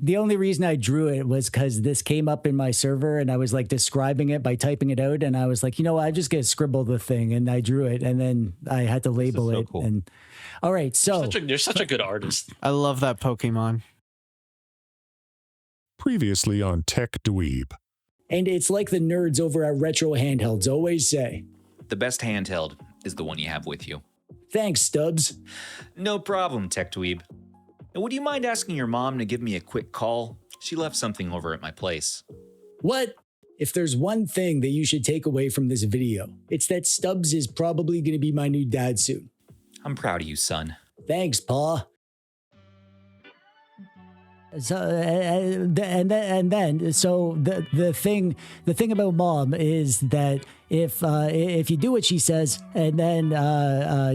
The only reason I drew it was because this came up in my server and I was like describing it by typing it out. And I was like, you know what, I'm just going to scribble the thing. And I drew it and then I had to label it. Cool. And all right. So you're such a good artist. I love that Pokemon. Previously on techdweeb. And it's like the nerds over at Retro Handhelds always say. The best handheld is the one you have with you. Thanks, Stubbs. No problem, techdweeb. And would you mind asking your mom to give me a quick call? She left something over at my place. What? If there's one thing that you should take away from this video, it's that Stubbs is probably going to be my new dad soon. I'm proud of you, son. Thanks, Pa. So the thing about Mom is that if you do what she says and then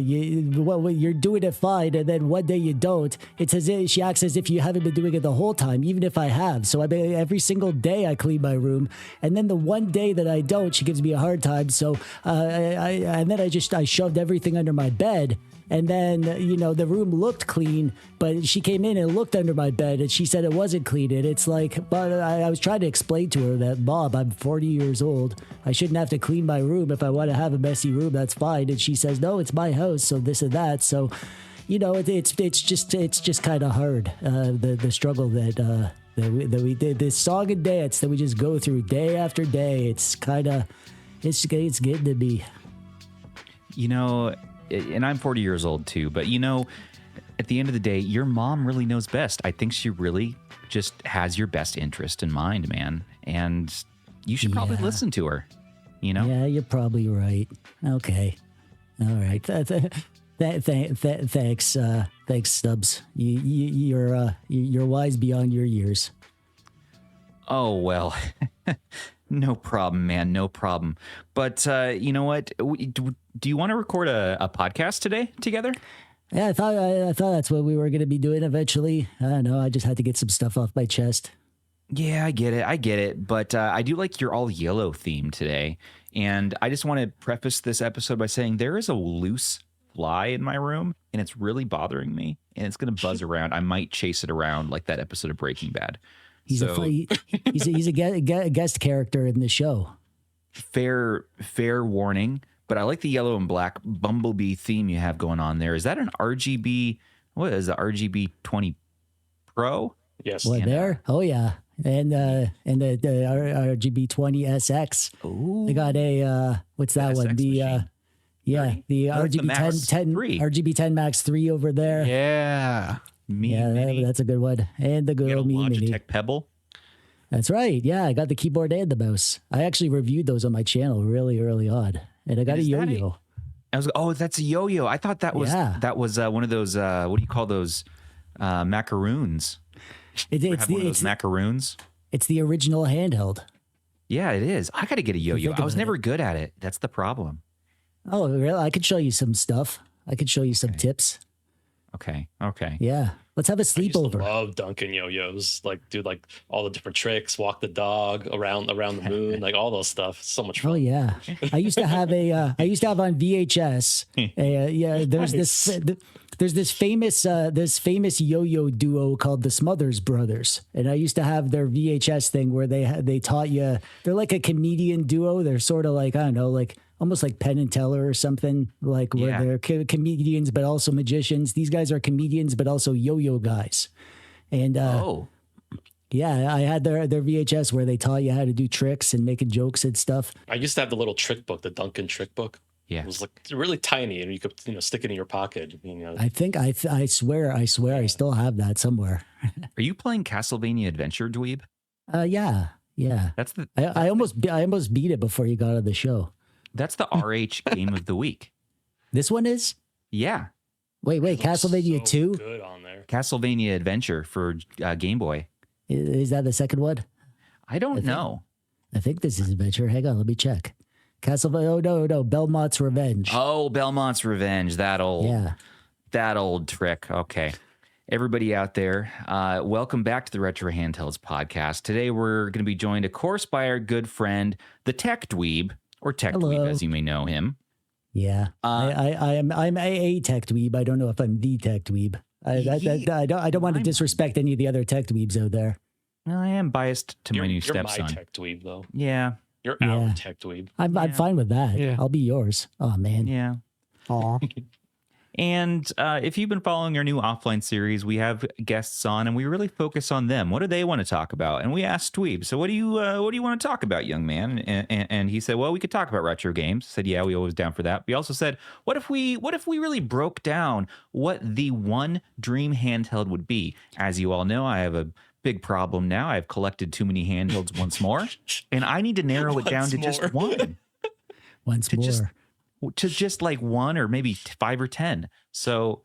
you're doing it fine and then one day you don't, it's as if she acts as if you haven't been doing it the whole time, even if I have. So every single day I clean my room, and then the one day that I don't, she gives me a hard time. So I shoved everything under my bed. And then, the room looked clean, but she came in and looked under my bed and she said it wasn't clean. And it's like, but I was trying to explain to her that, Bob, I'm 40 years old. I shouldn't have to clean my room. If I want to have a messy room, that's fine. And she says, no, it's my house. So this and that. So, it's just kind of hard. The struggle that we did, this song and dance that we just go through day after day. It's getting to me. And I'm 40 years old too, but at the end of the day, your mom really knows best. I think she really just has your best interest in mind, man. And you should probably listen to her, Yeah, you're probably right. Okay. All right. Thanks, Stubbs. You're wise beyond your years. Oh, well, no problem, man. No problem. But you know what? Do you want to record a podcast today together? Yeah, I thought that's what we were going to be doing eventually. I don't know. I just had to get some stuff off my chest. Yeah, I get it. But I do like your all yellow theme today. And I just want to preface this episode by saying there is a loose fly in my room and it's really bothering me. And it's going to buzz around. I might chase it around like that episode of Breaking Bad. He's a guest character in the show. Fair warning. But I like the yellow and black bumblebee theme you have going on there. Is that an RGB? What is the RGB 20 Pro? Yes. What, there? Oh yeah, and the RGB 20 SX. Ooh. I got a what's that one? The the RGB 10 RGB 10 Max 3 over there. Yeah. Mini. That's a good one. And the good old Miyoo Mini. Logitech Pebble. That's right. Yeah, I got the keyboard and the mouse. I actually reviewed those on my channel really early on. And I got a yo-yo. That's a yo-yo. I thought that was one of those, what do you call those, macaroons? It's those macaroons. It's the original handheld. Yeah, it is. I got to get a yo-yo. I was never good at it. That's the problem. Oh, really? I could show you some stuff. I could show you some tips. Okay. Yeah. Let's have a sleepover. I love dunking yo-yos. Do all the different tricks, walk the dog around the moon, like all those stuff. So much fun. Oh yeah. I used to have on VHS. There's this famous yo-yo duo called the Smothers Brothers. And I used to have their VHS thing where they taught you, they're like a comedian duo. They're sort of like, I don't know, like almost like Penn and Teller or something, like where they're comedians, but also magicians. These guys are comedians, but also yo-yo guys. And yeah, I had their VHS where they taught you how to do tricks and making jokes and stuff. I used to have the little trick book, the Duncan trick book. Yeah, it was like really tiny, and you could stick it in your pocket. I think I swear I still have that somewhere. Are you playing Castlevania Adventure, Dweeb? Yeah. That's the. I almost beat it before you got on the show. That's the RH game of the week. This one is? Yeah. Wait, Castlevania 2? Good on there. Castlevania Adventure for Game Boy. Is that the second one? I don't know. I think this is Adventure. Hang on, let me check. Castlevania, no, Belmont's Revenge. Oh, Belmont's Revenge, that old trick. Okay. Everybody out there, welcome back to the Retro Handhelds podcast. Today we're going to be joined, of course, by our good friend, the Tech Dweeb, or Tech Dweeb, as you may know him. Yeah, I'm a Tech Dweeb. I don't know if I'm the Tech Dweeb. I don't want to disrespect any of the other tech dweebs out there. Well, I am biased to my new You're my stepson. tech dweeb, though. Yeah. You're our tech dweeb. I'm fine with that. Yeah. I'll be yours. Oh man. Yeah. Aw. And if you've been following our new offline series, we have guests on, and we really focus on them. What do they want to talk about? And we asked Dweeb, so what do you want to talk about, young man? And he said, well, we could talk about retro games. I said, yeah, we always down for that. We also said, what if we really broke down what the one dream handheld would be? As you all know, I have a big problem now. I've collected too many handhelds once more, and I need to narrow it down to just one. To just like one or maybe 5 or 10. So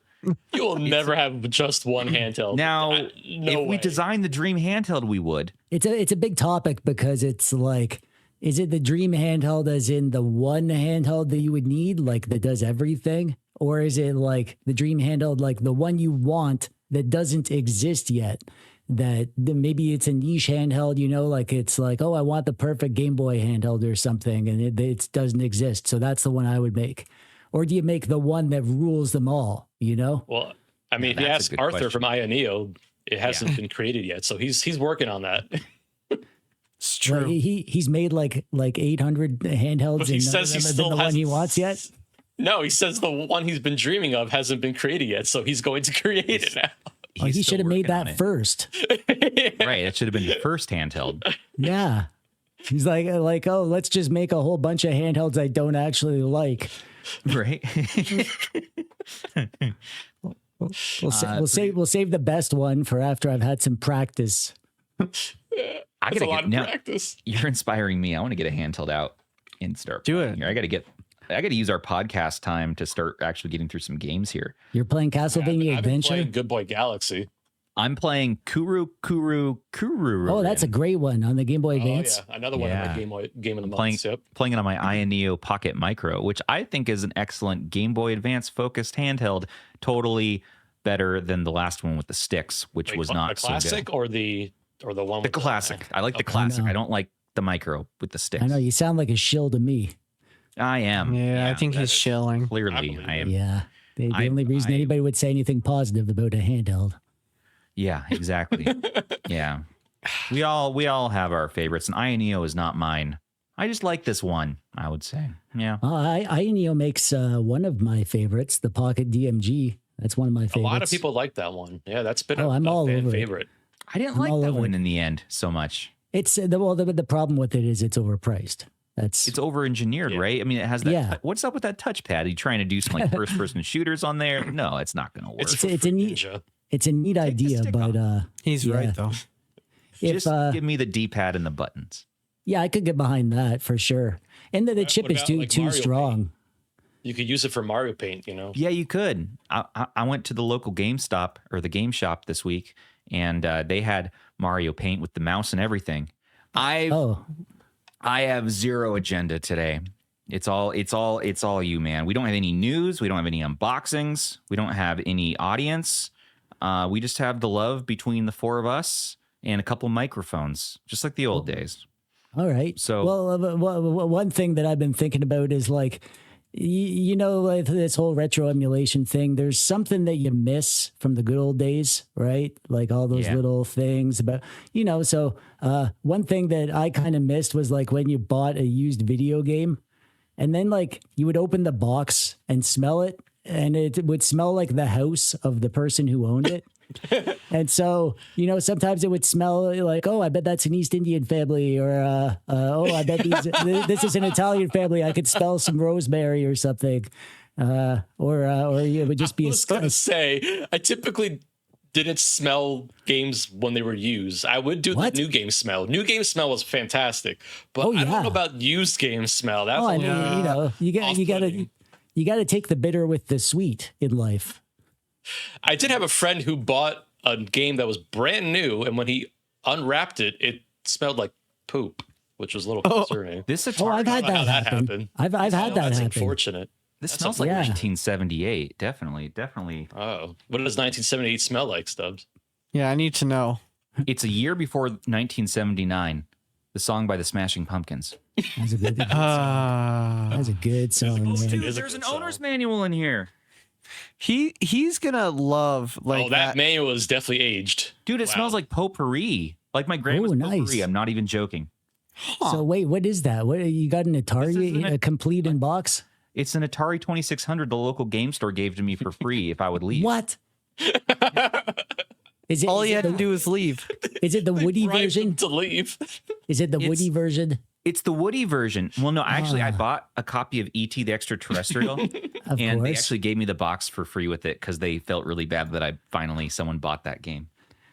You will never have just one handheld. now, No if we way. designed the dream handheld, we would. It's a big topic because it's like, is it the dream handheld as in the one handheld that you would need, like that does everything? Or is it like the dream handheld, like the one you want that doesn't exist yet? That maybe it's a niche handheld, you know, like it's like, oh, I want the perfect Game Boy handheld or something, and it doesn't exist. So that's the one I would make. Or do you make the one that rules them all, you know? Well, I mean, if Yeah, you that's ask a good Arthur question. from Ioneo, it hasn't been created yet. So he's working on that. It's true. Like, he's made like 800 handhelds, But he and says he none of them have still been the one he hasn't- wants yet. No, he says the one he's been dreaming of hasn't been created yet. So he's going to create it now. Oh, he He's should still have made working on that it. first. Right. It should have been the first handheld. Yeah. He's like, oh, let's just make a whole bunch of handhelds I don't actually like. Right. We'll save the best one for after I've had some practice. I That's a lot get of now. practice. You're inspiring me. I want to get a handheld out and start Do playing it. here. I got to use our podcast time to start actually getting through some games here. You're playing Castlevania I've been Adventure? playing Good Boy Galaxy. I'm playing Kuru. Oh, that's a great one on the Game Boy Advance. Oh yeah, another one of Yeah. my game of the playing month. Yep. playing it on my Ioneo Pocket Micro, which I think is an excellent Game Boy Advance focused handheld. Totally better than the last one with the sticks, which Wait, was the not so classic good. or the one The with classic. I like the Okay. classic. I know. I don't like the micro with the sticks. I know, you sound like a shill to me. I am. Yeah, I think that he's is- chilling. Clearly, believe I it. am. Yeah. The I- only reason I- anybody would say anything positive about a handheld. Yeah, exactly. Yeah. We all have our favorites, and Ioneo is not mine. I just like this one, I would say. Yeah. Ioneo makes one of my favorites, the Pocket DMG. That's one of my A favorites. lot of people like that one. Yeah, that's been Oh, a I'm all fan over it. favorite. I didn't I'm like all that over one it. in the end so much. It's the problem with it is it's overpriced. It's over-engineered, Yeah. right? I mean, it has that. Yeah. What's up with that touchpad? Are you trying to do some like first-person shooters on there? No, it's not going to work. It's It's a neat Ninja. it's a neat idea, stick but He's Yeah. right though. if Just give me the D-pad and the buttons. yeah, I could get behind that for sure. And the chip what is about, too like, too Mario strong. You could use it for Mario Paint, you know. Yeah, you could. I went to the local GameStop or the Game Shop this week, and they had Mario Paint with the mouse and everything. Oh, I have zero agenda today. It's all you, man. We don't have any news. We don't have any unboxings. We don't have any audience. We just have the love between the four of us and a couple microphones, just like the old days. all right. So- one thing that I've been thinking about is like, you know, like this whole retro emulation thing. There's something that you miss from the good old days, right? Like all those Yeah. little things about, you know. So one thing that I kind of missed was like when you bought a used video game, and then like you would open the box and smell it, and it would smell like the house of the person who owned it. And so, you know, sometimes it would smell like, oh, I bet that's an East Indian family, or oh, I bet this is an Italian family. I could smell some rosemary or something, or it would just be I was gonna say, I typically didn't smell games when they were used. I would do What? the new game smell. New game smell was fantastic, but Oh, I don't yeah. know about used game smell. That's Oh, a I mean, little you know, off-putting. you gotta take the bitter with the sweet in life. I did have a friend who bought a game that was brand new, and when he unwrapped it, it smelled like poop, which was a little concerning. This Atari, Oh, I've I had don't know how that that happen. happened. I've had that That's happen. unfortunate. this that's smells a- like yeah. 1978. Definitely. Oh, what does 1978 smell like, Stubbs? Yeah, I need to know. It's a year before 1979. The song by the Smashing Pumpkins. That's a good song, man. It is a There's good an song. owner's manual in here. He's gonna love like that manual is definitely aged. Dude, it smells like potpourri. Like my grandma's potpourri. Nice. I'm not even joking. So wait, what is that? What you got an Atari a complete in box? It's an Atari 2600 the local game store gave to me for free if I would leave. What? Is it all you had to do was leave. Is it the Woody Bribed version? them to leave. Is it the Woody version? It's the Woody version. Well, no, actually, I bought a copy of E.T. the Extraterrestrial, and they actually gave me the box for free with it because they felt really bad that someone bought that game.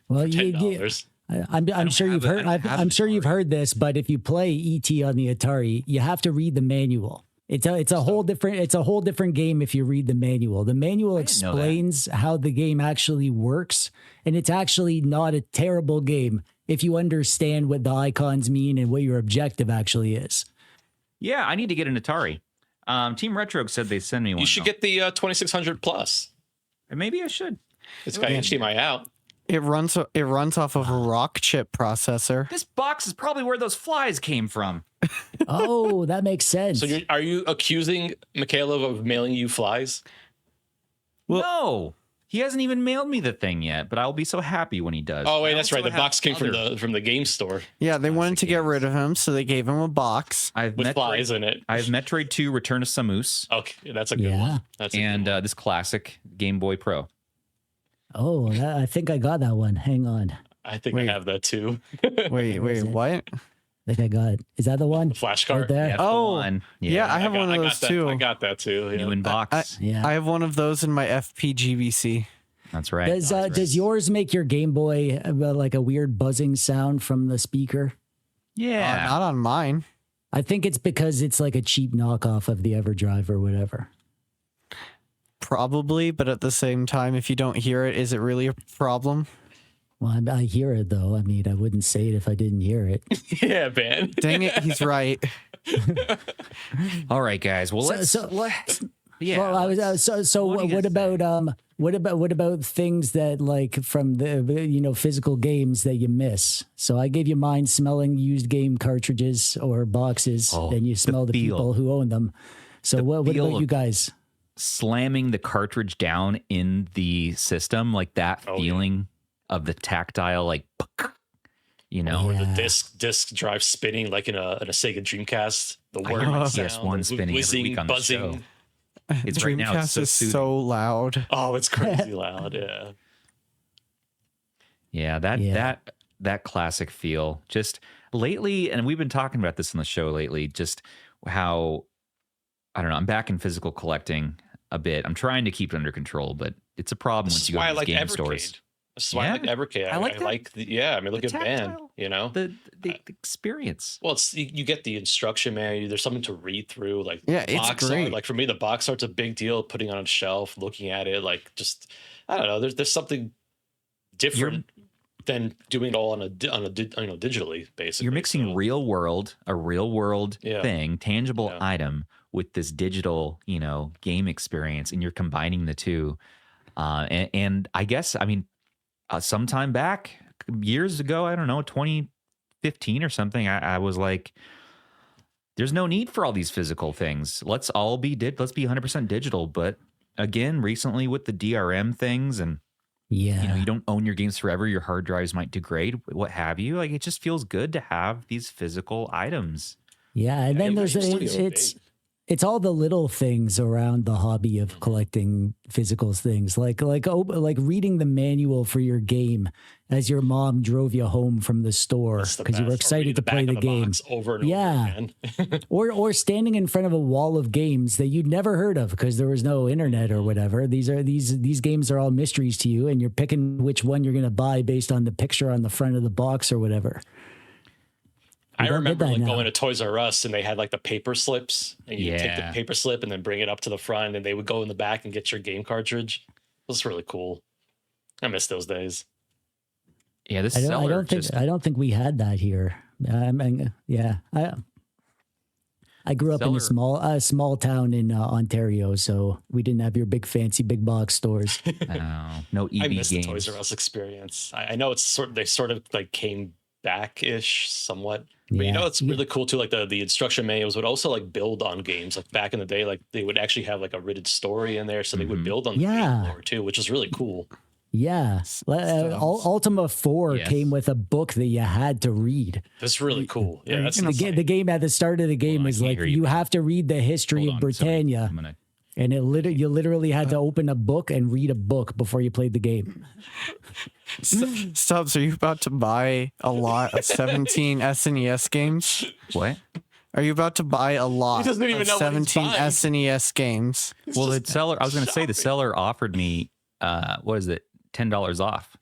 Well, $10. I'm sure you've heard. I'm sure you've heard this, but if you play ET on the Atari, you have to read the manual. It's a whole different game if you read the manual. The manual explains how the game actually works, and it's actually not a terrible game if you understand what the icons mean and what your objective actually is. Yeah, I need to get an Atari. Team Retro said they send me one. You should get the 2600 Plus. Maybe I should. It's got HDMI out. It runs off of a rock chip processor. This box is probably where those flies came from. Oh, that makes sense. So are you accusing Mikhailov of mailing you flies? Well- No, he hasn't even mailed me the thing yet, but I'll be so happy when he does. Oh wait, I that's also right. The have box came from the game store Yeah, they wanted to get rid of him, so they gave him a box. with flies in it. I have Metroid 2 Return to Samus Okay, that's a good one. That's a and good one. this classic Game Boy Pro. Oh, I think I got that one. Hang on. I think Wait. I have that too. Wait, what? I think I got it. Is that the one? The flash card. Right there? That's the Oh, one. Yeah, I have one of those too. I got that too. Yeah. New in box. Yeah. I have one of those in my FPGVC. That's right. Does yours make your Game Boy like a weird buzzing sound from the speaker? Yeah. Not on mine. I think it's because it's like a cheap knockoff of the EverDrive or whatever. Probably, but at the same time, if you don't hear it, is it really a problem? Well, I hear it though. I mean, I wouldn't say it if I didn't hear it. Yeah, man. Dang it, he's right. All right, guys. Well, let's. Yeah. Well, I was so. What do you What guys about what about things that like from the physical games that you miss? So I gave you mine, smelling used game cartridges or boxes. Then you smell the feel. people who own them. So what feel about of- you guys? Slamming the cartridge down in the system, like that feeling of the tactile, like, Or the disc drive spinning like in a Sega Dreamcast. The whirring sound, PS1 the spinning every week on the show. buzzing. It's right now. It's Dreamcast so is soothing. so loud. Oh, it's crazy loud. Yeah. Yeah, that classic feel. Just lately, and we've been talking about this on the show lately, just how, I don't know, I'm back in physical collecting a bit. I'm trying to keep it under control, but it's a problem This once is you go why I to like these game Evercade. stores. This is why I like Evercade. I like that. I mean, look The at Van, tactile. you know? The experience. Well, it's you get the instruction manual. There's something to read through. Like Yeah, it's box great. art. Like for me, the box art's a big deal. Putting on a shelf, looking at it, like just I don't know. There's something different than doing it all on a digitally basically. You're mixing a real world thing, tangible item with this digital, game experience, and you're combining the two. And I guess, I mean, sometime back, years ago, I don't know, 2015 or something, I was like, there's no need for all these physical things. Let's be 100% digital. But again, recently with the DRM things and you don't own your games forever, your hard drives might degrade, what have you. Like, it just feels good to have these physical items. Yeah, and then it's all the little things around the hobby of collecting physical things, like reading the manual for your game as your mom drove you home from the store because you were excited to play the game over and over again. or standing in front of a wall of games that you'd never heard of because there was no internet or whatever. These games are all mysteries to you, and you're picking which one you're going to buy based on the picture on the front of the box or whatever. I remember going to Toys R Us and they had like the paper slips, and you take the paper slip and then bring it up to the front, and they would go in the back and get your game cartridge. It was really cool. I miss those days. Yeah, I don't think we had that here. I grew up in a small town in Ontario, so we didn't have your big fancy big box stores. No EB I miss games. the Toys R Us experience. I know they sort of like came back-ish somewhat. But it's really cool too. Like the instruction manuals would also like build on games. Like back in the day, like they would actually have like a written story in there, so they would build on the game lore too, which is really cool. Yeah, Ultima 4 came with a book that you had to read. That's really cool. Yeah, that's the game at the start of the game was like you have to read the history of Britannia, and you literally had to open a book and read a book before you played the game. Stubbs, are you about to buy a lot of 17 SNES games? What? Are you about to buy a lot of 17 SNES games? Well, the seller, I was going to say the seller offered me, what is it, $10 off.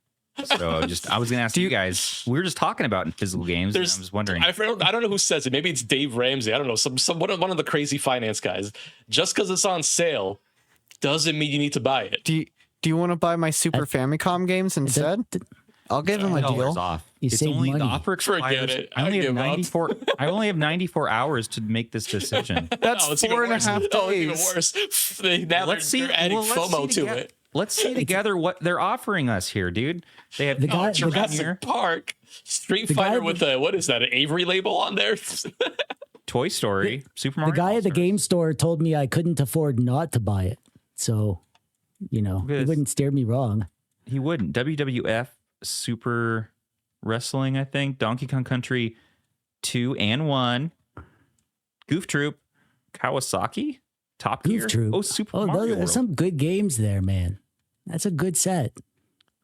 So I was going to ask you guys, we were just talking about in physical games. And I was wondering. I don't know who says it. Maybe it's Dave Ramsey. I don't know. One of the crazy finance guys. Just because it's on sale doesn't mean you need to buy it. Do you want to buy my Super Famicom games instead? I'll give him a deal. Off. You it's save only money. The offer expires. Forget it. I only have 94 hours to make this decision. That's 4.5 days. Oh, it's even worse. Now they're adding FOMO to it. Let's see together what they're offering us here, dude. They have Jurassic Park, Street Fighter with what is that? An Avery label on there? Toy Story, Super Mario. The guy at the game store told me I couldn't afford not to buy it, so he wouldn't steer me wrong. He wouldn't. WWF Super Wrestling, I think. Donkey Kong Country 2 and 1. Goof Troop, Kawasaki, Top Gear. Goof Troop. Super Mario World. There's some good games there, man. That's a good set.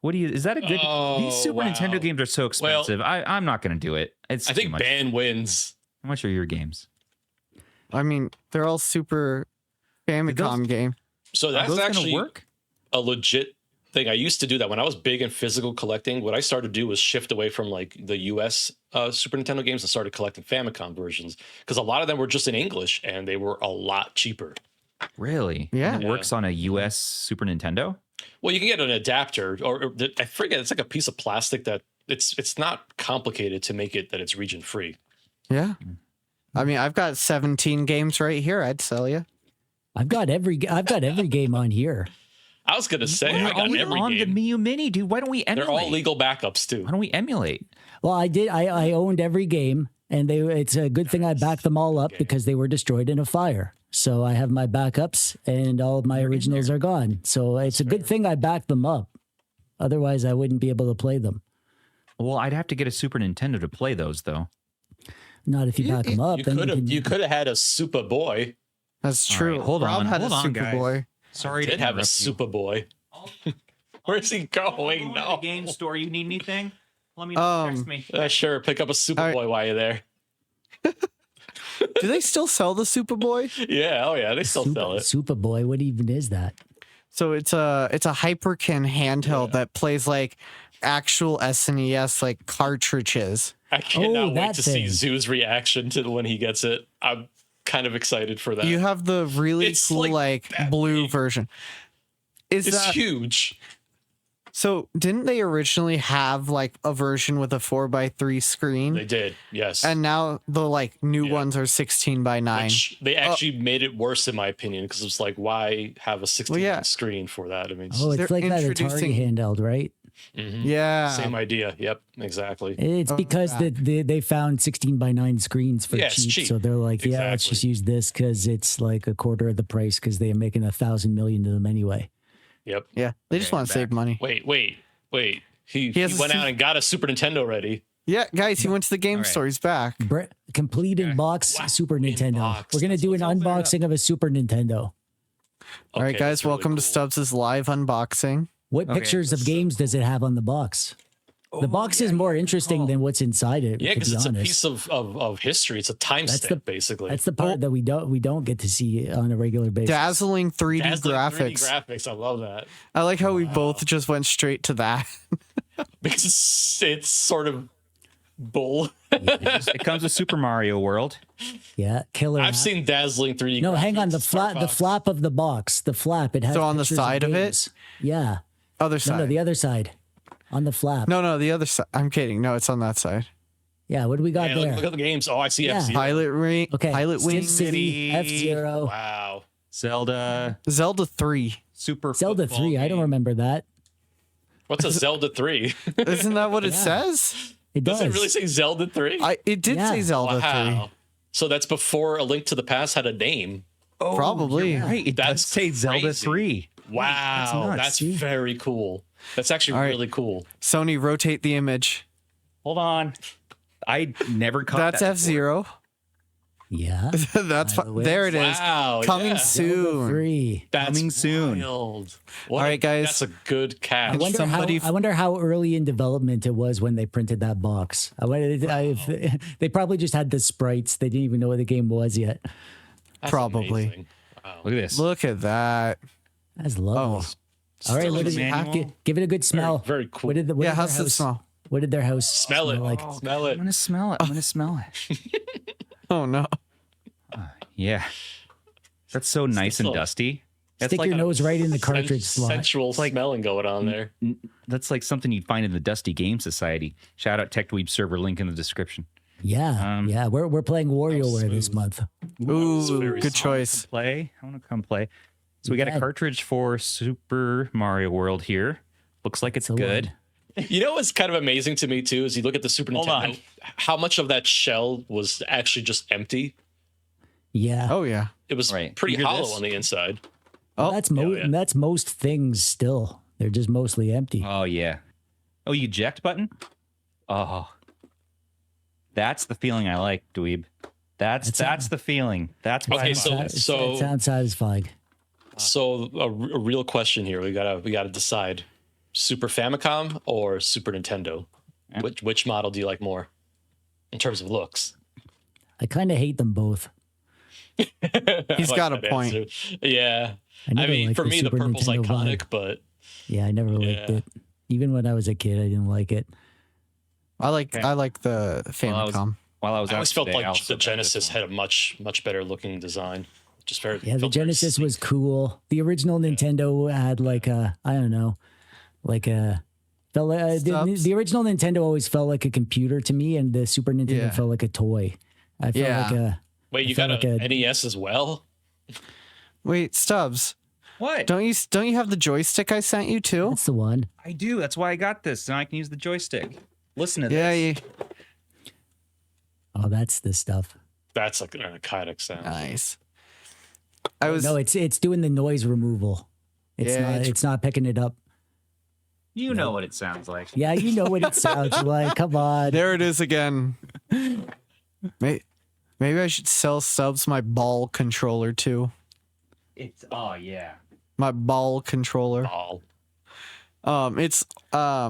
Is that a good? These Super Nintendo games are so expensive. I'm not going to do it. I think ban wins. How much are your games? I mean, they're all Super Famicom game. So that's actually work? A legit thing. I used to do that when I was big in physical collecting. What I started to do was shift away from like the US Super Nintendo games and started collecting Famicom versions because a lot of them were just in English and they were a lot cheaper. Really? Yeah. And it works on a US Super Nintendo? Well, you can get an adapter, or I forget. It's like a piece of plastic that it's not complicated to make it that it's region free. Yeah, I mean, I've got 17 games right here. I'd sell you. I've got every game on here. I was gonna say I got every on game. the Miyoo Mini, dude. Why don't we emulate? They're all legal backups too. Why don't we emulate? Well, I did. I owned every game, and it's a good thing I backed them all up because they were destroyed in a fire. So I have my backups, and all of my originals are gone. So it's a good thing I backed them up. Otherwise, I wouldn't be able to play them. Well, I'd have to get a Super Nintendo to play those, though. Not if you back them up. You could have had a Super Boy. That's true. Right, hold on, Superboy. Sorry to have a Super Boy. Where's he going? No. The game store. You need anything? Let me text me. Sure. Pick up a Super Boy while you're there. Do they still sell the Superboy? Yeah, oh yeah, they still sell it. Superboy, what even is that? So it's a Hyperkin handheld that plays like actual SNES like cartridges. I cannot wait to see Zoo's reaction to when he gets it. I'm kind of excited for that. You have the really cool like blue version. It's huge. So didn't they originally have like a version with a 4:3 screen? They did, yes. And now the like new ones are 16:9. Which they actually made it worse in my opinion because it's like, why have a 16 screen for that? I mean, it's like that Atari handheld, right? Mm-hmm. Yeah, same idea. Yep, exactly. It's because they found 16:9 screens for cheap, so they're like, let's just use this because it's like a quarter of the price because they're making 1,000 million of them anyway. Yep. Yeah, they just want to save money. Wait. He went out and got a Super Nintendo ready. Yeah, guys, he went to the game store. He's back. Complete in box Super Nintendo. We're going to do an unboxing of a Super Nintendo. All right, guys, welcome to Stubbs' live unboxing. What pictures of games does it have on the box? The box is more interesting than what's inside it. Yeah, because it's a piece of history. It's a timestamp, basically. That's the part that we don't get to see on a regular basis. Dazzling 3D graphics. 3D graphics. I love that. I like how we both just went straight to that. Because it's sort of bull. It comes with Super Mario World. Yeah, killer. I've seen dazzling 3D. No, hang on. The flap of the box. The flap. It has. So on the side of it. Yeah. Other side. No, the other side. On the flap. No, the other side. I'm kidding. No, it's on that side. Yeah, what do we got there? Look at the games. Oh, I see F-Zero. Pilot Ring. Okay. Pilot Wing City, F-Zero. Wow. Zelda 3. Zelda 3. I don't remember that. What's a Zelda 3? Isn't that what it says? It does. Does it really say Zelda 3? It did say Zelda 3. So that's before A Link to the Past had a name. Oh, Probably. you're right. It does say Zelda crazy. 3. Wow, that's very cool. That's actually really cool. Sony, rotate the image. Hold on. I never caught That's that F-Zero. Yeah. That's there it is. Wow, Coming yeah. soon. 3. That's coming soon. wild. All right, guys. That's a good catch. I wonder how early in development it was when they printed that box. They probably just had the sprites. They didn't even know what the game was yet. That's Probably. amazing. Wow. Look at this. Look at that. That's lovely. Oh, All right, Still what in did the you manual. give it a good smell? Very cool. What did the, what yeah, did their how's it house- smell? What did their house Smell it. like? Smell it. I'm gonna smell it. I'm gonna smell it. Oh no. Yeah. That's so nice and like- dusty. That's Stick like your nose right in the cartridge slot. Sensual smelling going on there. That's like something you'd find in the Dusty Game Society. Shout out TechDweeb server, link in the description. Yeah, yeah. We're playing WarioWare this month. Ooh, very good small. choice. I want to come play. So we got a cartridge for Super Mario World here. Looks like it's the good. You know what's kind of amazing to me too is you look at the Super Hold Nintendo, on. how much of that shell was actually just empty. Yeah. Oh yeah. It was Right. pretty You hear hollow this? on the inside. Oh, That's most things still. They're just mostly empty. Oh, yeah. Oh, you eject button? Oh. That's the feeling I like, Dweeb. That's the feeling. That's what Okay, I so- like. It sounds satisfying. So a real question here. We gotta decide: Super Famicom or Super Nintendo? Yeah. Which model do you like more in terms of looks? I kind of hate them both. He's I got a that point. answer. Yeah. I I never mean, liked for me, the Super purple's Nintendo iconic, vibe. but Yeah, I never liked Yeah. it. Even when I was a kid, I didn't like it. I like Okay. the Famicom. While I was I out always felt today, I like also the got this Genesis one. had a much better looking design. Just very Yeah, the felt very Genesis sleek. was cool. The original Nintendo had like a, I don't know, like a. Felt like, Stubs? the original Nintendo always felt like a computer to me, and the Super Nintendo Yeah. felt like a toy. I felt Yeah. like a. Wait, you felt got like a NES as well? Wait, Stubbs, What? don't you have the joystick I sent you too? That's the one. I do. That's why I got this. Now I can use the joystick. Listen to Yeah, this. Oh, that's the stuff. That's like an archaic sound. nice. I was No, it's doing the noise removal. It's Yeah, not. It's not picking it up. You know what it sounds like. Yeah, you know what it sounds like. Come on. there. It is again. Maybe I should sell Stubbs my ball controller too. It's yeah. My ball controller. All. It's I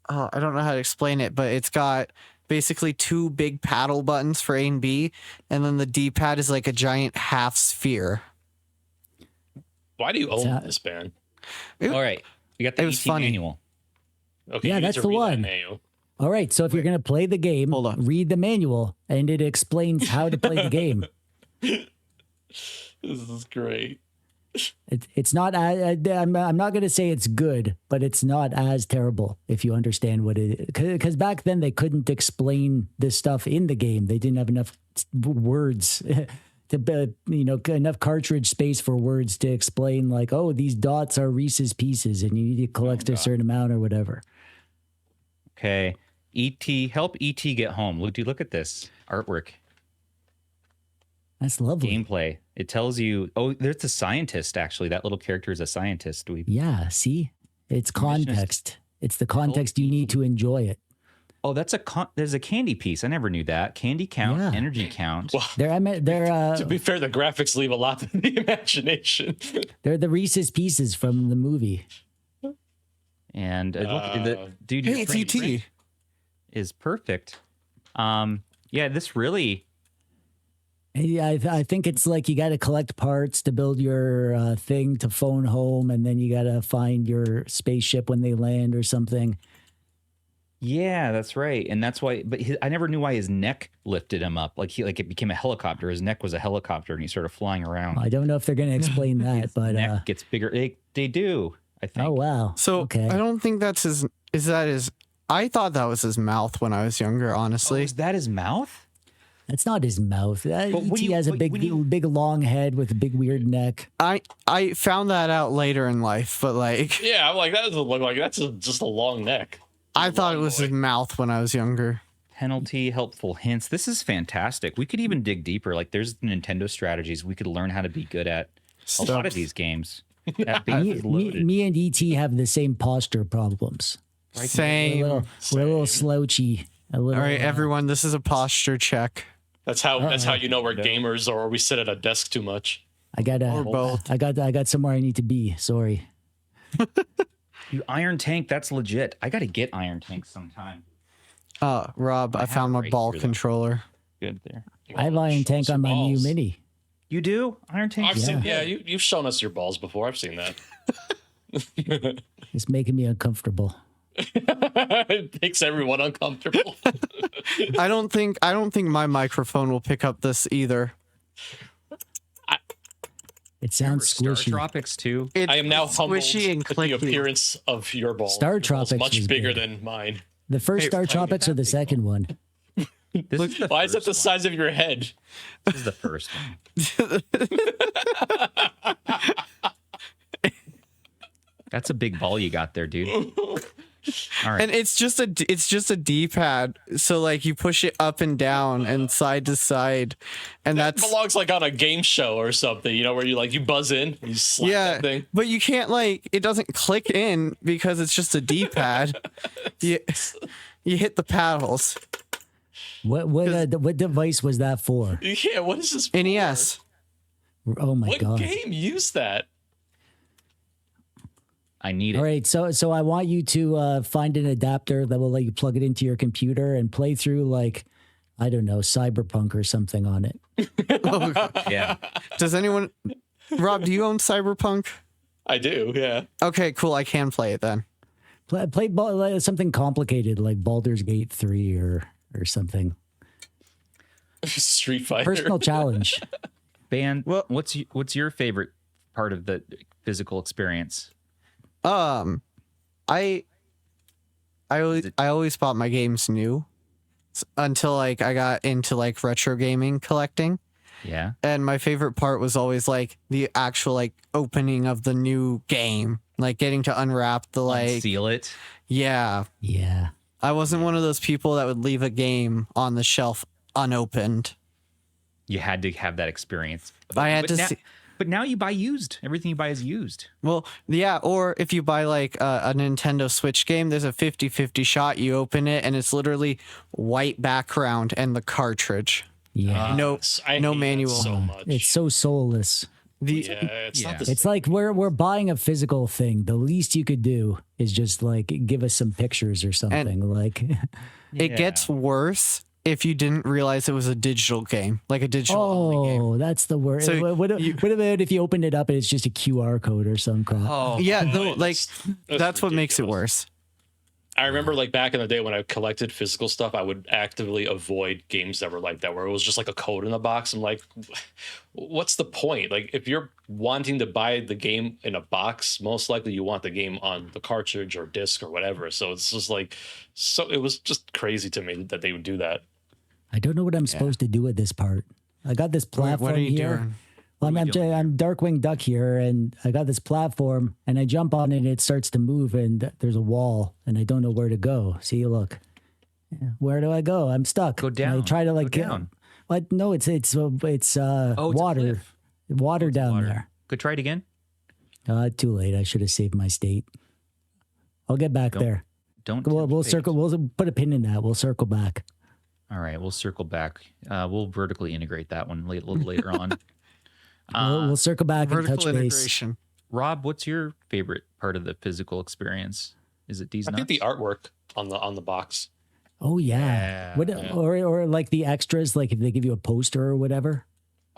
don't know how to explain it, but it's got basically two big paddle buttons for A and B, and then the D-pad is like a giant half sphere. Why do you own Sound- this band? All right. We got the It was ET funny. manual. Okay, Yeah, you need that's to the read that one. manual. All right. So if you're gonna play the game, Hold on. read the manual, and it explains how to play the game. This is great. It's not. I'm not going to say it's good, but it's not as terrible if you understand what it. Because back then they couldn't explain this stuff in the game. They didn't have enough words to, enough cartridge space for words to explain. Like, oh, these dots are Reese's Pieces, and you need to collect a certain amount or whatever. Okay. Help ET get home. Look at this artwork. That's lovely. Gameplay. It tells you, there's a scientist, actually. That little character is a scientist. Yeah. See, it's Permissionist. context. It's the context you need to enjoy it. There's a candy piece. I never knew that. Candy count, Yeah. energy count. Well, They're to be fair, the graphics leave a lot to the imagination. they're the Reese's Pieces from the movie. And dude, your Hey, it's frame ET. rate is perfect. Yeah, this really. Yeah, I think it's like you got to collect parts to build your thing to phone home, and then you got to find your spaceship when they land or something. Yeah, that's right, and that's why. But I never knew why his neck lifted him up. Like it became a helicopter. His neck was a helicopter, and he started flying around. I don't know if they're going to explain that, but neck gets bigger. They do. I think. oh wow. So okay. I don't think that's his. Is that his? I thought that was his mouth when I was younger. Oh, Honestly, is that his mouth? That's not his mouth. when ET you- has a but big, when you- big long head with a big weird neck. I found that out later in life, but like, Yeah, I'm like, that doesn't look like that's just a long neck. I thought it was his mouth when I was younger. Penalty, helpful hints. This is fantastic. We could even dig deeper. Like, there's Nintendo strategies we could learn how to be good at a lot of these games. Me and ET have the same posture problems. Same. We're a little slouchy. All right, everyone, this is a posture check. That's how you know we're gamers or we sit at a desk too much. I got somewhere I need to be. Sorry. You Iron Tank, that's legit. I got to get Iron Tank sometime. Rob, I found my ball controller. Good there. I have Iron Tank on my Miyoo Mini. You do? Iron Tank? I've seen, you've shown us your balls before. I've seen that. It's making me uncomfortable. It makes everyone uncomfortable. I don't think my microphone will pick up this either. It sounds Star squishy. Tropics too. I am now humbled and at the appearance of your balls. Star Tropics It's much was bigger big. than mine. The first Star Tropics or the second one? Why is it the size of your head? This is the first one. That's a big ball you got there, dude. All right. And it's just a D-pad. So like you push it up and down and side to side, and That that's belongs like on a game show or something, where you buzz in, you slap that thing. But you can't it doesn't click in because it's just a D-pad. you hit the paddles. What device was that for? Yeah, what is this for? NES. Oh my What god! game used that? I need it. All right, so I want you to find an adapter that will let you plug it into your computer and play through I don't know, Cyberpunk or something on it. Yeah. Does anyone? Rob, do you own Cyberpunk? I do, yeah. Okay, cool. I can play it then. Play something complicated like Baldur's Gate 3 or something. Street Fighter. Personal challenge. Band, what's your favorite part of the physical experience? I always bought my games new until I got into retro gaming collecting. Yeah. And my favorite part was always the actual opening of the new game, getting to unwrap the seal it. Yeah. Yeah. I wasn't one of those people that would leave a game on the shelf unopened. You had to have that experience. I had to see. But now you buy used. Everything you buy is used. Well, yeah, or if you buy a Nintendo Switch game, there's a 50-50 shot. You open it and it's literally white background and the cartridge. Yeah. No manual. So much. It's so soulless. It's not the It's like we're buying a physical thing. The least you could do is just give us some pictures or something. It gets worse if you didn't realize it was a digital game, a digital only game. Oh, that's the word. So what about if you open it up and it's just a QR code or some crap? Oh, Yeah, no, that's what makes it ridiculous. worse. I remember back in the day when I collected physical stuff, I would actively avoid games that were like that, where it was just a code in the box. I'm like, what's the point? If you're wanting to buy the game in a box, most likely you want the game on the cartridge or disc or whatever. So it's just it was just crazy to me that they would do that. I don't know what I'm supposed to do with this part. I got this platform What are you here. doing? Well, I'm Darkwing Duck here, and I got this platform, and I jump on it, and it starts to move, and there's a wall, and I don't know where to go. See, look. Where do I go? I'm stuck. Go down. And I try to Go down. What? No, it's water. Water down there. Go try it again. Too late. I should have saved my state. I'll get back there. Don't. We'll circle. We'll put a pin in that. We'll circle back. All right, we'll circle back. We'll vertically integrate that one a little later on. We'll circle back and touch Vertical base. integration. Rob, what's your favorite part of the physical experience? Is it these I nuts? think the artwork on the box. Oh yeah. Or the extras, if they give you a poster or whatever.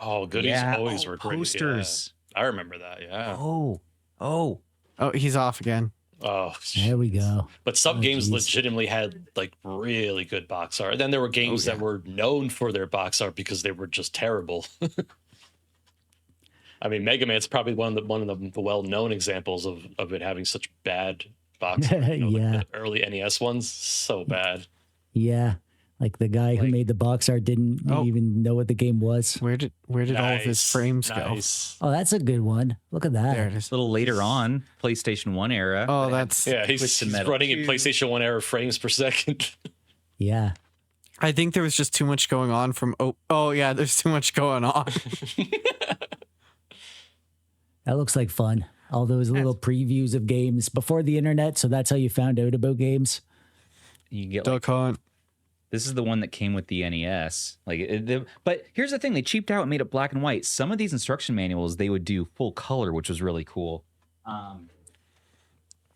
Oh, goodies always were great. Posters. Yeah. I remember that. Yeah. Oh. Oh, he's off again. Oh, There we go. but some games geez. legitimately had really good box art. Then there were games that were known for their box art because they were just terrible. I mean, Mega Man's probably one of the well-known examples of it having such bad box art. Yeah. The early NES ones, so bad. Yeah. Like the guy who made the box art didn't even know what the game was. Where did all of his frames go? Oh, that's a good one. Look at that. There it is. A little later on, PlayStation 1 era. Oh, that's he's running in PlayStation 1 era frames per second. Yeah. I think there was just too much going on from yeah, there's too much going on. That looks like fun. All those little previews of games before the internet, so that's how you found out about games. You can get Duck Hunt. This is the one that came with the NES. But here's the thing: they cheaped out and made it black and white. Some of these instruction manuals they would do full color, which was really cool.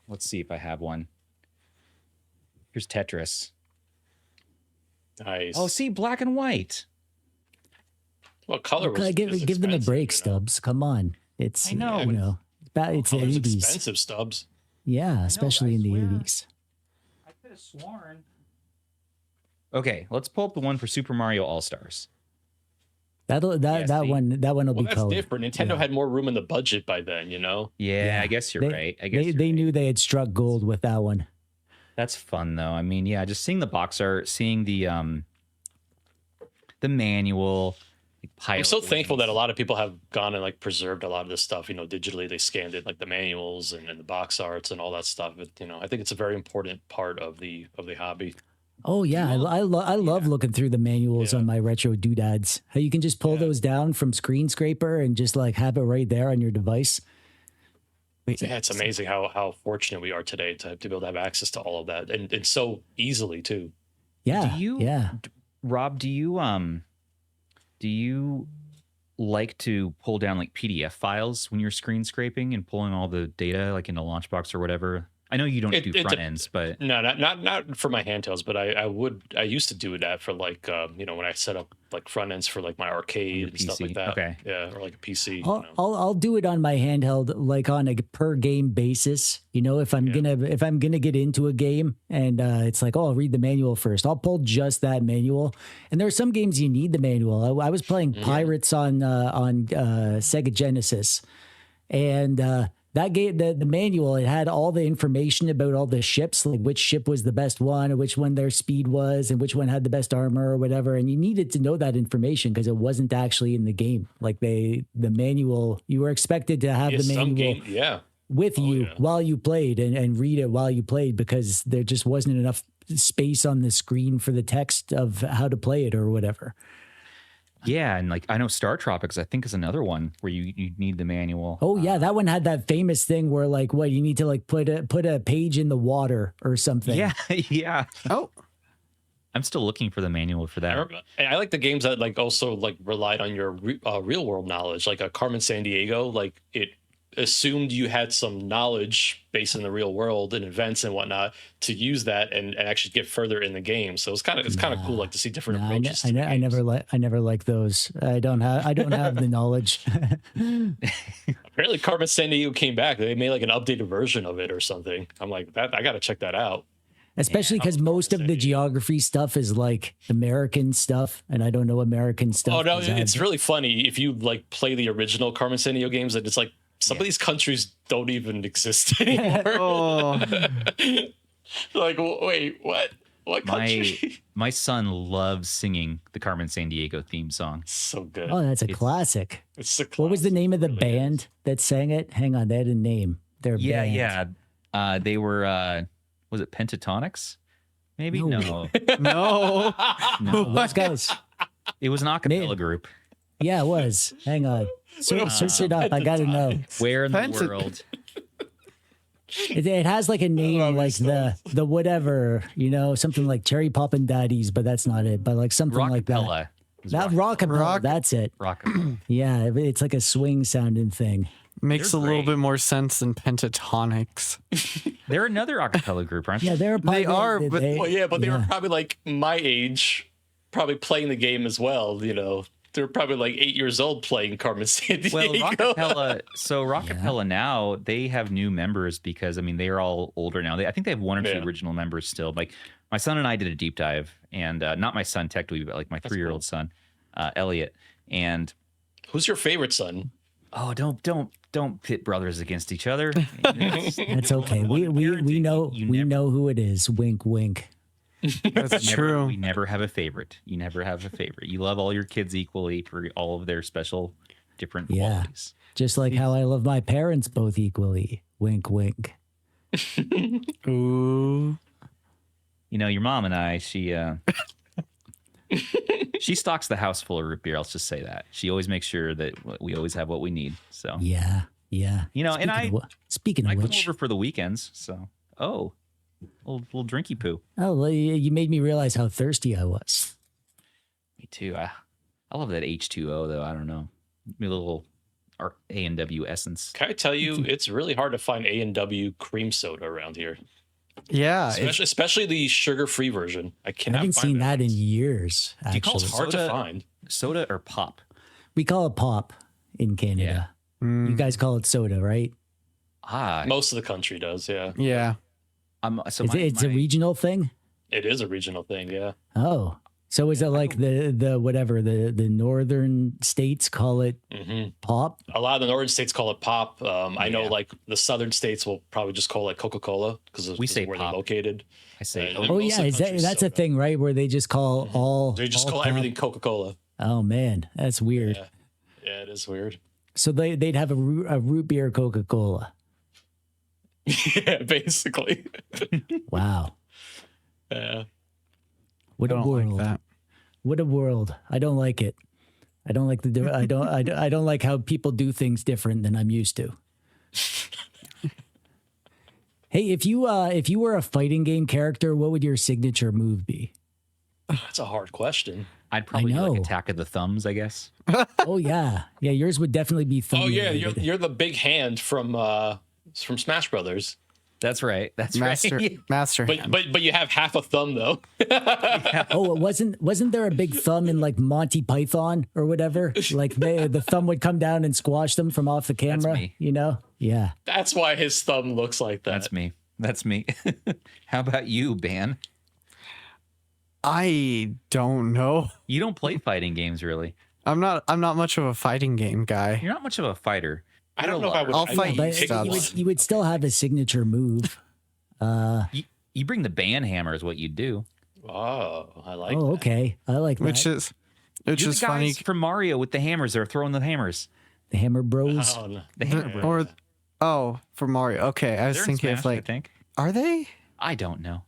Let's see if I have one. Here's Tetris. Nice. Oh, see, black and white. Well, color was give them a break, Stubbs. Come on, it's I know. You know, it's the 80s. Expensive, Stubbs. Yeah, especially in the 80s. I could have sworn. Okay, let's pull up the one for Super Mario All Stars. That one will be that's color. different. Nintendo had more room in the budget by then, you know. Yeah, I guess you're right. I guess they knew they had struck gold with that one. That's fun though. I mean, yeah, just seeing the box art, seeing the manual. I'm so thankful that a lot of people have gone and like preserved a lot of this stuff. You know, digitally they scanned it, like the manuals and the box arts and all that stuff. But you know, I think it's a very important part of the hobby. Oh yeah, I love looking through the manuals on my retro doodads. How you can just pull those down from Screen Scraper and just like have it right there on your device. Yeah, it's amazing how fortunate we are today to be able to have access to all of that and so easily too. Yeah. Rob, do you like to pull down like PDF files when you're screen scraping and pulling all the data like into Launchbox or whatever? I know you don't do front ends, but no, not for my handhelds, but I used to do that for like you know, when I set up like front ends for like my arcade and stuff like that. Okay. Yeah, or like a PC. I'll do it on my handheld like on a per game basis. You know, if I'm gonna get into a game and it's like, I'll read the manual first. I'll pull just that manual. And there are some games you need the manual. I was playing Pirates on Sega Genesis, and that game, the manual, it had all the information about all the ships, like which ship was the best one, or which one their speed was, and which one had the best armor or whatever. And you needed to know that information because it wasn't actually in the game. Like the manual, you were expected to have the manual with you while you played and read it while you played because there just wasn't enough space on the screen for the text of how to play it or whatever. Yeah, and like I know Star Tropics, I think is another one where you need the manual. Oh yeah, that one had that famous thing where like what you need to like put a page in the water or something. Yeah. Oh, I'm still looking for the manual for that. I like the games that like also like relied on your real world knowledge, like a Carmen Sandiego. Like it assumed you had some knowledge based in the real world and events and whatnot to use that and actually get further in the game. So it's kind of cool, like to see different approaches. I never like those. I don't have the knowledge. Apparently, Carmen Sandiego came back. They made like an updated version of it or something. I'm like, I got to check that out. Especially because most of the geography stuff is like American stuff, and I don't know American stuff. Oh no, it's really funny if you like play the original Carmen Sandiego games. That it's like some of these countries don't even exist anymore. Like, wait, what? What country? My son loves singing the Carmen Sandiego theme song. So good. Oh, that's a classic. It's a classic. What was the name of the band that sang it? Hang on, they had a name. They were. Was it Pentatonics? Maybe no. No. Those guys. It was an a cappella group. Yeah, it was. Hang on. Search it up. I gotta know. Where in the world? It has like a name like the whatever, you know, something like Cherry Poppin' Daddies, but that's not it. But like something like that. That Rockapella. That's it. Rockapella. Yeah, it's like a swing sounding thing. Makes a little bit more sense than Pentatonics. They're another acapella group, aren't they? Yeah, they were probably like my age, probably playing the game as well. You know, they're probably like 8 years old playing Carmen Sandiego. Well, Rockapella now they have new members because I mean they are all older now. I think they have one or two original members still. Like my son and I did a deep dive, and not my son techdweeb, but like my 3-year-old son, Elliot. And who's your favorite son? Oh, don't pit brothers against each other. That's okay. We know who it is. Wink, wink. That's true. We never have a favorite. You never have a favorite. You love all your kids equally for all of their special different qualities. Just like how I love my parents both equally. Wink, wink. Ooh. You know, your mom and I, she stocks the house full of root beer. I'll just say that. She always makes sure that we always have what we need. So Yeah. You know, speaking I of come which, over for the weekends. So little drinky poo. oh, well, you made me realize how thirsty I was. Me too. I love that H2O though. I don't know. Maybe a little A&W essence. Can I tell you, it's really hard to find A&W cream soda around here. Yeah. Especially the sugar-free version. I I cannot haven't find seen it. that in years. Do you call Actually, It's hard to Soda- find. Soda or pop? we call it pop in Canada. You guys call it soda, right? Most of the country does, yeah. Yeah. It's a regional thing. It is a regional thing, yeah. Oh, so is it like the whatever the northern states call it pop? A lot of the northern states call it pop. I know, like the southern states will probably just call it Coca-Cola because We say where pop. they're located. I say, And Oh most yeah, of the country's that's a soda. thing, right? Where they just call all They just all call pop? everything Coca-Cola. Oh man, that's weird. Yeah. Yeah, it is weird. So they'd have a root beer Coca-Cola. Yeah, basically. Wow, Yeah. what I a don't world! like that. What a world! I don't like it. I don't like I don't like how people do things different than I'm used to. Hey, if you were a fighting game character, what would your signature move be? That's a hard question. I'd probably do like know. Attack of the Thumbs, I guess. Oh yeah, yours would definitely be thumb. Oh yeah, related. you're the big hand from Smash Brothers. That's right. That's Master right. Master Hand. But you have half a thumb though. Oh, wasn't there a big thumb in like Monty Python or whatever? Like the thumb would come down and squash them from off the camera. me. You know? Yeah. That's why his thumb looks like that. That's me. That's me. How about you, Ban? I don't know. You don't play fighting games, really. I'm not much of a fighting game guy. You're not much of a fighter. I don't know if I would. I'll I fight would you, pick Stubbs. one. You would still have a signature move. You bring the band hammer is what you do. Oh, I like. Oh, that. okay. I like that. Which is You're the funny. guys from Mario with the hammers. They're throwing the hammers. The Hammer Bros. Oh, no. The hammer bros. Or for Mario. Okay, I was They're in thinking Smash, of I like, think. are they? I don't know.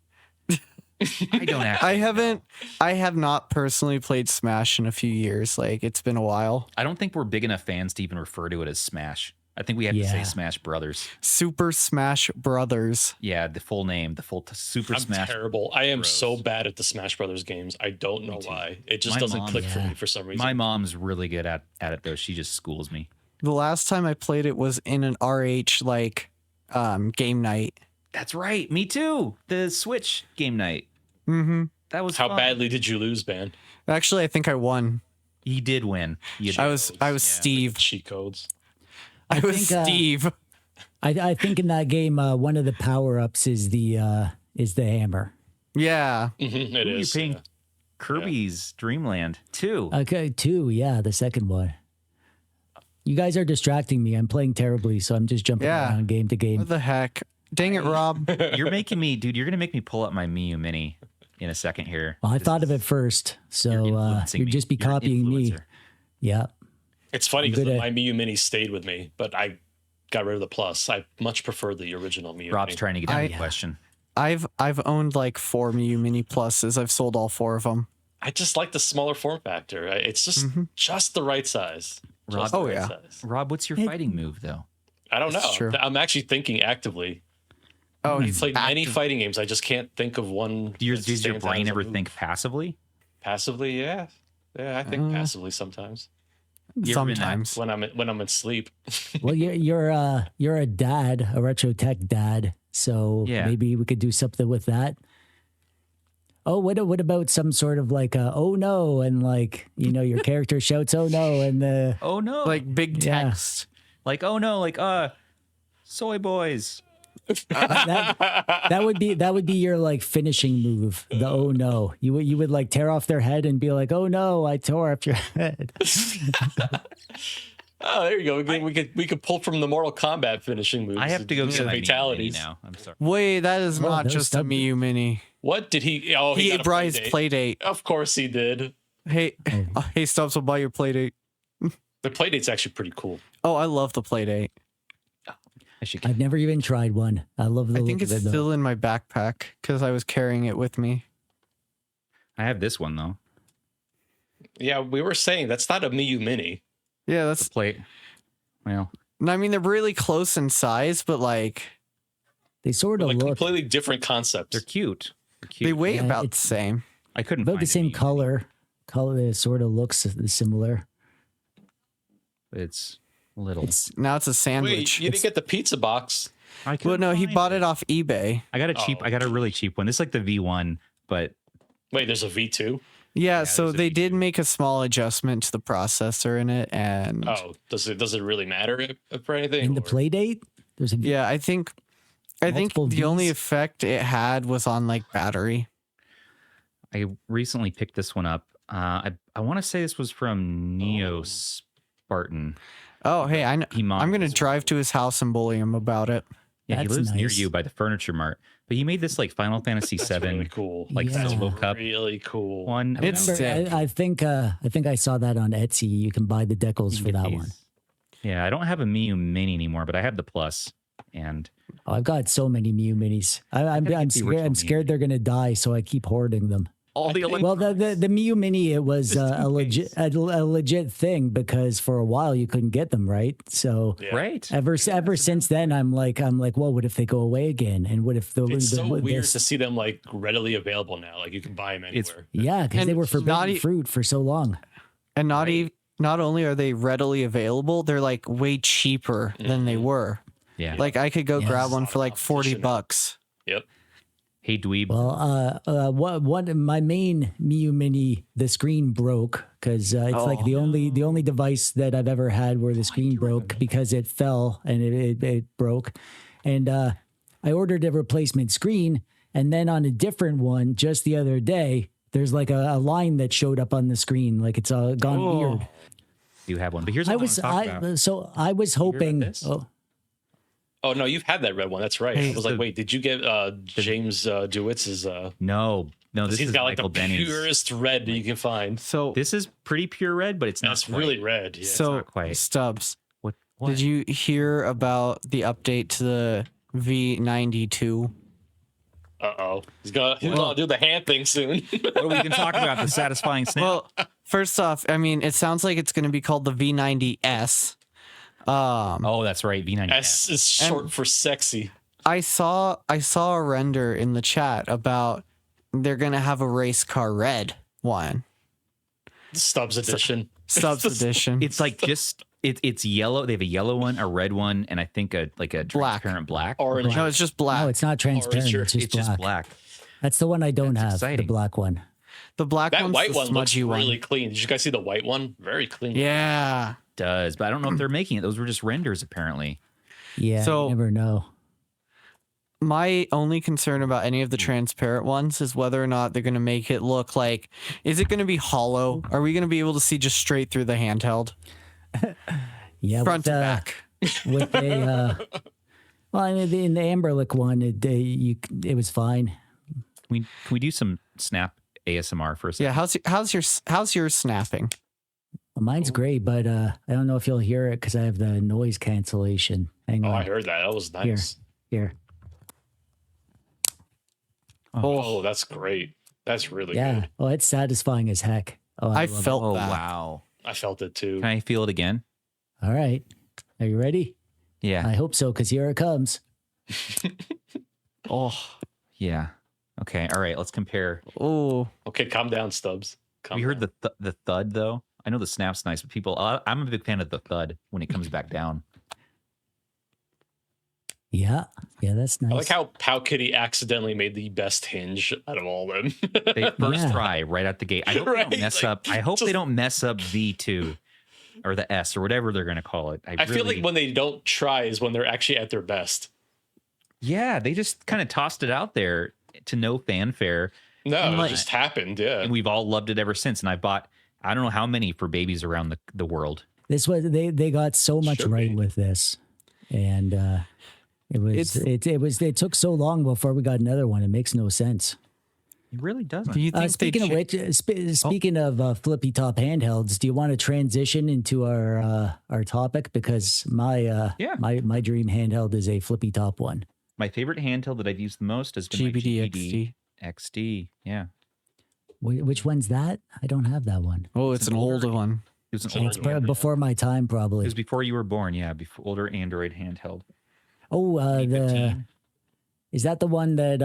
I don't actually. I have not personally played Smash in a few years. Like it's been a while. I don't think we're big enough fans to even refer to it as Smash. I think we have to say Yeah. Smash Brothers. Super Smash Brothers. Yeah, the full name, the full Super I'm Smash. terrible. I am Bros. so bad at the Smash Brothers games. I don't know too. why. It just My doesn't mom- click for Yeah. me for some reason. My mom's really good at it though. She just schools me. The last time I played it was in an RH game night. That's right. Me too. The Switch game night. Mm-hmm. That was How fun. badly did you lose, Ben? Actually, I think I won. He did win. I was Steve. Cheat codes. I was think, Steve. I think in that game, one of the power ups is the hammer. Yeah. Mhm, it Ooh, is. You're paying yeah. Kirby's Dreamland 2. Okay, 2. Yeah, the second one. You guys are distracting me. I'm playing terribly, so I'm just jumping Yeah. around game to game. What the heck? Dang it, Rob. You're making me, dude. You're gonna make me pull up my Miyoo Mini in a second here. Well, I thought of it first, so influencing you'd me. just be You're an copying me. influencer. Yeah. It's funny I'm good because at- my Miyoo Mini stayed with me, but I got rid of the Plus. I much prefer the original Miyoo Rob's Mini. trying to get out of the Yeah. question. I've owned like 4 Miyoo Mini Pluses. I've sold all 4 of them. I just like the smaller form factor. It's just the right size. Just Rob- the Oh, right yeah. size. Rob, what's your fighting move though? I don't know. That's true. I'm actually thinking actively. Oh, I've he's played many active. fighting games. I just can't think of one. Does your that stands out brain as a ever move. think passively? Passively? Yeah, I think passively sometimes You ever been Sometimes. when I'm in sleep. Well, you're a dad, a retro tech dad, so Yeah. maybe we could do something with that. Oh, what about some sort of like oh no, and like your character shouts oh no, and the Oh no! Like big Yeah. text. like oh no! Like soy boys. that would be your like finishing move. The oh no, you would like tear off their head and be like oh no, I tore up your head. Oh, there you go. We could pull from the Mortal Kombat finishing moves. I have to go and get some my Mini fatalities. now. I'm sorry. Wait, that is Well, not those just a stub- Miyoo Mini. What did he? Oh, He got ate a Brian's Playdate. Playdate. Of course he did. Hey, hey, Stubbs, will buy your Playdate. The Playdate's actually pretty cool. Oh, I love the Playdate. I've never even tried one. I love the I think look it's of it, though. still in my backpack because I was carrying it with me. I have this one though. Yeah, we were saying that's not a Miyoo Mini. Yeah, The that's. plate. Well, I mean, they're really close in size, but like They sort of Like look completely different concepts. they're cute. They're cute. they weigh Yeah, about the it's- same. I couldn't about find the same any, color. It sort of looks similar. but it's little. Now it's a Wait, sandwich. you didn't get the pizza box. I Well, couldn't no, he find bought it off eBay. I got a cheap. Oh. I got a really cheap one. This is like the V1, but Wait, there's a V2. Yeah, so there's a they did V2. make a small adjustment to the processor in it, and Oh, does it really matter for anything? In the or- Playdate, there's a yeah, I think Multiple the only Vs? effect it had was on like battery. I recently picked this one up. I want to say this was from Neo Spartan. Oh, hey, I know. He I'm gonna mods- drive to his house and bully him about it. Yeah, he That's lives near nice. you by the Furniture Mart. But he made this like Final Fantasy That's VII really cool. like Yeah. Festival Cup Really cool. one. It's Remember, sick. I think I saw that on Etsy. You can buy the decals for that one. Yeah, I don't have a Miyoo Mini anymore, but I have the Plus, and Oh, I've got so many Miyoo Minis. I'm gotta get the scared. original I'm Miyoo scared they're gonna die, so I keep hoarding them. all the Well, the Miyoo Mini, it was a legit thing because for a while you couldn't get them, right? So Yeah. right. ever since then, I'm like, well, what if they go away again? And what if It's so weird this- to see them like readily available now. Like you can buy them It's- anywhere. Yeah, because they And were not forbidden e- fruit for so long. And not only are they readily available, they're like way cheaper than they were. Yeah. Like I could go Yeah. grab There's a one lot for of like competition now. $40. Yep. Hey Dweeb. Well, what my main Miyoo Mini, the screen broke because it's like the only device that I've ever had where the screen broke because it fell and it broke, and I ordered a replacement screen, and then on a different one just the other day, there's like a line that showed up on the screen, like it's gone weird. You have one, but here's what I was hoping. this? Oh no, you've had that red one. That's right. Hey, I was like, so- wait, did you get James DeWitt's? No, this He's is got like Michael the Benny's. purest red that you can find. So This is pretty pure red, but it's not That's quite. really red. Yeah. so not quite. Stubbs, What? did you hear about the update to the V92? Uh-oh. He's gonna do the hand thing soon. What are we going to talk about? The satisfying snap. Well, first off, I mean, it sounds like it's going to be called the V90 S. Oh, that's right. V90 S is short for sexy. I saw a render in the chat about they're going to have a race car red one. Stubbs edition. Stubbs edition. It's like just it's yellow. They have a yellow one, a red one, and I think a transparent black. Orange. No, it's just black. No, it's not transparent. Orange. It's just It's just black. That's the one I don't That's have. exciting. The black one. The black That one's white the one looks smudgy really one. clean. Did you guys see the white one? Very clean. Yeah. Does, but I don't know if they're making it. Those were just renders, apparently. Yeah, So- you never know. My only concern about any of the transparent ones is whether or not they're going to make it look like, is it going to be hollow? Are we going to be able to see just straight through the handheld? Yeah, Front with, to back. With a, well, I mean, in the Amberlick one, it was fine. Can we do some snap ASMR for a second? Yeah, how's your snapping? Well, mine's great, but I don't know if you'll hear it because I have the noise cancellation. Hang Oh, on. I heard that. That was nice. Here. Oh, that's great. That's really Yeah. good. Oh, it's satisfying as heck. Oh, I love it. felt Oh that. wow! I felt it too. Can I feel it again? All right. Are you ready? Yeah, I hope so, because here it comes. Oh, yeah. Okay, all right. Let's compare. oh, Okay, calm down, Stubbs. Calm We heard down. the thud though. I know the snap's nice, but people, I'm a big fan of the thud when it comes back down. Yeah. Yeah, that's nice. I like how PowKiddy accidentally made the best hinge out of all of them. They first Yeah. try right out the gate. I hope they Right, don't mess like, up. I hope they just- don't mess up V2 or the S or whatever they're going to call it. I feel like when they don't try is when they're actually at their best. yeah, they just kind of tossed it out there to no fanfare, No, And it like- just happened. Yeah. and we've all loved it ever since. And I bought, I don't know how many for babies around the world. This was they got so much Should right be. with this, and it took so long before we got another one. It makes no sense. It really doesn't. Do you think Speaking of which, speaking of flippy top handhelds, do you want to transition into our topic? Because my my dream handheld is a flippy top one. My favorite handheld that I've used the most has been GPD my GPD XD. Yeah. Which one's that? I don't have that one. Oh, it's an older one. It was It's Before my time, probably. It was before you were born. Yeah, before older Android handheld. Oh, is that the one that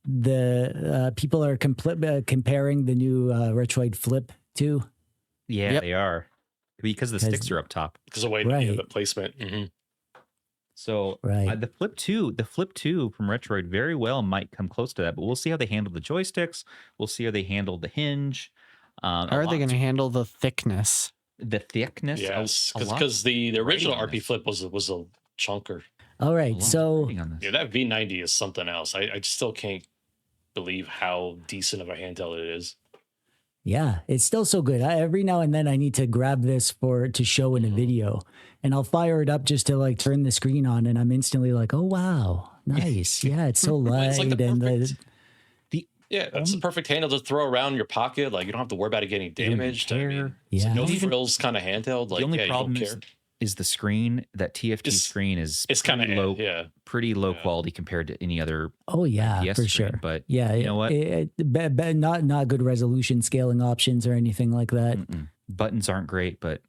the people are comparing the new Retroid Flip to? Yeah, Yep. they are because the sticks are up top. Because of the way the placement. Mm-hmm. So Right. the Flip 2 from Retroid very well might come close to that, but we'll see how they handle the joysticks. We'll see how they handle the hinge. How are they going to handle the thickness? The thickness? Yes, a lot because the original writing on RP this. Flip was a chunker. All A right, lot of so writing on this. Yeah, that V90 is something else. I just still can't believe how decent of a handheld it is. yeah, it's still so good. Every now and then I need to grab this to show in a video, and I'll fire it up just to like turn the screen on, and I'm instantly like, oh wow, nice. Yeah, it's so light It's like the and perfect- Yeah, that's the perfect handle to throw around in your pocket. Like you don't have to worry about it getting damaged. I mean, it's Yeah. no Even- frills kind of handheld. Like the only yeah, problem you don't care. is the screen. That TFT It's- screen is It's kind of low, yeah. pretty low Yeah. quality compared to any other oh yeah, PS for screen, sure. But Yeah, you know what? Not good resolution scaling options or anything like that. Buttons aren't great, but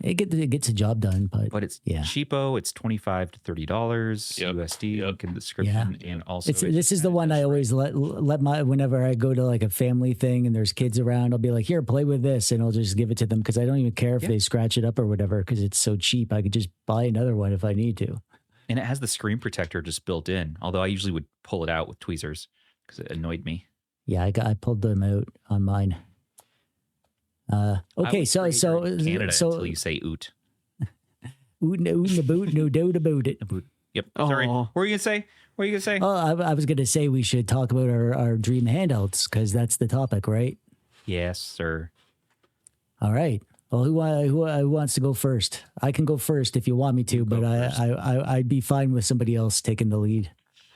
It gets a job done, but it's yeah. cheapo. It's $25 to $30 Yep. USD. Yep. Link in the description, and also This is the one I always let my whenever I go to like a family thing and there's kids around, I'll be like, here, play with this, and I'll just give it to them because I don't even care if they scratch it up or whatever because it's so cheap. I could just buy another one if I need to. And it has the screen protector just built in. Although I usually would pull it out with tweezers because it annoyed me. Yeah, I pulled them out on mine. Okay, so until you say oot. oot the boot, no doubt about it. Yep. Sorry. Oh. What were you gonna say? What were you gonna say? Oh, I was gonna say we should talk about our dream handhelds because that's the topic, right? Yes, sir. All right. Well, who wants to go first? I can go first if you want me to, but I'd be fine with somebody else taking the lead.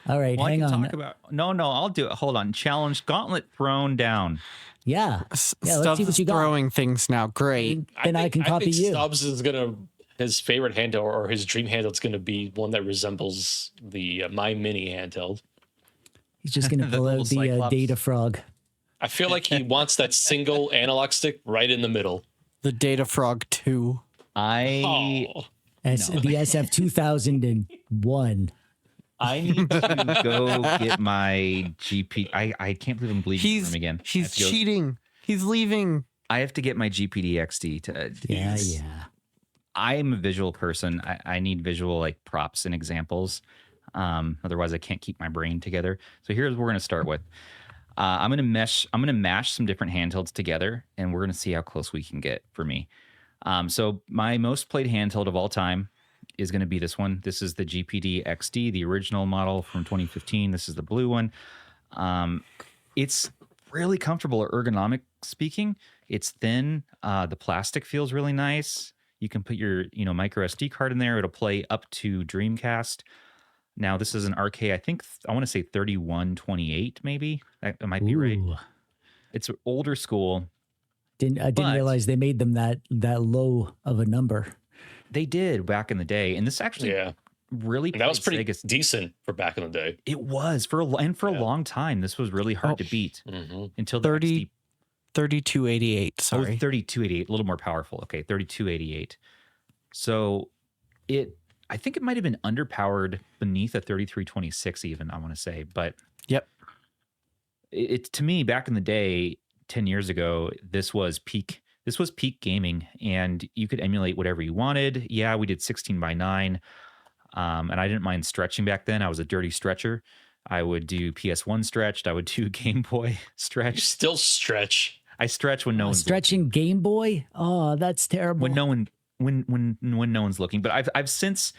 All right, Well, hang I can on. talk about. No, I'll do it. Hold on. Challenge gauntlet thrown down. Yeah, let's see Stubbs what is you got. throwing things now. Great. Then I can copy you. Stubbs is his favorite handheld or his dream handheld is gonna be one that resembles the Miyoo Mini handheld. He's just gonna The pull out little the Cyclops. data frog. I feel like he wants that single analog stick right in the middle. The Data Frog 2. I Oh, The SF 2001. I need to go get my GP. I can't believe I'm bleeding from him again. I have He's to go- cheating. He's leaving. I have to get my GPD XD to Yeah, use. yeah. I am a visual person. I need visual like props and examples. Otherwise, I can't keep my brain together. So here's what we're going to start with. I'm going to mash some different handhelds together, and we're going to see how close we can get for me. So my most played handheld of all time is going to be this one. This is the GPD XD, the original model from 2015. This is the blue one. It's really comfortable, ergonomic speaking. It's thin. The plastic feels really nice. You can put your, micro SD card in there. It'll play up to Dreamcast. Now this is an RK. I think I want to say 3128, maybe. That might be right. Ooh. It's older school. I didn't But- realize they made them that low of a number. They did back in the day, and this actually yeah. really And that was played pretty Sega's- decent for back in the day. It was for a Yeah. long time. This was really hard Oh. to beat Mm-hmm. until the 30 3288. Sorry. 3288, a little more powerful. Okay, 3288. So I think it might have been underpowered beneath a 3326 even, I want to say, but Yep. it to me back in the day 10 years ago, this was peak gaming, and you could emulate whatever you wanted. Yeah, we did 16:9, and I didn't mind stretching back then. I was a dirty stretcher. I would do PS1 stretched. I would do Game Boy You stretched. still stretch. I stretch when no one's Stretching Game Boy? Oh, that's terrible. when no one when no one's looking. But I've since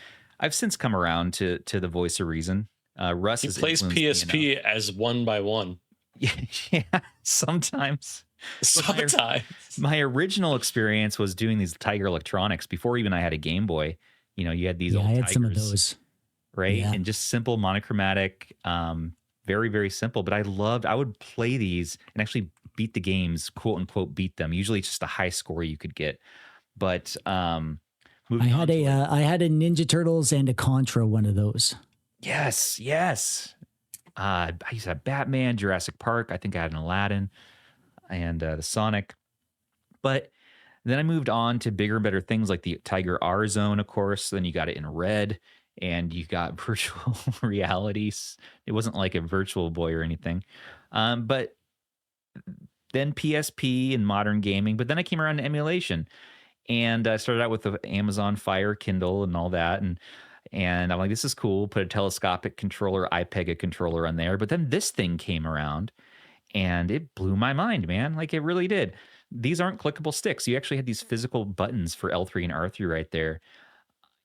come around to the voice of reason. Russ He has plays influenced me enough. PSP as one by one. Yeah, sometimes. Sometimes. My original experience was doing these Tiger Electronics before even I had a Game Boy. You had these Yeah, old I had Tigers, some of those. right? Yeah. And just simple monochromatic Very, very simple. But I would play these and actually beat the games, quote unquote, beat them. Usually it's just a high score you could get. But I had a Ninja Turtles and a Contra one of those. Yes. I used to have Batman, Jurassic Park. I think I had an Aladdin and the Sonic. But then I moved on to bigger and better things like the Tiger R Zone, of course. Then you got it in red and you got virtual realities. It wasn't like a Virtual Boy or anything. But then PSP and modern gaming. But then I came around to emulation. And I started out with the Amazon Fire Kindle and all that. And I'm like, this is cool. Put a telescopic controller, iPega controller on there. But then this thing came around and it blew my mind, man. Like it really did. These aren't clickable sticks. You actually had these physical buttons for L3 and R3 right there.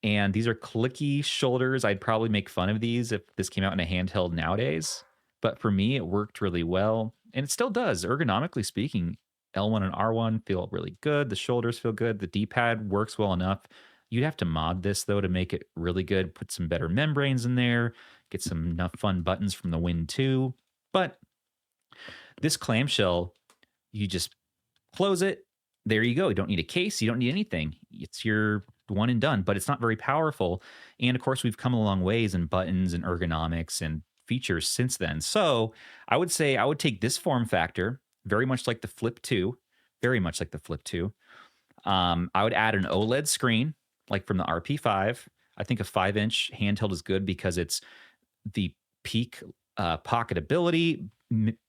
And these are clicky shoulders. I'd probably make fun of these if this came out in a handheld nowadays. But for me, it worked really well. And it still does, ergonomically speaking. L1 and R1 feel really good. The shoulders feel good. The D-pad works well enough. You'd have to mod this, though, to make it really good. Put some better membranes in there. Get some enough fun buttons from the Win 2. But this clamshell, you just close it. There you go. You don't need a case. You don't need anything. It's your one and done. But it's not very powerful. And, of course, we've come a long ways in buttons and ergonomics and features since then. So I would say I would take this form factor, very much like the Flip 2, very much like the Flip 2. I would add an OLED screen, like from the RP5. I think a 5-inch handheld is good because it's the peak pocketability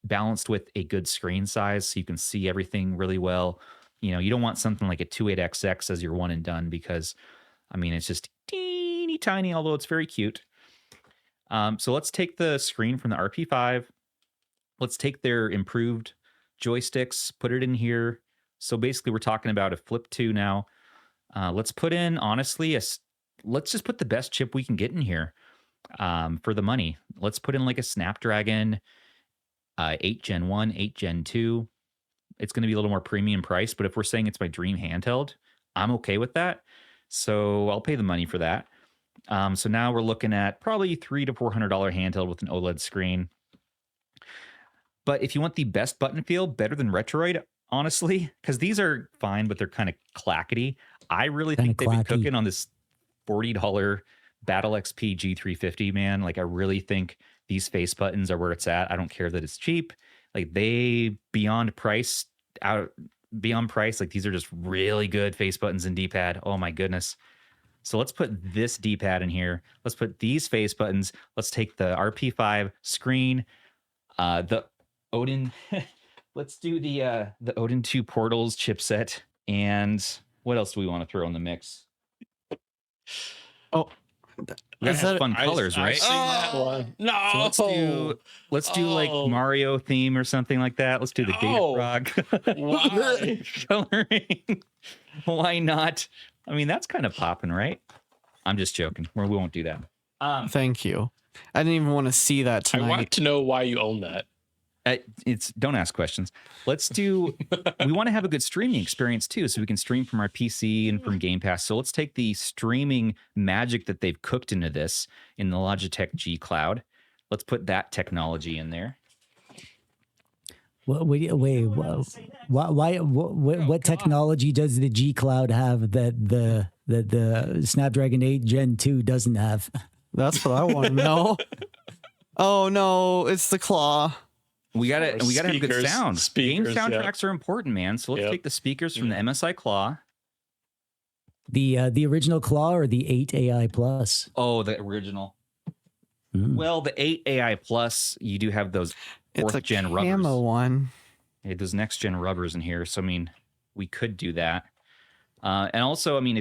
balanced with a good screen size, so you can see everything really well. You know, you don't want something like a 28XX as your one and done because, I mean, it's just teeny tiny, although it's very cute. So let's take the screen from the RP5. Let's take their improved joysticks, put it in here. So basically we're talking about a Flip 2 now. Let's put in, honestly, let's just put the best chip we can get in here for the money. Let's put in like a Snapdragon 8 Gen 1, 8 Gen 2. It's going to be a little more premium price, but if we're saying it's my dream handheld, I'm okay with that. So I'll pay the money for that. So now we're looking at probably $300 to $400 handheld with an OLED screen. But if you want the best button feel, better than Retroid, honestly, because these are fine, but they're kind of clackety. I really think they've been cooking on this $40 Battle XP G350, man. Like, I really think these face buttons are where it's at. I don't care that it's cheap. Like, beyond price, like, these are just really good face buttons and D-pad. Oh, my goodness. So let's put this D-pad in here. Let's put these face buttons. Let's take the RP5 screen, the Odin. Let's do the Odin 2 Portals chipset. And what else do we want to throw in the mix? Oh, we gotta have fun colors, right? No. So let's do like Mario theme or something like that. Let's do the Data Frog. Why? Coloring. Why not? I mean, that's kind of popping, right? I'm just joking. We won't do that. Thank you. I didn't even want to see that tonight. I want to know why you own that. Don't ask questions. Let's do. We want to have a good streaming experience too, so we can stream from our PC and from Game Pass. So let's take the streaming magic that they've cooked into this in the Logitech G Cloud. Let's put that technology in there. What technology does the G Cloud have that the Snapdragon 8 Gen 2 doesn't have? That's what I want to know. Oh no, it's the claw. We gotta have good sound. Game soundtracks are are important, man. So let's take the speakers from the MSI Claw. The original Claw or the 8 AI Plus? Oh, the original. Well, the 8 AI Plus, you do have those fourth gen rubbers. Camo one. Yeah, those next gen rubbers in here. So I mean, we could do that. And also, I mean,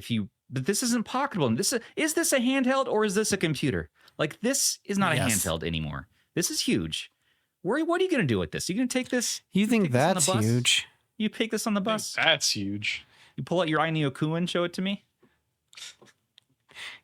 but this isn't pocketable. Is this a handheld or is this a computer? Like, this is not a handheld anymore. This is huge. What are you going to do with this? You going to take this? You think that's huge? You take this on the bus? That's huge. You pull out your iNeoku and show it to me?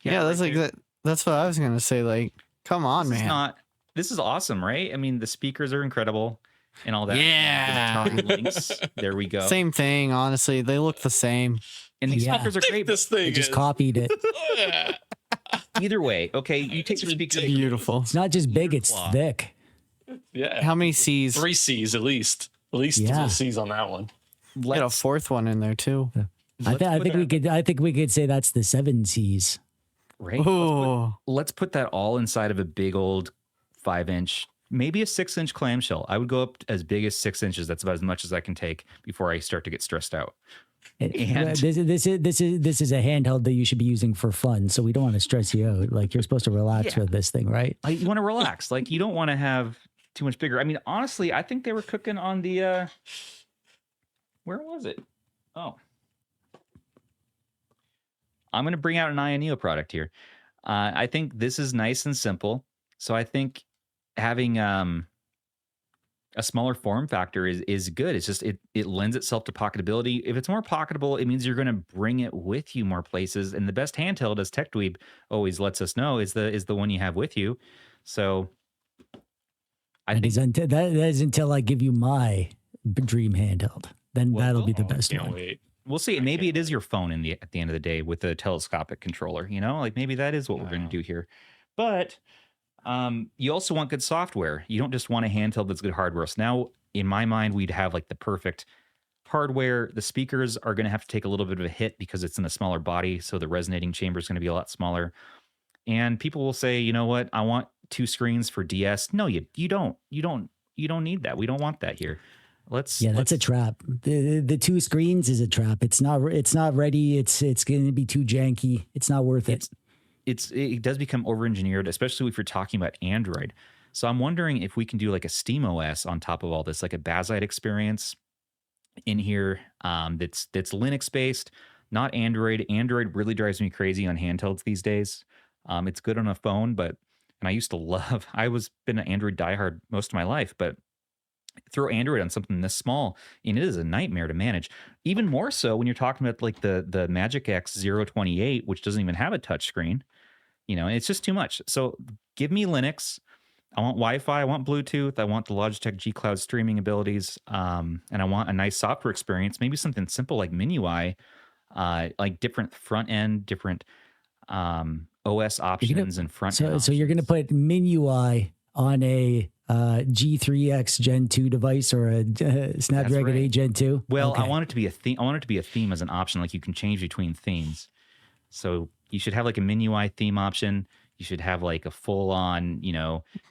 Yeah, that's like that's what I was going to say. Like, come on, man. This is awesome, right? I mean, the speakers are incredible and all that. Yeah. The Atari links. There we go. Same thing, honestly. They look the same. And these speakers are great. This thing I just copied it. Either way, okay, you take the speakers. Beautiful. It's not just big, it's thick. Yeah. How many C's? 3 C's at least. At least 3 C's on that one. Get a fourth one in there too. I think we could say that's the 7 C's. Right. Oh, Let's put that all inside of a big old 5-inch, maybe a 6-inch clamshell. I would go up as big as 6 inches. That's about as much as I can take before I start to get stressed out. And this is a handheld that you should be using for fun. So we don't want to stress you out. Like, you're supposed to relax with this thing, right? Like, you want to relax. Like, you don't want to have too much bigger. I mean, honestly, I think they were cooking on the where was it? Oh, I'm going to bring out an Neo product here. I think this is nice and simple. So I think having a smaller form factor is good. It's just it lends itself to pocketability. If it's more pocketable, it means you're going to bring it with you more places. And the best handheld, as TechDweeb always lets us know, is the one you have with you. So that is until I give you my dream handheld. Then that'll be the best one. Wait. We'll see. Maybe it is your phone at the end of the day with a telescopic controller. You know, like maybe that is what we're going to do here. But you also want good software. You don't just want a handheld that's good hardware. So now, in my mind, we'd have like the perfect hardware. The speakers are going to have to take a little bit of a hit because it's in a smaller body, so the resonating chamber is going to be a lot smaller. And people will say, you know what? I want 2 screens for DS. No, you don't. You don't need that. We don't want that here. That's a trap. The 2 screens is a trap. It's not ready. It's going to be too janky. It's not worth it. It does become over-engineered, especially if you're talking about Android. So I'm wondering if we can do like a SteamOS on top of all this, like a Bazzite experience in here that's Linux-based, not Android. Android really drives me crazy on handhelds these days. It's good on a phone, and I was been an Android diehard most of my life, but throw Android on something this small, and it is a nightmare to manage. Even more so when you're talking about like the Magic X 028, which doesn't even have a touch screen. You know, and it's just too much. So give me Linux. I want Wi-Fi. I want Bluetooth. I want the Logitech G Cloud streaming abilities. And I want a nice software experience. Maybe something simple like MIUI, like different front end, different OS options and front end. So you're going to put MIUI on a G3X Gen 2 device or a Snapdragon 8 Gen 2? Well, okay. I want it to be a theme. I want it to be a theme as an option. Like you can change between themes. So you should have like a MIUI theme option. You should have like a full-on,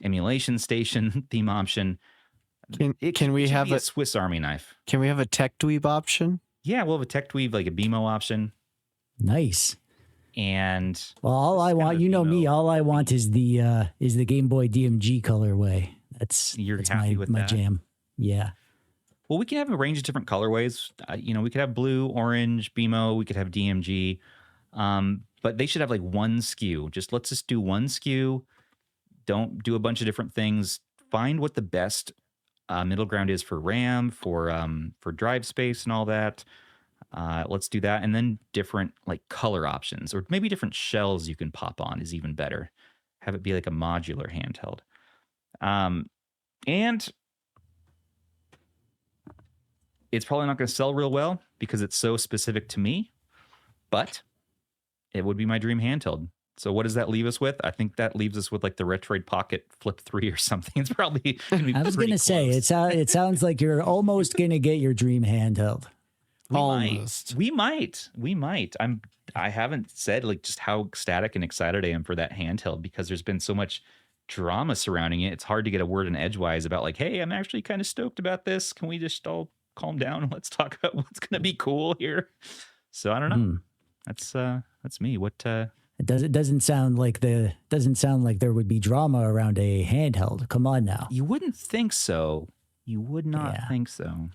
emulation station theme option. Can we have a Swiss Army knife? Can we have a TechDweeb option? Yeah, we'll have a TechDweeb, like a BMO option. Nice. And all I want, me, all I want is the Game Boy DMG colorway. That's happy with my that? jam. Yeah. Well, we can have a range of different colorways. We could have blue, orange, BMO. We could have DMG. But they should have like one SKU. Let's just do one SKU. Don't do a bunch of different things. Find what the best middle ground is for RAM, for drive space and all that. Let's do that. And then different like color options, or maybe different shells you can pop on is even better. Have it be like a modular handheld. And it's probably not going to sell real well because it's so specific to me, but it would be my dream handheld. So what does that leave us with? I think that leaves us with like the Retroid Pocket Flip 3 or something. It's probably going to be I was going to say, it sounds like you're almost going to get your dream handheld. We might. I haven't said like just how ecstatic and excited I am for that handheld because there's been so much drama surrounding it. It's hard to get a word in edgewise about like, hey, I'm actually kind of stoked about this. Can we just all calm down and let's talk about what's going to be cool here? So I don't know. That's me. What? It doesn't sound like there would be drama around a handheld. Come on now. You wouldn't think so. You would not think so.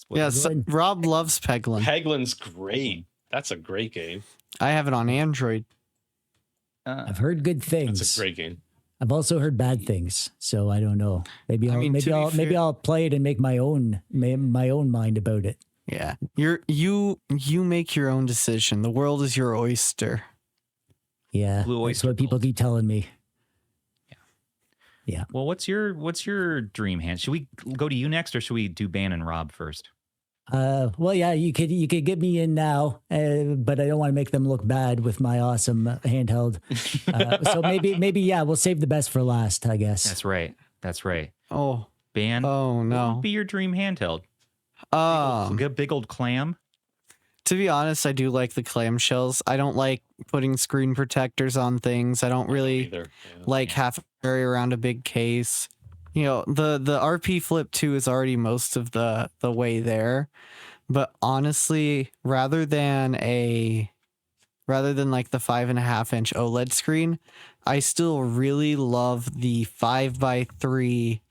Yeah, Rob loves Peglin. Peglin's great. That's a great game. I have it on Android. I've heard good things. It's a great game. I've also heard bad things, so I don't know. Maybe I'll play it and make my own mind about it. Yeah, you make your own decision. The world is your oyster. Yeah, that's what people keep telling me. Yeah. Well, what's your dream hand? Should we go to you next, or should we do Ban and Rob first? Well, yeah, you could get me in now, but I don't want to make them look bad with my awesome handheld. So maybe we'll save the best for last, I guess. That's right. Oh. band. Oh, no. What would be your dream handheld? Big old Clam. To be honest, I do like the clamshells. I don't like putting screen protectors on things. I don't really like having to carry around a big case. You know, the RP Flip 2 is already most of the way there. But honestly, rather than like the 5.5-inch OLED screen, I still really love the 5x3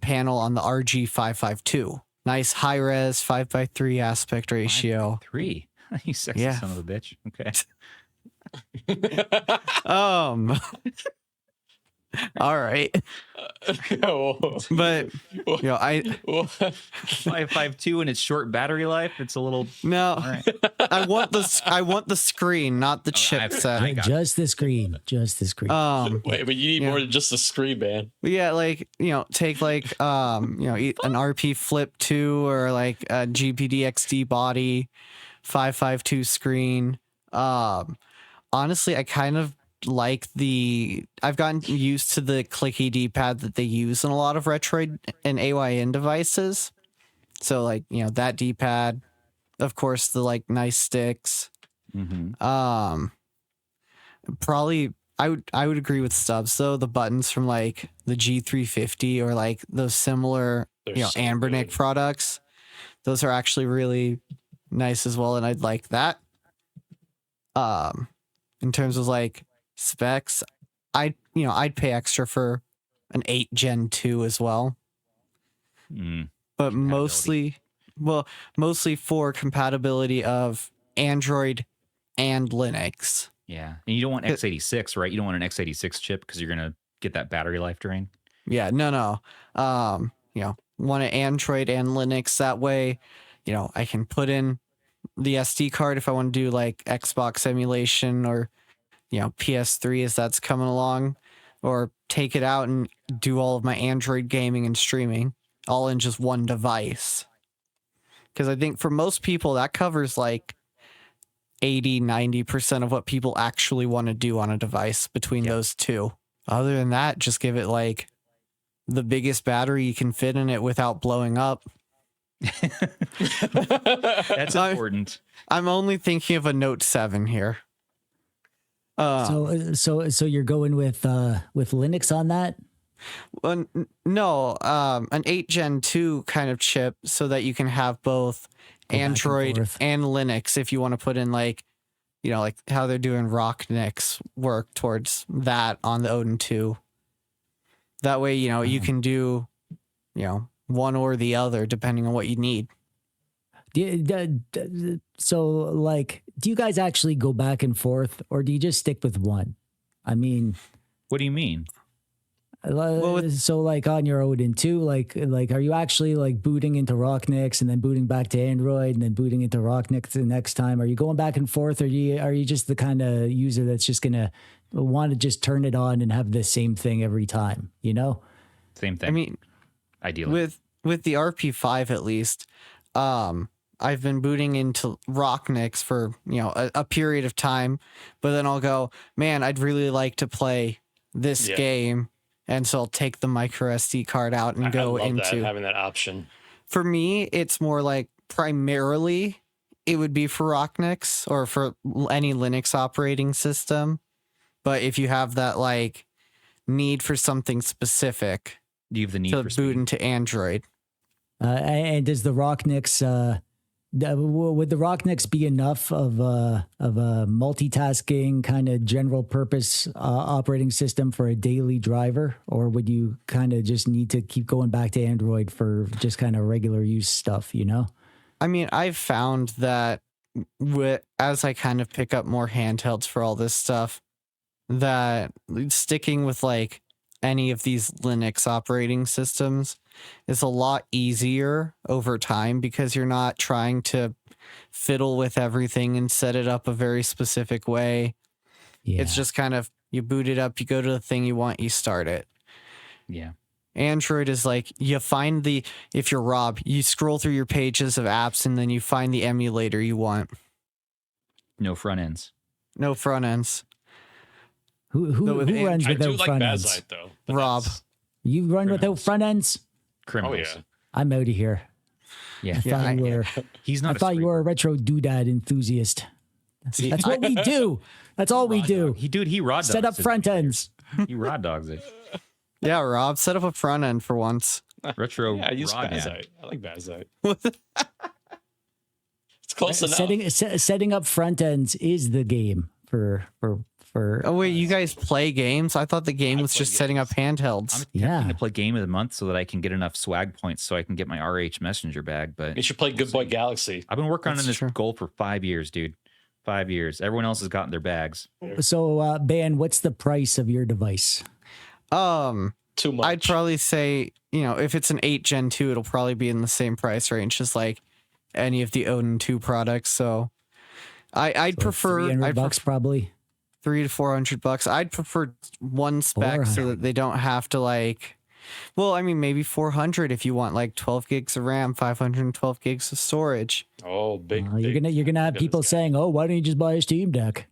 panel on the RG552. Nice high res 5x3 aspect ratio. 3. You sexy son of a bitch. Okay. All right. But you know, 552 and its short battery life. It's a little right. I want the screen, not the chipset. Just the screen. Wait, but you need more than just the screen, man. Yeah, like, you know, take like an RP Flip 2 or like a GPD XD body 552 screen. Honestly, I kind of like I've gotten used to the clicky D-pad that they use in a lot of Retroid and AYN devices. So like, you know, that D-pad, of course, the like nice sticks. Mm-hmm. Probably I would agree with Stubbs though. The buttons from like the G350 or like those similar Ambernick products, those are actually really nice as well, and I'd like that. In terms of like specs, I'd pay extra for an 8 Gen 2 as well. But mostly for compatibility of Android and Linux. Yeah. And you don't want x86, right? You don't want an x86 chip because you're going to get that battery life drain. Yeah, no. Want an Android and Linux. That way, you know, I can put in the SD card if I want to do like Xbox emulation or, you know, PS3 as that's coming along, or take it out and do all of my Android gaming and streaming all in just one device. Because I think for most people that covers like 80-90% of what people actually want to do on a device between those two. Other than that, just give it like the biggest battery you can fit in it without blowing up. That's important. I'm only thinking of a Note 7 here. So you're going with Linux on that? No, an 8 Gen 2 kind of chip so that you can have both Android and Linux if you want to put in like, you know, like how they're doing Rocknix work towards that on the Odin 2. That way, you know, you can do, you know, one or the other depending on what you need. So, like, do you guys actually go back and forth, or do you just stick with one? I mean, what do you mean? So, like, on your Odin 2, like, are you actually like booting into Rocknix and then booting back to Android and then booting into Rocknix the next time? Are you going back and forth, or are you just the kind of user that's just gonna want to just turn it on and have the same thing every time? You know, same thing. I mean, ideally with the RP5 at least, I've been booting into Rocknix for, you know, a period of time, but then I'll go, man, I'd really like to play this game. And so I'll take the micro SD card out and go into having that option. For me, it's more like primarily it would be for Rocknix or for any Linux operating system. But if you have that like need for something specific, do you have the need to for boot into Android? And does the Rocknix would the Rocknix be enough of a multitasking kind of general purpose operating system for a daily driver, or would you kind of just need to keep going back to Android for just kind of regular use stuff, you know? I mean, I've found that as I kind of pick up more handhelds for all this stuff, that sticking with like any of these Linux operating systems is a lot easier over time because you're not trying to fiddle with everything and set it up a very specific way. Yeah. It's just kind of, you boot it up, you go to the thing you want, you start it. Yeah. Android is like, if you're Rob, you scroll through your pages of apps and then you find the emulator you want. No front ends. No front ends. Who runs without front ends? Though, Rob. You run without front ends? Criminals. Oh yeah. I'm out of here. Yeah. I thought you were. He's not. I thought you were a retro doodad enthusiast. That's what we do. That's all we do. He raw dogs Set up front ends. He raw dogs it. Yeah, Rob, set up a front end for once. Retro. Yeah, I use raw dad. Bazite. I like Bazite. It's close enough. Setting up front ends is the game for. Oh wait, you guys play games? I thought the game was just setting up handhelds. I'm attempting to play Game of the Month so that I can get enough swag points so I can get my RH Messenger bag. But You should play Good Boy Galaxy. I've been working on That's this true. goal for 5 years, dude. 5 years. Everyone else has gotten their bags. So, Ben, what's the price of your device? Too much. I'd probably say, if it's an 8 Gen 2, it'll probably be in the same price range as like any of the Odin 2 products. So I'd prefer $300 probably. $300 to $400. I'd prefer one spec so that they don't have to maybe 400 if you want like 12 gigs of RAM, 512 gigs of storage. Oh, big. You're gonna have people saying, "Oh, why don't you just buy a Steam Deck?"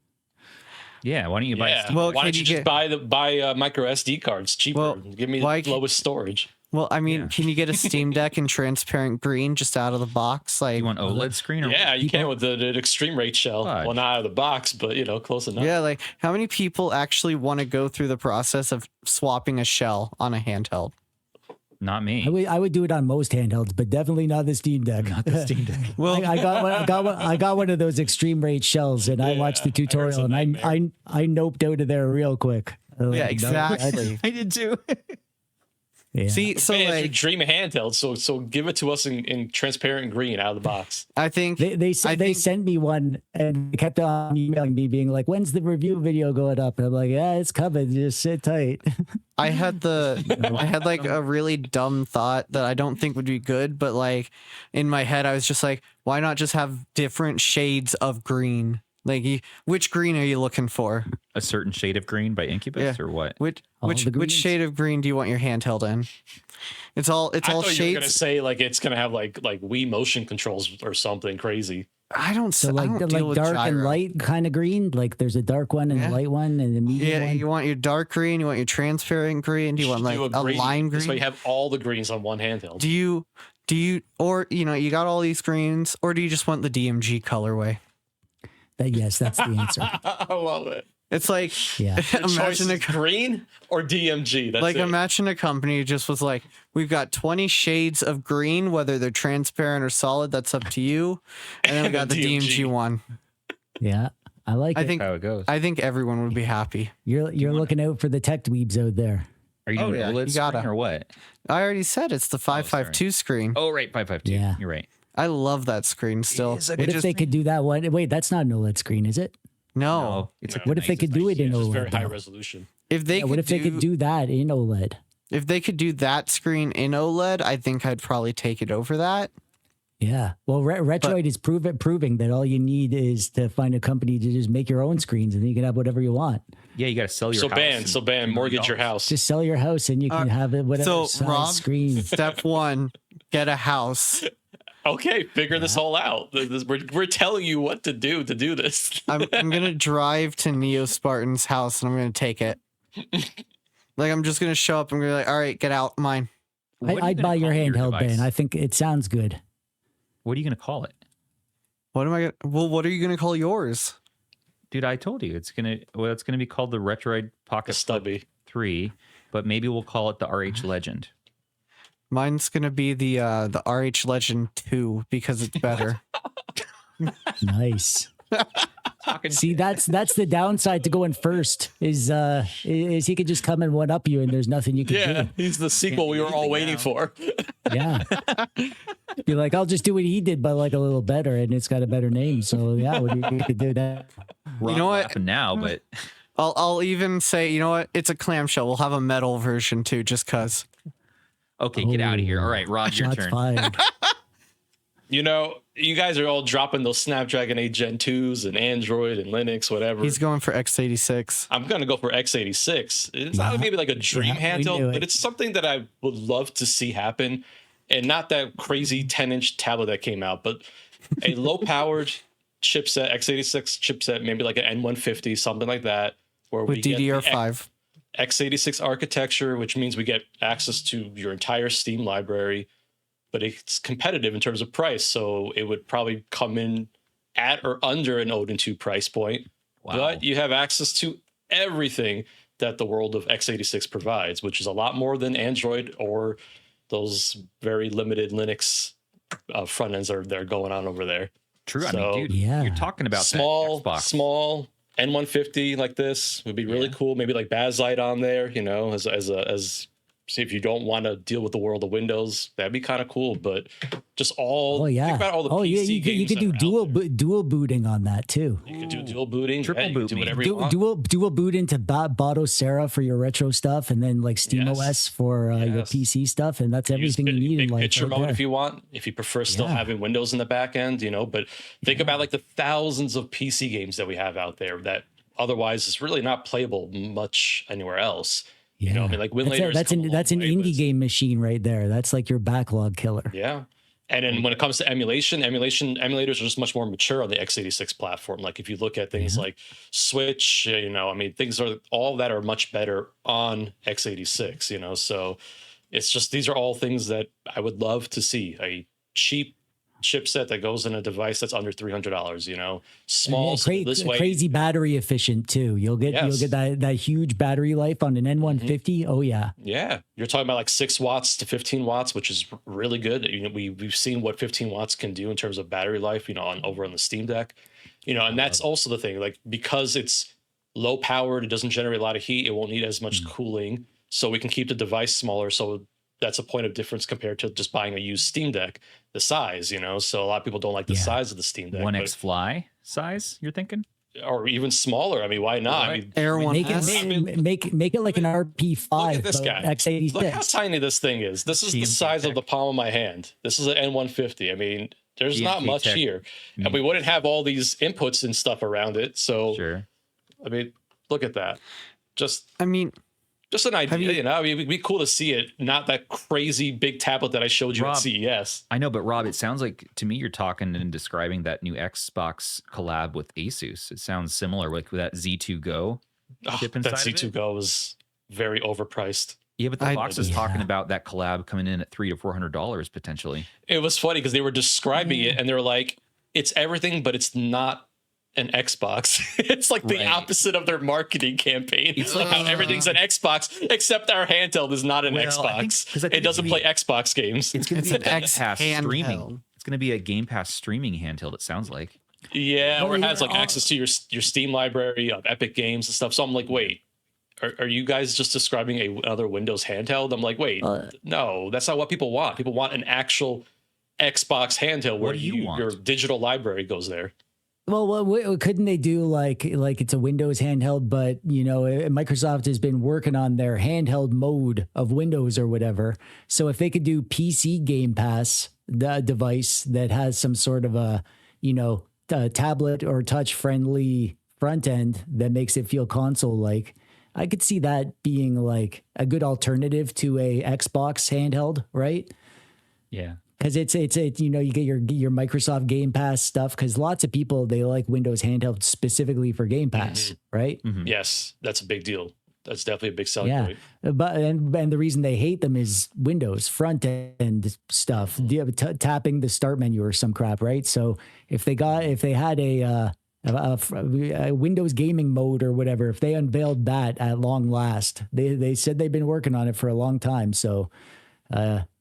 Yeah, why don't you buy a Steam? Well, why can don't you you just get- buy micro SD cards cheaper? Well, Give me the lowest storage. Well, I mean, can you get a Steam Deck in transparent green just out of the box? Like, You want OLED screen? Or Yeah, you can with the extreme rate shell. Fudge. Well, not out of the box, but close enough. yeah, like how many people actually want to go through the process of swapping a shell on a handheld? Not me. I would do it on most handhelds, but definitely not the Steam Deck. Not the Steam Deck. Well, I got one of those extreme rate shells, and I watched the tutorial, and I noped out of there real quick. yeah, exactly. I did too. Yeah. See, so Man, it's your like, dream handheld, so give it to us in transparent green out of the box. I think They sent me one and they kept on emailing me being like, "When's the review video going up?" And I'm like, "Yeah, it's coming. Just sit tight." I had like a really dumb thought that I don't think would be good, but like in my head, I was just like, why not just have different shades of green? Like, which green are you looking for? A certain shade of green by Incubus or what? Which All the which greens. shade of green do you want your handheld in? It's all I thought you were gonna shades. say like it's gonna have like Wii motion controls or something crazy. I don't So I don't deal with dark and gyro. light kind of green. Like there's a dark one and a light one and a medium Yeah, one. you want your dark green, you want your transparent green, do you want like a lime So you green? have all the greens on one handheld. Do you or you got all these greens, or do you just want the DMG colorway? Yes, that's the answer. I love it. It's like Yeah. The choice imagine is green or DMG. That's it. imagine a company just was like, we've got 20 shades of green, whether they're transparent or solid, that's up to you. And then we got the DMG one. Yeah, I like I it. think How it goes. I think everyone would be happy. You're looking out for the tech dweebs out there. Are you doing yeah, OLED you gotta. screen or what? I already said it's the 552 screen. Oh, right, 552. Yeah. You're right. I love that screen still. is a What if they could do that one? Wait, that's not an OLED screen, is it? No. It's a What if they could do it in It's just OLED? very high though? resolution. If they What if they could do that in OLED? if they could do that screen in OLED, I think I'd probably take it over that. Yeah. Well, Retroid is proving that all you need is to find a company to just make your own screens, and then you can have whatever you want. Yeah, you got to sell your So house. ban, mortgage your house. Just sell your house, and you can have it whatever So, size Rob, screen. Step 1, get a house. Okay, figure this all out. We're telling you what to do this. I'm gonna drive to Neo Spartan's house and I'm gonna take it. Like I'm just gonna show up and be like, all right, get out, mine. What are you I'd gonna buy your call handheld, device? Ben. I think it sounds good. What are you going to call it? What am I gonna? Well, what are you gonna call yours? Dude, I told you it's gonna be called the Retroid Pocket Stubby. 3, but maybe we'll call it the RH Legend. Mine's gonna be the RH Legend 2 because it's better. Nice. See, that's the downside to going first. Is he could just come and one up you, and there's nothing you can Yeah, do. he's the sequel we were all waiting for. Yeah. Be like, I'll just do what he did, but like a little better, and it's got a better name. So yeah, what you could do that. We're You know all what? laughing now, but I'll even say, you know what? It's a clamshell. We'll have a metal version too, just cause. okay, get out of here. All right, Rod, your Shots turn. fired. You guys are all dropping those Snapdragon 8 Gen 2s and Android and Linux, whatever. He's going for x86. I'm going to go for x86. It's not maybe like a dream Yeah, we knew handheld, it. but it's something that I would love to see happen. And not that crazy 10-inch tablet that came out, but a low-powered chipset, x86 chipset, maybe like an N150, something like that. Where With we get the DDR5. x86 architecture, which means we get access to your entire Steam library, but it's competitive in terms of price. So it would probably come in at or under an Odin 2 price point. Wow. But you have access to everything that the world of x86 provides, which is a lot more than Android or those very limited Linux front ends that are going on over there. True. So, I mean, dude, you're talking about small N150 like this would be really cool. Maybe like Bazzlight on there, you know, as see if you don't want to deal with the world of Windows, that'd be kind of cool. But just think about all the PC games. You could do dual booting on that too. You could do dual booting, triple boot, do whatever you want. Dual boot into Batocera for your retro stuff, and then like SteamOS for your PC stuff, and that's everything you need in life. Picture mode if you want, if you prefer still having Windows in the back end, you know. But think about like the thousands of PC games that we have out there that otherwise is really not playable much anywhere else. Yeah. You know, I mean, like that's an indie game machine right there. That's like your backlog killer. Yeah. And then when it comes to emulators are just much more mature on the x86 platform. Like if you look at things like Switch, you know, I mean, all that are much better on x86, you know. So it's just, these are all things that I would love to see. A cheap chipset that goes in a device that's under $300, you know, small, crazy battery efficient too. You'll get that huge battery life on an N150. Oh yeah. Yeah. You're talking about like 6 watts to 15 watts, which is really good. You know, we've seen what 15 watts can do in terms of battery life, you know, over on the Steam Deck, you know, and that's also the thing, like, because it's low powered, it doesn't generate a lot of heat. It won't need as much cooling, so we can keep the device smaller. So that's a point of difference compared to just buying a used Steam Deck, the size, you know. So a lot of people don't like the size of the Steam Deck. 1X Fly size, you're thinking? Or even smaller. I mean, why not? Right. I mean, Air 1S. Make it like an RP5. Look at this guy. X86. Look how tiny this thing is. This is the size of the palm of my hand. This is an N150. I mean, there's not much Tech. Here. And we wouldn't have all these inputs and stuff around it. So, I mean, look at that. Just an idea, you know. I mean, it'd be cool to see it, not that crazy big tablet that I showed you at CES. I know, but Rob, it sounds like to me you're talking and describing that new Xbox collab with Asus. It sounds similar, like with that Z2 Go chip inside that Z2 of it. Go was very overpriced. Yeah, but the box is talking about that collab coming in at $300 to $400 potentially. It was funny because they were describing it and they're like, it's everything, but it's not an Xbox. It's like the opposite of their marketing campaign. It's like how everything's an Xbox, except our handheld is not an Xbox. It doesn't play Xbox games. It's going to be an Game Pass streaming. Handheld. It's going to be a Game Pass streaming handheld, it sounds like. Yeah, or it has like access to your Steam library of Epic games and stuff. So I'm like, wait, are you guys just describing another Windows handheld? I'm like, wait, no, that's not what people want. People want an actual Xbox handheld where your digital library goes there. Well, couldn't they do like it's a Windows handheld, but you know, Microsoft has been working on their handheld mode of Windows or whatever. So if they could do PC Game Pass, the device that has some sort of a, you know, tablet or touch friendly front end that makes it feel console like, I could see that being like a good alternative to a Xbox handheld, right? Yeah. Because it's you know, you get your Microsoft Game Pass stuff, because lots of people, they like Windows handheld specifically for Game Pass, right? Mm-hmm. Yes, that's a big deal. That's definitely a big selling point. But and the reason they hate them is Windows front end stuff, tapping the start menu or some crap, right? So if they had a Windows gaming mode or whatever, if they unveiled that at long last, they said they've been working on it for a long time, so.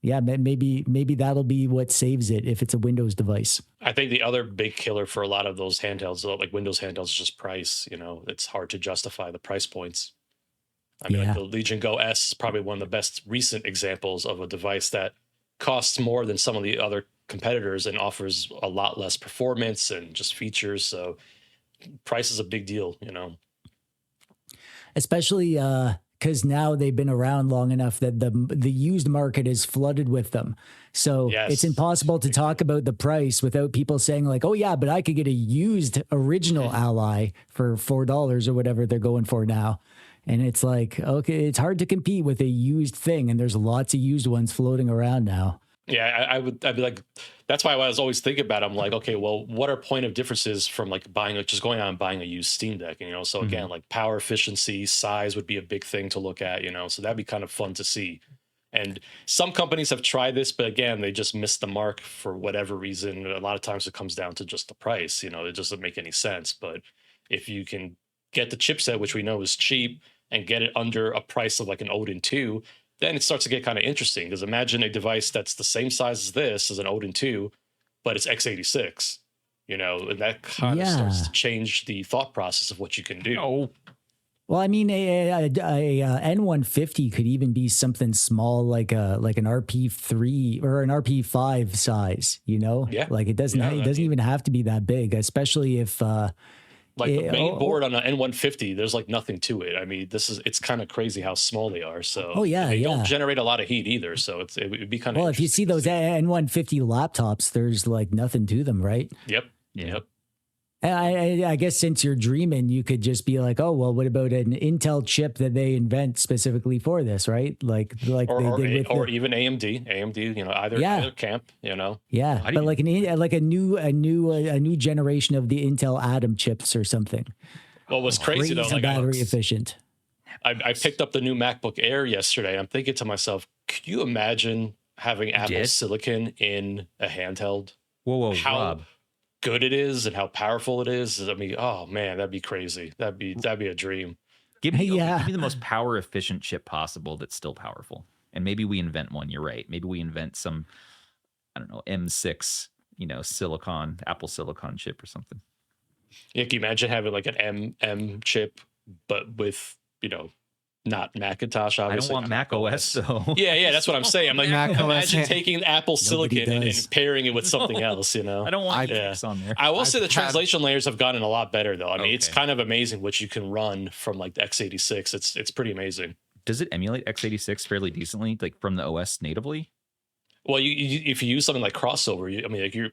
Maybe that'll be what saves it if it's a Windows device. I think the other big killer for a lot of those handhelds, like Windows handhelds, is just price. You know, it's hard to justify the price points. I mean, like the Legion Go S is probably one of the best recent examples of a device that costs more than some of the other competitors and offers a lot less performance and just features. So price is a big deal, you know. Especially because now they've been around long enough that the used market is flooded with them. So it's impossible to talk about the price without people saying like, oh yeah, but I could get a used original Ally for $4 or whatever they're going for now. And it's like, okay, it's hard to compete with a used thing. And there's lots of used ones floating around now. Yeah, I'd be like, that's why I was always thinking about it. I'm like, okay, well, what are point of differences from like just going out and buying a used Steam Deck? And, so again, like power efficiency, size would be a big thing to look at, so that'd be kind of fun to see. And some companies have tried this, but again, they just missed the mark for whatever reason. A lot of times it comes down to just the price, it doesn't make any sense. But if you can get the chipset, which we know is cheap, and get it under a price of like an Odin 2, then it starts to get kind of interesting, because imagine a device that's the same size as this, as an Odin 2, but it's x86, and that kind of starts to change the thought process of what you can do. Oh, well, I mean, a N150 could even be something small, like an RP3 or an RP5 size, Yeah. like it doesn't even have to be that big, especially if like the main board on an N150, there's like nothing to it. I mean, it's kind of crazy how small they are. So they don't generate a lot of heat either. So it would be kind of, well, if you see those N150 laptops, there's like nothing to them, right? Yep. And I guess since you're dreaming, you could just be like, oh, well, what about an Intel chip that they invent specifically for this, right? Or even AMD, either camp, Yeah, but like a new generation of the Intel Atom chips or something. What was crazy though, like battery efficient. I picked up the new MacBook Air yesterday. I'm thinking to myself, could you imagine having Apple Silicon in a handheld? Whoa, how Rob. good it is and how powerful it is. I mean, oh man, that'd be crazy. That'd be a dream. Give me the most power efficient chip possible that's still powerful. And maybe we invent one. You're right. Maybe we invent some, I don't know, M6, silicon, Apple silicon chip or something. Yeah, can you imagine having like an M chip, but with, not Macintosh, obviously. I don't want Mac OS though. Yeah, that's what I'm saying. I'm like, imagine taking Apple Silicon and pairing it with something else, I don't want Macs on there. I will say the translation layers have gotten a lot better though. I mean, it's kind of amazing what you can run from like the x86. It's pretty amazing. Does it emulate x86 fairly decently, like from the OS natively? Well, if you use something like Crossover,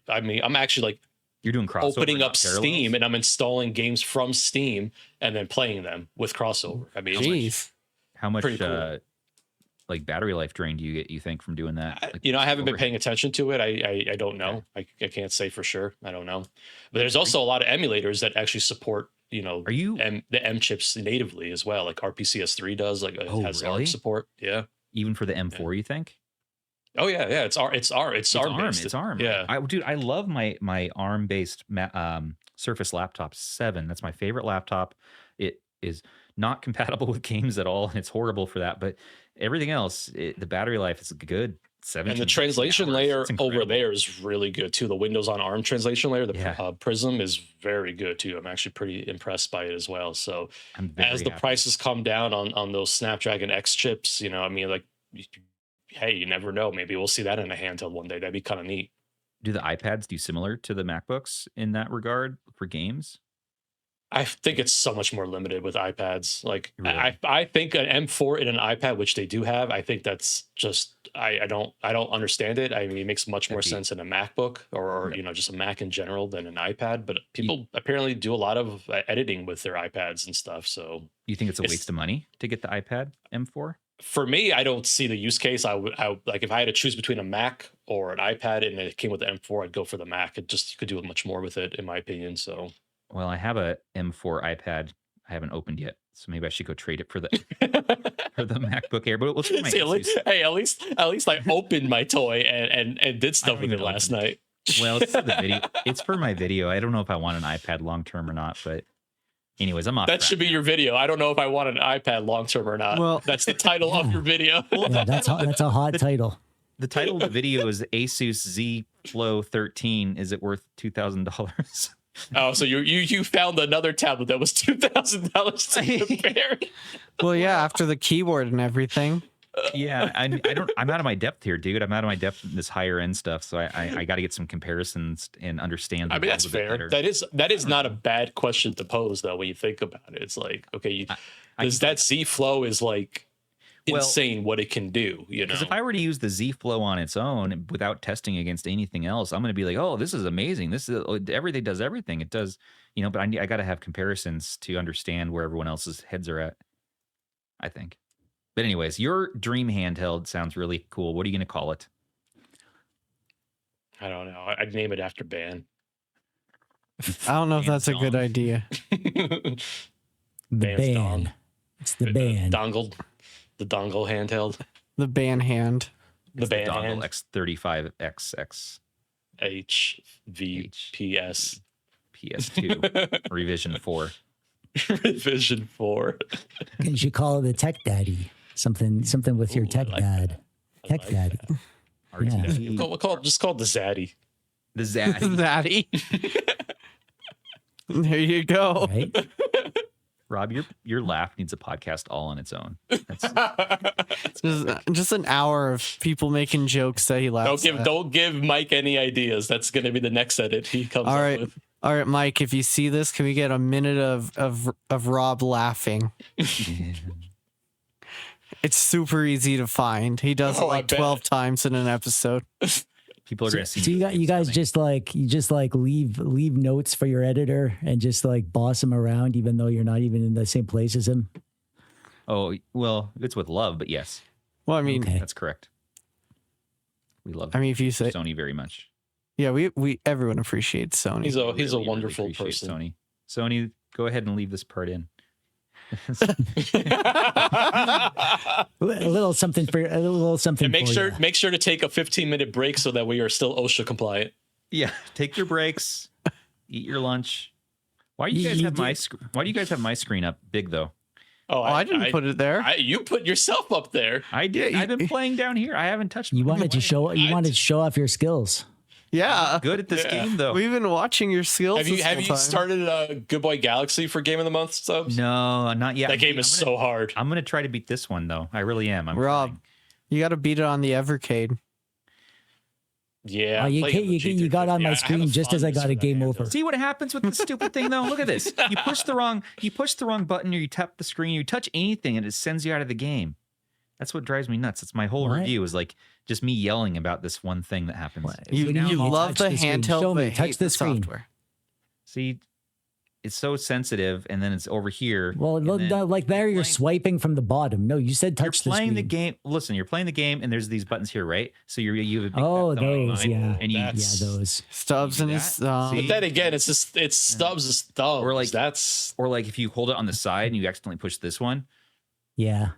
I'm actually like, you're doing crossover, opening up Steam, and I'm installing games from Steam and then playing them with Crossover. I mean, how much cool. like battery life drain do you think from doing that? Like, I haven't been paying attention to it. I don't know. I can't say for sure. I don't know. But there's also a lot of emulators that actually support, the M chips natively as well. Like RPCS3 does, like it has ARM support. Yeah. Even for the M4, you think? Oh yeah. It's ARM. It's ARM. Yeah. I love my ARM based Surface Laptop 7. That's my favorite laptop. It is not compatible with games at all, and it's horrible for that. But everything else, the battery life is good. 17 and the translation layer over there is really good too. The Windows on ARM translation layer, the Prism, is very good too. I'm actually pretty impressed by it as well. So as the prices come down on those Snapdragon X chips, hey, you never know. Maybe we'll see that in a handheld one day. That'd be kind of neat. Do the iPads do similar to the MacBooks in that regard for games? I think it's so much more limited with iPads. Like really? I think an M4 in an iPad, which they do have, I think that's just I don't understand it. I mean, it makes much more sense in a MacBook or just a Mac in general than an iPad. But people apparently do a lot of editing with their iPads and stuff. So you think it's a waste of money to get the iPad M4? For me, I don't see the use case. I would like if I had to choose between a Mac or an iPad and it came with the M4, I'd go for the Mac. You could do much more with it, in my opinion. So. Well, I have a M4 iPad I haven't opened yet, so maybe I should go trade it for the for the MacBook Air. But let's see, at least I opened my toy and did stuff with it last night. Well, it's for the video. It's for my video. I don't know if I want an iPad long term or not, but anyways, I'm off. That should be your video. I don't know if I want an iPad long term or not. Well, that's the title of your video. Yeah, that's a hot title. The title of the video is Asus Z Flow 13. Is it worth $2,000? Oh, so you found another tablet that was $2,000 to compare. Well, yeah, after the keyboard and everything. Yeah, I'm out of my depth here, dude. I'm out of my depth in this higher end stuff, so I got to get some comparisons and understand. I mean, that's fair. That is not a bad question to pose, though. When you think about it, it's like, okay, that Z Flow is like insane what it can do, because if I were to use the Z Flow on its own without testing against anything else, I'm going to be like, oh, this is amazing. This is everything does everything. It does, but I got to have comparisons to understand where everyone else's heads are at, I think. But anyways, your dream handheld sounds really cool. What are you going to call it? I don't know. I'd name it after Ban. I don't know if that's a good Dong. idea. The Ban's dong. ban. It's the ban. The dongle handheld. The ban hand. The ban Dongle hand. X35XX HVPS. PS2 revision 4. Revision 4. You should call it the tech daddy. Something with your Ooh, tech I like dad. Tech like daddy. RTD. Just call it the Zaddy. The Zaddy. Zaddy. There you go. Right? Rob, your laugh needs a podcast all on its own. Just an hour of people making jokes that he laughs at. Don't give Mike any ideas. That's going to be the next edit he comes All up right. with. All right, Mike, if you see this, can we get a minute of Rob laughing? It's super easy to find. He does it Oh, I like bet. 12 times in an episode. People are going to see. So you guys just leave notes for your editor and just like boss him around, even though you're not even in the same place as him. Oh, well, it's with love, but yes, Well, I mean, Okay. that's correct. We love if you say, Sony very much. yeah, we everyone appreciates Sony. He's a Really wonderful appreciate person. Sony. Sony, go ahead and leave this part in. A little something for And make for sure ya. make sure to take a 15-minute break so that we are still OSHA compliant. Yeah, take your breaks, eat your lunch. Why do you guys You have my did- Why do you guys have my screen up big though? Oh, I didn't put it there. You put yourself up there. I did. I've been playing down here. I haven't touched. You my wanted to show off your skills. Yeah. Good at this Yeah. game though. We've been watching your skills. Have you started Good Boy Galaxy for Game of the Month, Stubbs? No, not yet. That game is so hard. I'm gonna try to beat this one though. I really am. I'm Rob, trying. you got to beat it on the Evercade. Yeah. Oh, I'm playing it with you got on G350. my I have screen a just as I fondness got a for that game handheld. over. See what happens with the stupid thing though? Look at this. You push the wrong button or you tap the screen, you touch anything and it sends you out of the game. That's what drives me nuts. It's my whole What? review is like just me yelling about this one thing that happens. What? You Now love touch the screen. handheld, Show me. but Touch hate the the screen. software. See, it's so sensitive and then it's over here. Well, and look, then like there, you're playing- swiping from the bottom. No, you said You're touch the playing screen. the game. Listen, you're playing the game and there's these buttons here, right? So you have a big Oh, fat thumb on those, mine, yeah. And you, Yeah, That's- those. Stubbs You and do his that? See? But then again, it's Stubbs' thumbs. Or like- that's or like if you hold it on the side and you accidentally push this one, Yeah.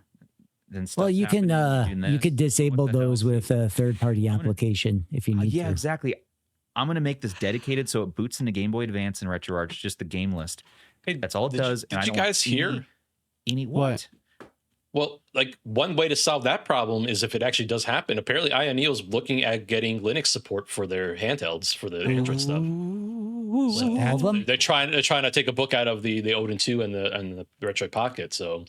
then stuff's Well, you can happening, doing you this. could disable What the hell? those with a third-party application if you need Yeah, to. exactly. I'm gonna make this dedicated so it boots into Game Boy Advance and RetroArch, just the game list. Hey, That's all it did does. You, and I did you don't guys want hear? any what? Well, like one way to solve that problem is if it actually does happen. Apparently, INEO's looking at getting Linux support for their handhelds for the Android stuff. All of them? They're trying to take a book out of the Odin 2 and the Retroid Pocket. So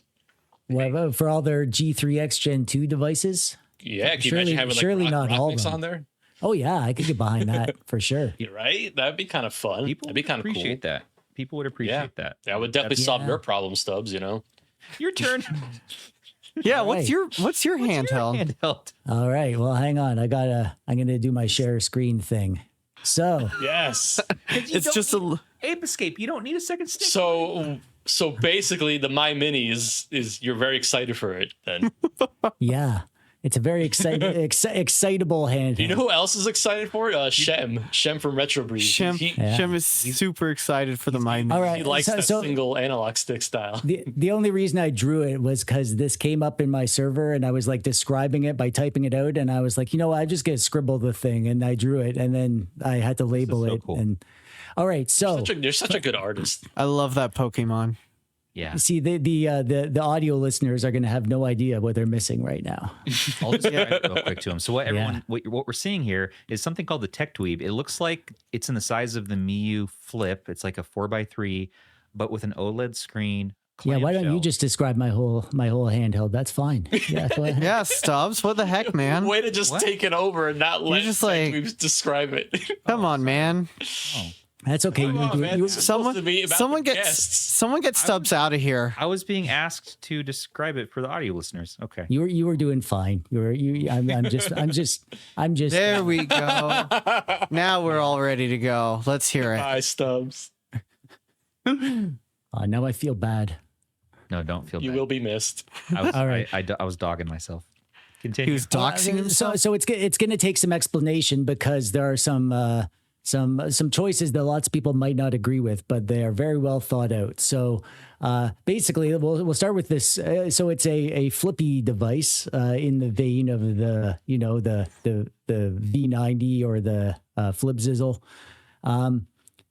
Well, for all their G3X Gen 2 devices? yeah, can you Surely- imagine having like surely rock, not rock all of mix them. on there? Oh yeah, I could get behind that for sure. You're right. That'd be kind of fun. People That'd be kind of cool. appreciate that. People would appreciate that. That would definitely solve Yeah. your problem, Stubbs. You know. Your turn. Yeah, All what's right. your handheld? Handheld. All right. Well, hang on. I'm gonna do my share screen thing. So Yes. It's just a Ape Escape. You don't need a second stick. So basically, the My Mini is you're very excited for it. Then yeah, it's a very excitable handheld. you know who else is excited for it? Shem from Retro Breeze. Shem. Yeah. Shem is super excited for the mind. All He right. likes that so single analog stick style. the only reason I drew it was because this came up in my server and I was like describing it by typing it out, and I was like, you know what, I just gonna scribble the thing, and I drew it, and then I had to label so it. cool. And all right, so You're such a good artist. I love that Pokemon. Yeah. see the audio listeners are gonna have no idea what they're missing right now. I'll describe it real quick to them. So what Yeah. what we're seeing here is something called the techdweeb. It looks like it's in the size of the Miyoo Flip. It's like a 4x3, but with an OLED screen. Yeah, why don't you clamshell. just describe my whole handheld? That's fine. Yeah, go ahead. Yeah, Stubbs. What the heck, man? Way to just What? take it over and not let just like- we describe it. Come on, man. Oh, That's okay. Come on, man. This is supposed to be about Someone the gets guests. someone get Stubbs out of here. I was being asked to describe it for the audio listeners. Okay. You were doing fine. I'm just. There we go. Now we're all ready to go. Let's hear it. Hi, Stubbs. Now I feel bad. No, don't feel You bad. will be missed. I was, All right. I was dogging myself. Continue. He was doxing himself. So it's going to take some explanation because there are some choices that lots of people might not agree with, but they are very well thought out. So basically, we'll start with this. So it's a flippy device in the vein of the V90 or the Flip Zizzle.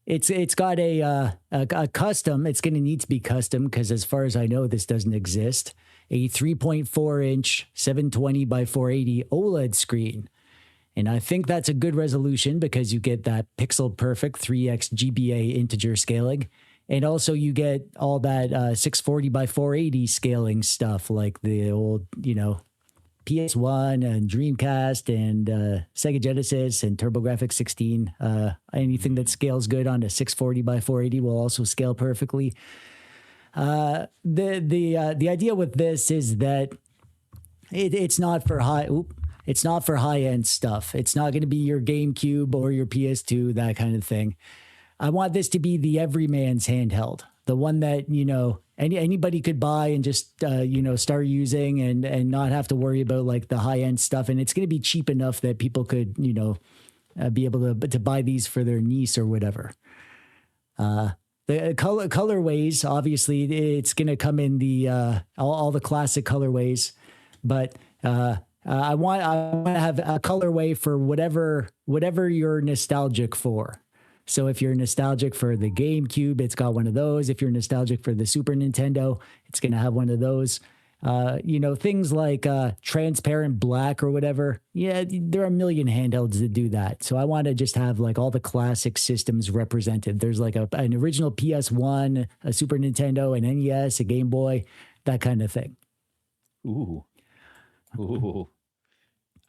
It's got a custom. It's going to need to be custom because, as far as I know, this doesn't exist. A 3.4 inch 720 by 480 OLED screen. And I think that's a good resolution because you get that pixel perfect 3x GBA integer scaling. And also you get all that 640 by 480 scaling stuff like the old, PS1 and Dreamcast and Sega Genesis and TurboGrafx 16. Anything that scales good on a 640 by 480 will also scale perfectly. The idea with this is that it's not for high end stuff. It's not going to be your GameCube or your PS2, that kind of thing. I want this to be the everyman's handheld, the one that anybody could buy and just start using and not have to worry about like the high end stuff. And it's going to be cheap enough that people could be able to buy these for their niece or whatever. The colorways, obviously, it's going to come in the all the classic colorways, but I want to have a colorway for whatever you're nostalgic for. So if you're nostalgic for the GameCube, it's got one of those. If you're nostalgic for the Super Nintendo, it's going to have one of those. Things like transparent black or whatever. Yeah, there are a million handhelds that do that. So I want to just have like all the classic systems represented. There's like an original PS1, a Super Nintendo, an NES, a Game Boy, that kind of thing. Ooh.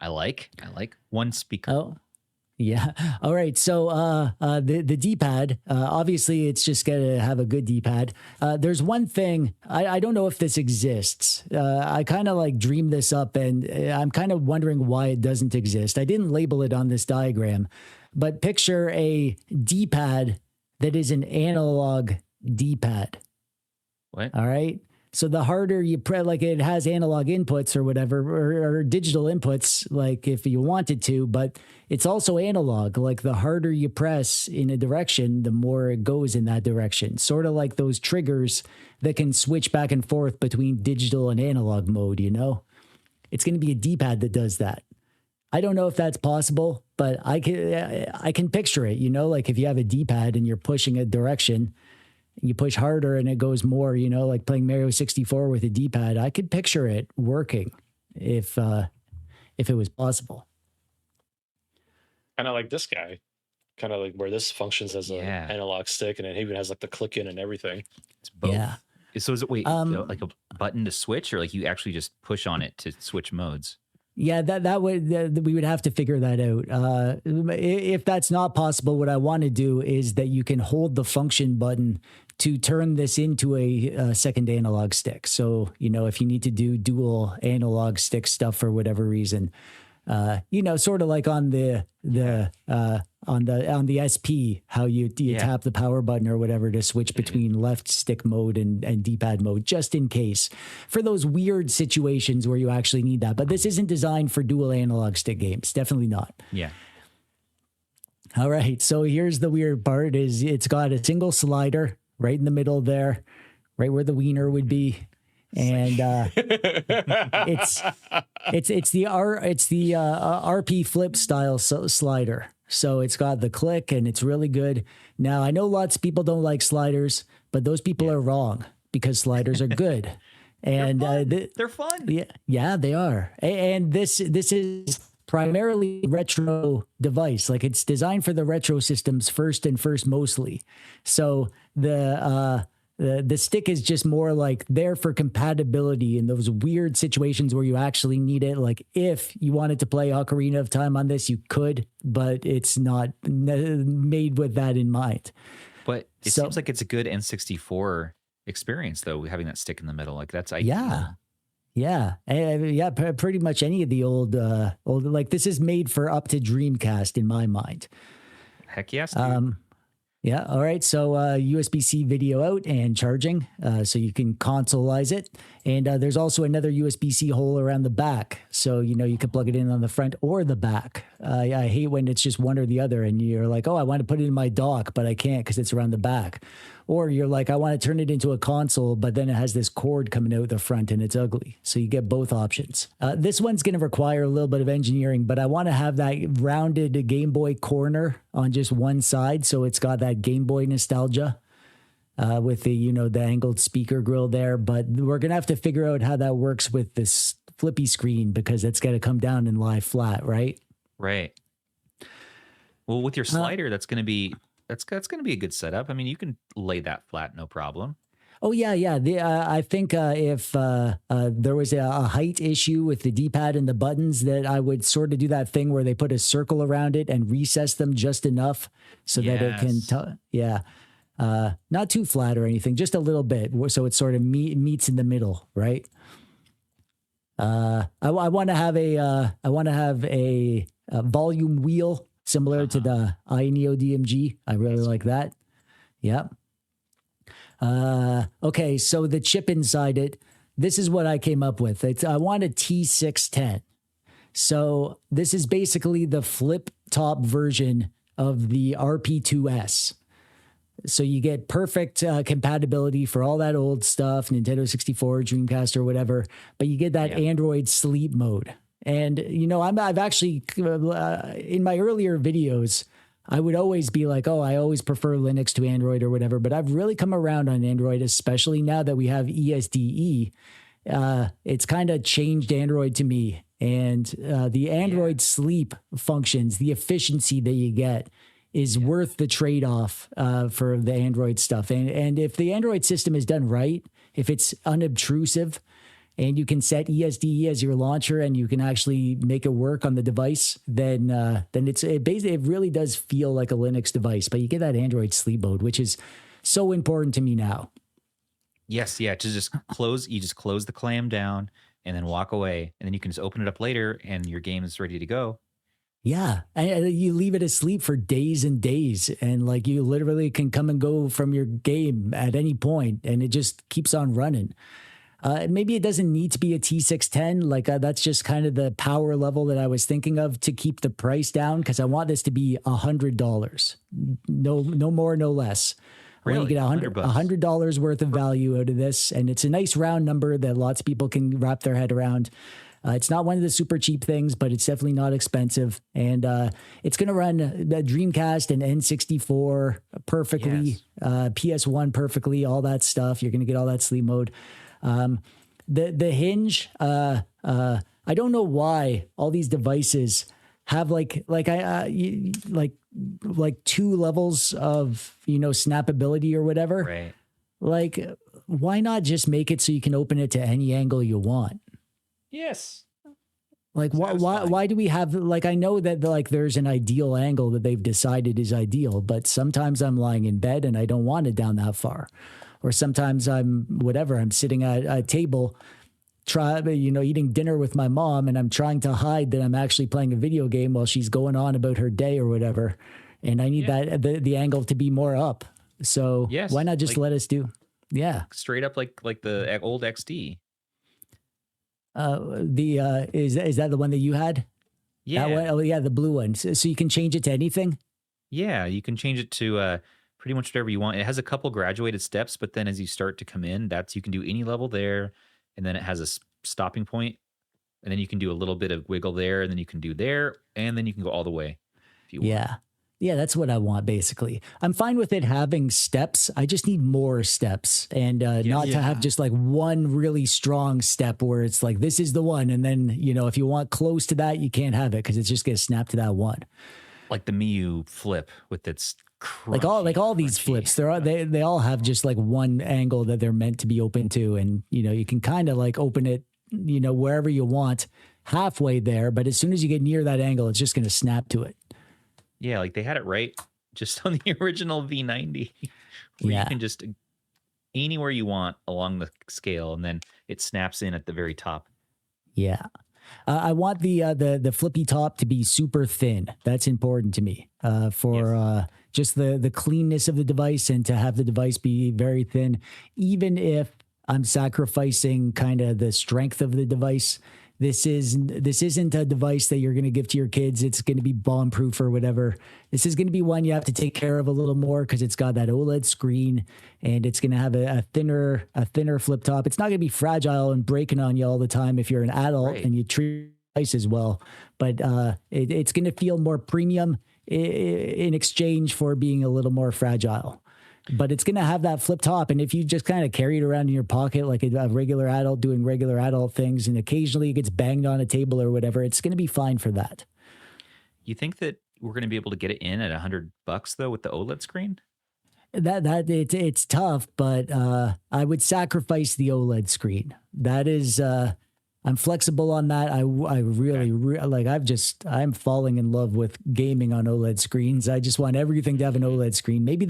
I like one speaker. Oh. Yeah. All right. So the D-pad, obviously it's just going to have a good D-pad. There's one thing, I don't know if this exists. I kind of like dreamed this up and I'm kind of wondering why it doesn't exist. I didn't label it on this diagram, but picture a D-pad that is an analog D-pad. What? All right. So the harder you press, like it has analog inputs or whatever, or digital inputs, like if you wanted to, but it's also analog. Like the harder you press in a direction, the more it goes in that direction. Sort of like those triggers that can switch back and forth between digital and analog mode, It's going to be a D-pad that does that. I don't know if that's possible, but I can picture it, like if you have a D-pad and you're pushing a direction, you push harder and it goes more, like playing Mario 64 with a D-pad. I could picture it working if it was possible. Kind of like this guy, kind of like where this functions as an analog stick, and it even has like the click in and everything. It's both. Yeah. So is it like a button to switch, or like you actually just push on it to switch modes? Yeah, that would we would have to figure that out. If that's not possible, what I want to do is that you can hold the function button to turn this into a second analog stick. So, if you need to do dual analog stick stuff for whatever reason, sort of like on the SP, how you tap the power button or whatever to switch between left stick mode and D-pad mode, just in case for those weird situations where you actually need that. But this isn't designed for dual analog stick games. Definitely not. Yeah. All right. So here's the weird part is it's got a single slider right in the middle there, right where the wiener would be. And it's the RP flip style slider. So it's got the click and it's really good. Now I know lots of people don't like sliders, but those people are wrong because sliders are good. And they're fun. Yeah, they are. And this is primarily retro device. Like it's designed for the retro systems first mostly. So the stick is just more like there for compatibility in those weird situations where you actually need it. Like if you wanted to play Ocarina of Time on this, you could, but it's not made with that in mind. But it seems like it's a good N64 experience though, having that stick in the middle. Like that's ideal. Yeah. Pretty much any of the old, like this is made for up to Dreamcast in my mind. Heck yes. Dude. Yeah. All right. So USB-C video out and charging, so you can consoleize it. And there's also another USB-C hole around the back. So, you can plug it in on the front or the back. I hate when it's just one or the other and you're like, oh, I want to put it in my dock, but I can't because it's around the back. Or you're like, I want to turn it into a console, but then it has this cord coming out the front and it's ugly. So you get both options. This one's going to require a little bit of engineering, but I want to have that rounded Game Boy corner on just one side. So it's got that Game Boy nostalgia. With the, the angled speaker grill there, but we're going to have to figure out how that works with this flippy screen because it's got to come down and lie flat, right? Right. Well, with your slider, that's going to be a good setup. I mean, you can lay that flat, no problem. Oh yeah. I think if there was a height issue with the D-pad and the buttons, that I would sort of do that thing where they put a circle around it and recess them just enough so that it can, not too flat or anything, just a little bit, so it sort of meets in the middle, right? I want to have a volume wheel similar to the iNeo DMG. I really like that. Yep. Okay, so the chip inside it. This is what I came up with. I want a T610. So this is basically the flip top version of the RP2S. So you get perfect compatibility for all that old stuff, Nintendo 64, Dreamcast, or whatever. But you get that Android sleep mode. And, I've actually, in my earlier videos, I would always be like, oh, I always prefer Linux to Android or whatever. But I've really come around on Android, especially now that we have ESDE. It's kind of changed Android to me. And the Android sleep functions, the efficiency that you get, is worth the trade-off for the Android stuff. And if the Android system is done right, if it's unobtrusive and you can set ESDE as your launcher and you can actually make it work on the device, then it really does feel like a Linux device, but you get that Android sleep mode, which is so important to me now. Yes, yeah, to just close the Clam down and then walk away, and then you can just open it up later and your game is ready to go. Yeah, and you leave it asleep for days and days, and like you literally can come and go from your game at any point, and it just keeps on running. Maybe it doesn't need to be a T610. Like that's just kind of the power level that I was thinking of to keep the price down, because I want this to be $100. No more, no less. Really? I want to get $100 worth of value out of this, and it's a nice round number that lots of people can wrap their head around. It's not one of the super cheap things, but it's definitely not expensive. And it's going to run the Dreamcast and N64 perfectly, PS1 perfectly, all that stuff. You're going to get all that sleep mode. The hinge, I don't know why all these devices have like two levels of, snappability or whatever. Right. Like, why not just make it so you can open it to any angle you want? Yes. Like why do we have, like, I know that there's an ideal angle that they've decided is ideal, but sometimes I'm lying in bed and I don't want it down that far. Or sometimes I'm sitting at a table, eating dinner with my mom, and I'm trying to hide that I'm actually playing a video game while she's going on about her day or whatever. And I need that the angle to be more up. So why not just let us do? Yeah. Straight up like the old XD. Is that the one that you had? Yeah. That one? Oh yeah, the blue one. So you can change it to anything? Yeah, you can change it to pretty much whatever you want. It has a couple graduated steps, but then as you start to come in, you can do any level there, and then it has a stopping point, and then you can do a little bit of wiggle there, and then you can do there, and then you can go all the way if you want. Yeah, that's what I want, basically. I'm fine with it having steps. I just need more steps, and not to have just like one really strong step where it's like, this is the one. And then, if you want close to that, you can't have it because it's just going to snap to that one. Like the Miyoo flip with its crunchy, like all these flips, they all have just like one angle that they're meant to be open to. And, you can kind of like open it, wherever you want halfway there. But as soon as you get near that angle, it's just going to snap to it. Yeah, like they had it right just on the original V90. Where you can just anywhere you want along the scale, and then it snaps in at the very top. Yeah. I want the flippy top to be super thin. That's important to me for just the cleanness of the device, and to have the device be very thin. Even if I'm sacrificing kind of the strength of the device. This isn't a device that you're going to give to your kids. It's going to be bomb proof or whatever. This is going to be one you have to take care of a little more because it's got that OLED screen and it's going to have a thinner flip top. It's not going to be fragile and breaking on you all the time if you're an adult and you treat it as well. But it's going to feel more premium in exchange for being a little more fragile. But it's going to have that flip top. And if you just kind of carry it around in your pocket like a regular adult doing regular adult things, and occasionally it gets banged on a table or whatever, it's going to be fine for that. You think that we're going to be able to get it in at $100 though with the OLED screen? It's tough, but I would sacrifice the OLED screen. That is, I'm flexible on that. I really I'm falling in love with gaming on OLED screens. I just want everything to have an OLED screen. Maybe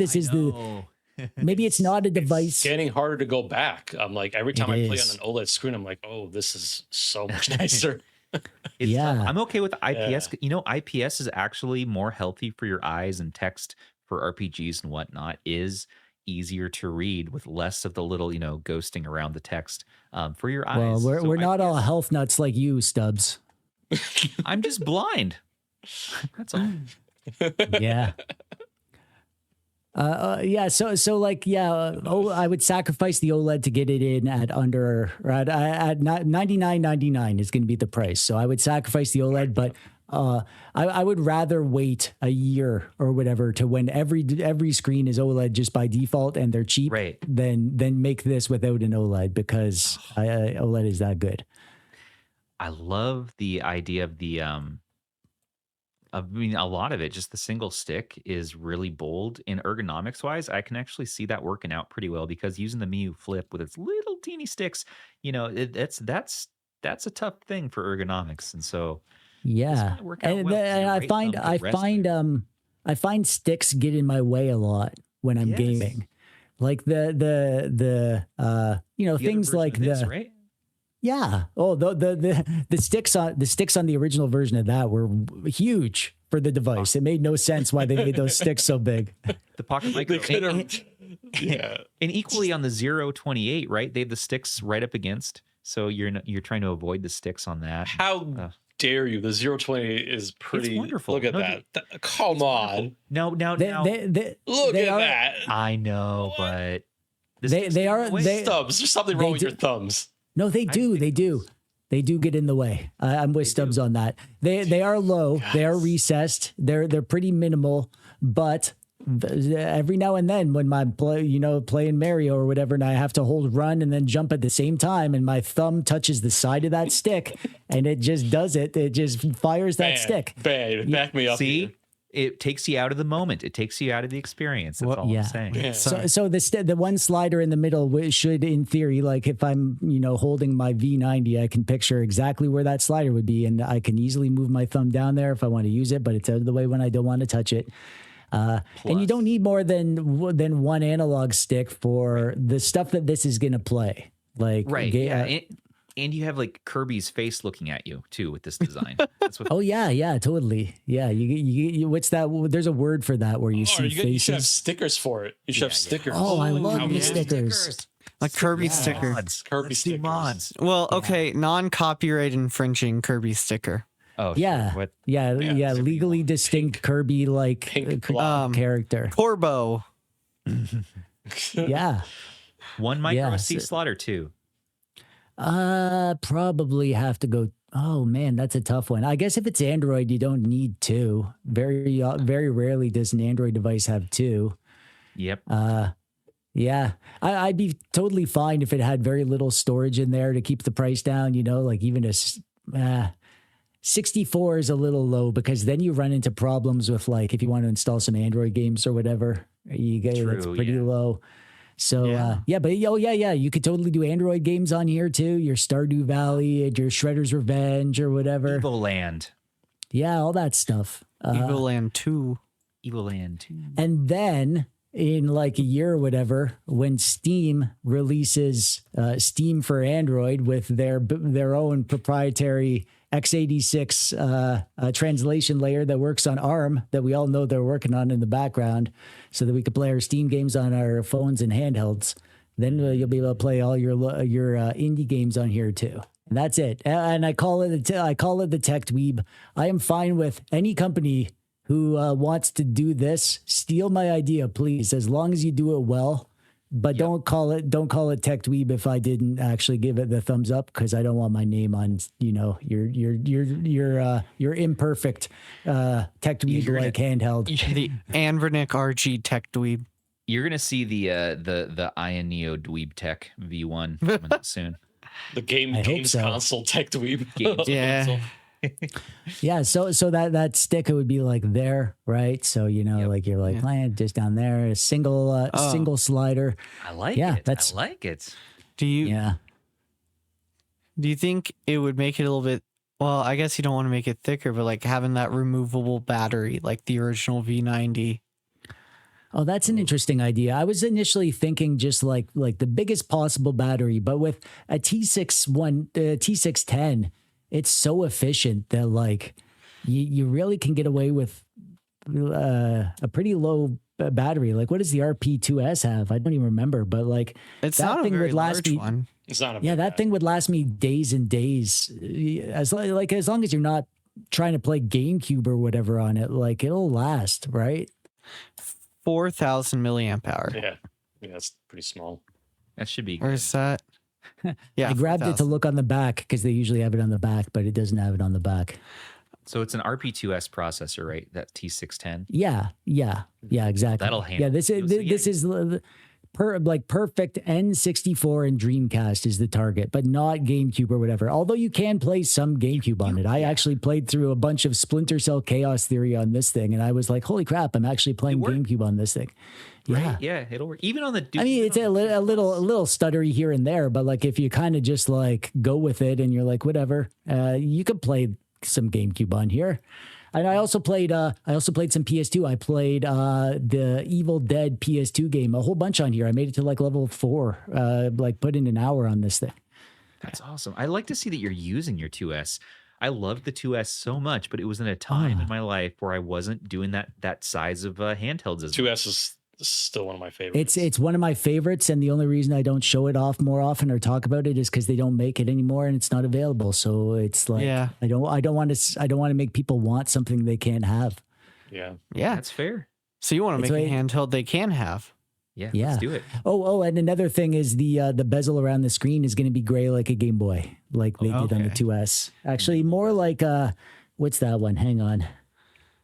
maybe it's not a device. It's getting harder to go back. I'm like, every time I play on an OLED screen, I'm like, oh, this is so much nicer. I'm okay with IPS. You know, IPS is actually more healthy for your eyes, and text for RPGs and whatnot is easier to read with less of the little, ghosting around the text for your eyes. Well, we're not all health nuts like you, Stubbs. I'm just blind. That's all. Yeah. I would sacrifice the OLED to get it in at at $99.99 is going to be the price. So I would sacrifice the OLED, but I would rather wait a year or whatever to when every screen is OLED just by default and they're cheap, than make this without an OLED because OLED is that good. I love the idea of the a lot of it, just the single stick is really bold in ergonomics wise. I can actually see that working out pretty well because using the Miyoo Flip with its little teeny sticks, that's a tough thing for ergonomics. And so, yeah. I find sticks get in my way a lot when I'm gaming. Like the things like this, right? Yeah. Oh, the sticks on the original version of that were huge for the device. It made no sense why they made those sticks so big. The pocket micro. And equally on the 028, right? They have the sticks right up against. So you're trying to avoid the sticks on that. How dare you? The 028 is pretty. It's wonderful. Look at that. Come on. No. Look at that. I know, but they are Stubbs. There's something wrong with your thumbs. No, they do. They do get in the way. I'm with Stubbs on that. They are low. Yes. They are recessed. They're pretty minimal. But every now and then, when I'm playing Mario or whatever, and I have to hold run and then jump at the same time, and my thumb touches the side of that stick, and it just does it. It just fires that stick. Bang! Back me up. See. Here. It takes you out of the moment. It takes you out of the experience. That's all I'm saying. Yeah. So the one slider in the middle should, in theory, like if I'm, holding my V90, I can picture exactly where that slider would be. And I can easily move my thumb down there if I want to use it, but it's out of the way when I don't want to touch it. And you don't need more than one analog stick for the stuff that this is going to play. Like, and you have like Kirby's face looking at you too with this design. That's what totally. Yeah, you what's that? There's a word for that where you see faces. You should have stickers for it. You should have stickers. Oh, I love the stickers. Like Kirby sticker. Kirby stickers. Mods. Well, okay, non-copyright infringing Kirby sticker. Oh, yeah. Sure. Yeah, legally distinct Kirby like character. Corbo. Yeah. One micro SD slot or two? Probably have to go. Oh man, that's a tough one. I guess if it's Android, you don't need two. Very rarely does an Android device have two. Yep. Yeah. I'd be totally fine if it had very little storage in there to keep the price down. Like even a 64 is a little low because then you run into problems with like if you want to install some Android games or whatever, it's pretty low. So, you could totally do Android games on here too. Your Stardew Valley and your Shredder's Revenge or whatever. Evoland. Yeah, all that stuff. Evoland 2. Evoland 2. And then in like a year or whatever, when Steam releases Steam for Android with their own proprietary x86 translation layer that works on ARM that we all know they're working on in the background so that we could play our Steam games on our phones and handhelds. Then you'll be able to play all your indie games on here too. And that's it. And I call it the Tech Dweeb. I am fine with any company who wants to do this. Steal my idea, please, as long as you do it well. But don't call it Tech Dweeb if I didn't actually give it the thumbs up, because I don't want my name on your imperfect Tech Dweeb like handheld. The Anvernick RG Tech Dweeb. You're gonna see the Neo Dweeb Tech V1 coming out soon. The games console Tech Dweeb. Yeah. Yeah, so that sticker would be like there, right? So like you're like just down there, a single slider. I like it. I like it. Do you think it would make it a little bit? Well, I guess you don't want to make it thicker, but like having that removable battery, like the original V90. Oh, that's an interesting idea. I was initially thinking just like the biggest possible battery, but with a T610. It's so efficient that like you really can get away with a pretty low battery. Like, what does the RP2S have? I don't even remember, but like it's that not thing a very would last large me. One. It's not a that thing would last me days and days. As long as you're not trying to play GameCube or whatever on it, like it'll last, right? 4,000 milliamp hour. Yeah, it's pretty small. That should be good. Where's that? Yeah, I grabbed 4,000. it to look on the back because they usually have it on the back, but it doesn't have it on the back. So it's an RP2S processor, right? That T610. Yeah, exactly. That'll handle. Yeah, this is perfect N64 and Dreamcast is the target, but not GameCube or whatever. Although you can play some GameCube on it. I actually played through a bunch of Splinter Cell Chaos Theory on this thing, and I was like, holy crap, I'm actually playing GameCube on this thing. Yeah. Right? Yeah, it'll work. Even on the. I mean, it's a little stuttery here and there, but like if you kind of just like go with it and you're like, whatever, you could play some GameCube on here. And I also played some PS2. I played the Evil Dead PS2 game, a whole bunch on here. I made it to like level 4, like put in an hour on this thing. That's awesome. I like to see that you're using your 2S. I loved the 2S so much, but it was in a time in my life where I wasn't doing that size of handhelds as 2S is still one of my favorites. It's one of my favorites, and the only reason I don't show it off more often or talk about it is because they don't make it anymore and it's not available. So it's like I don't want to make people want something they can't have. Yeah, that's fair. So you want to make a handheld they can have? Yeah, let's do it. Oh, and another thing is the bezel around the screen is going to be gray like a Game Boy, like they did on the 2S. Actually, more like what's that one? Hang on,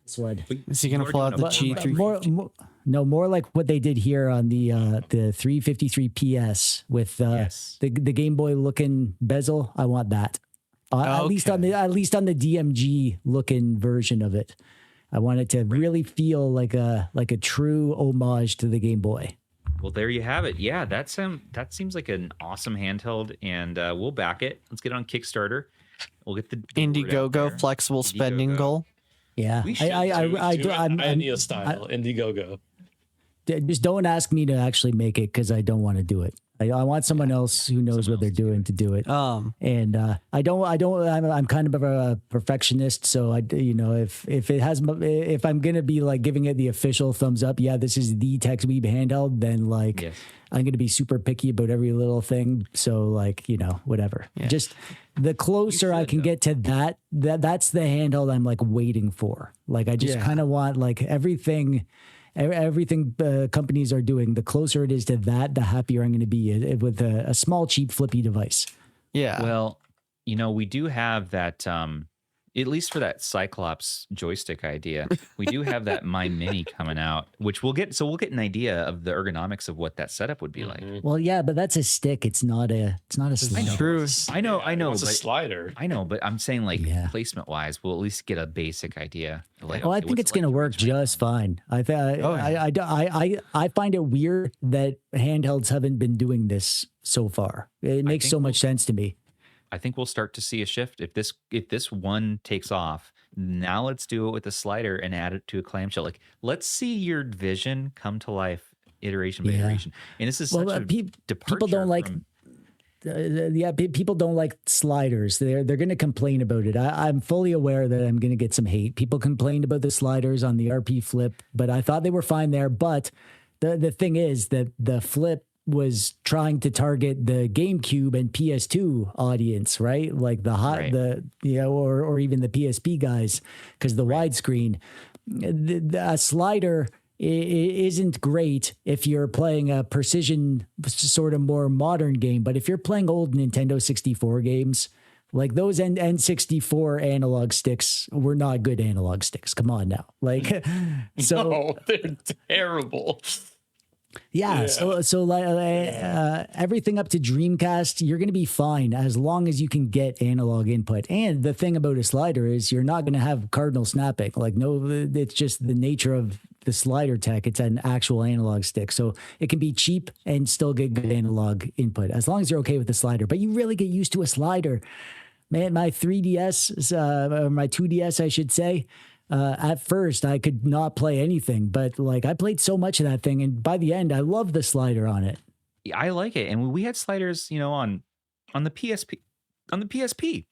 this one. Is he going to pull out the G3? More like what they did here on the 353 PS with the Game Boy looking bezel. I want that. At least on the DMG looking version of it. I want it to really feel like a true homage to the Game Boy. Well, there you have it. Yeah, that seems like an awesome handheld, and we'll back it. Let's get it on Kickstarter. We'll get the Indiegogo flexible spending goal. Yeah, I need a style Indiegogo. Just don't ask me to actually make it because I don't want to do it. I want someone else who knows what they're doing to do it. And I'm kind of a perfectionist. So if I'm going to be like giving it the official thumbs up, this is the Tech Dweeb handheld, then I'm going to be super picky about every little thing. So whatever. Yeah. Just the closer I can get to that's the handheld I'm like waiting for. Like I just kind of want like everything companies are doing, the closer it is to that, the happier I'm going to be with a small, cheap, flippy device. Yeah. Well, we do have that, at least for that Cyclops joystick idea, we do have that Miyoo Mini coming out, which we'll get an idea of the ergonomics of what that setup would be like. Well, yeah, but that's a stick. It's not a slider. True. I know. It's a slider. I know, but I'm saying placement wise, we'll at least get a basic idea. Like, I think it's going to work just fine. I find it weird that handhelds haven't been doing this so far. It makes so much sense to me. I think we'll start to see a shift if this one takes off. Now let's do it with a slider and add it to a clamshell. Like, let's see your vision come to life, iteration by iteration. And this is such a departure. People don't like. People don't like sliders. They're going to complain about it. I'm fully aware that I'm going to get some hate. People complained about the sliders on the RP Flip, but I thought they were fine there. But the thing is that the Flip was trying to target the GameCube and PS2 audience, right? Like or even the PSP guys, because the widescreen, a slider isn't great if you're playing a precision sort of more modern game. But if you're playing old Nintendo 64 games, like those N64 analog sticks were not good analog sticks. Come on now. Like, so no, they're terrible. Yeah. So everything up to Dreamcast, you're going to be fine as long as you can get analog input. And the thing about a slider is you're not going to have cardinal snapping. Like, no, it's just the nature of the slider tech. It's an actual analog stick. So it can be cheap and still get good analog input as long as you're okay with the slider. But you really get used to a slider. Man, my 3DS, or my 2DS, I should say, at first I could not play anything, but like I played so much of that thing, and by the end I love the slider on it. Yeah, I like it. And we had sliders, on the PSP.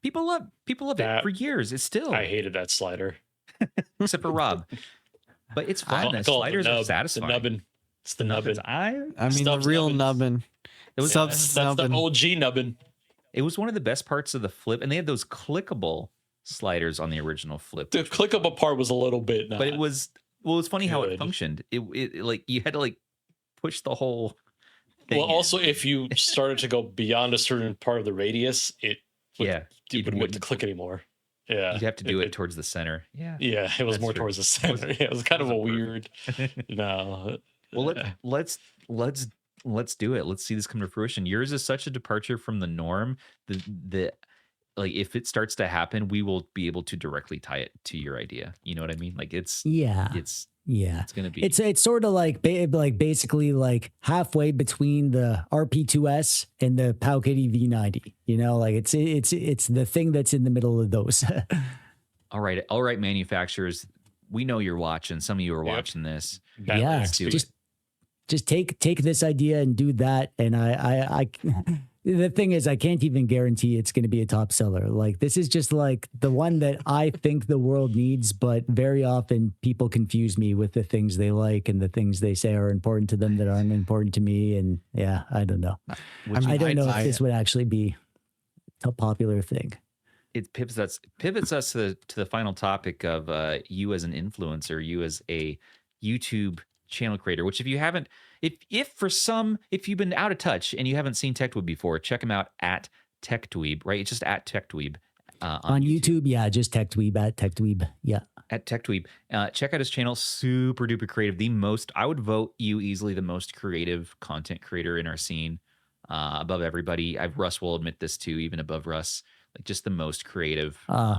People love it for years. It's still, I hated that slider. Except for Rob. But it's fun. The sliders are satisfying. The nubbin. It's the nubbin. I mean, Stubbs the real nubbin. nubbin. It was That's the OG nubbin. It was one of the best parts of the flip, and they had those clickable sliders on the original flip. The clickable part was a little bit, but it was funny how it functioned. It like you had to like push the whole thing. Well, also if you started to go beyond a certain part of the radius, it wouldn't click anymore. Yeah, you'd have to do it towards the center. Yeah, it was more towards the center. It was kind of a weird. No, well, let's do it. Let's see this come to fruition. Yours is such a departure from the norm. The like, if it starts to happen, we will be able to directly tie it to your idea. You know what I mean? Like it's gonna be. It's sort of like basically like halfway between the RP2S and the PowKiddy V90. You know, like it's the thing that's in the middle of those. All right, manufacturers. We know you're watching. Some of you are watching this. Just take this idea and do that. And I the thing is, I can't even guarantee it's going to be a top seller. Like, this is just like the one that I think the world needs, but very often people confuse me with the things they like and the things they say are important to them that aren't important to me. And yeah, I don't know. I don't know if this would actually be a popular thing. It pivots us to the final topic of you as an influencer, you as a YouTube channel creator, which if you haven't, if you've been out of touch and you haven't seen TechDweeb before, check him out at techdweeb, right? It's just at techdweeb on YouTube. Yeah, just techdweeb at techdweeb. Yeah, at techdweeb. Check out his channel. Super duper creative. I would vote you easily the most creative content creator in our scene, above everybody. Russ will admit this too, even above Russ. Like, just the most creative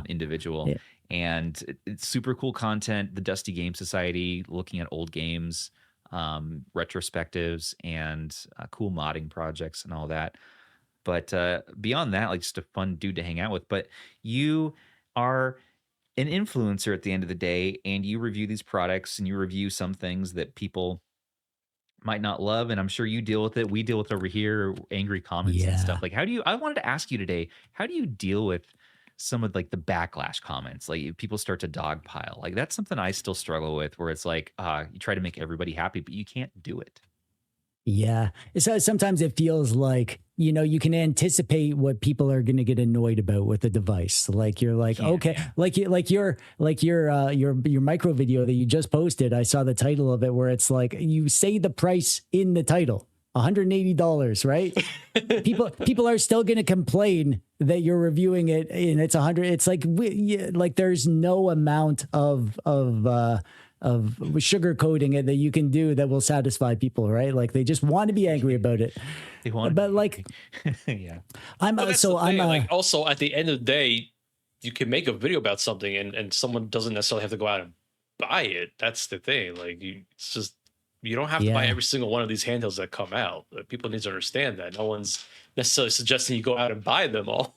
individual. Yeah. And it's super cool content. The Dusty Game Society, looking at old games, retrospectives, and cool modding projects and all that. But beyond that, like, just a fun dude to hang out with. But you are an influencer at the end of the day, and you review these products and you review some things that people might not love, and I'm sure you deal with it. We deal with over here, angry comments and stuff. Like, I wanted to ask you today, how do you deal with some of like the backlash comments? Like, if people start to dogpile, like, that's something I still struggle with, where it's like, you try to make everybody happy, but you can't do it. Yeah. Sometimes it feels like, you can anticipate what people are going to get annoyed about with the device. Like, you're like, okay, your micro video that you just posted, I saw the title of it where it's like, you say the price in the title, $180, right? People are still going to complain that you're reviewing it and it's $100. It's like, there's no amount of sugarcoating it that you can do that will satisfy people, right? Like, they just want to be angry about it. They want, but like, yeah. Also, at the end of the day, you can make a video about something and someone doesn't necessarily have to go out and buy it. That's the thing. Like, it's just, you don't have to buy every single one of these handhelds that come out. People need to understand that. No one's necessarily suggesting you go out and buy them all.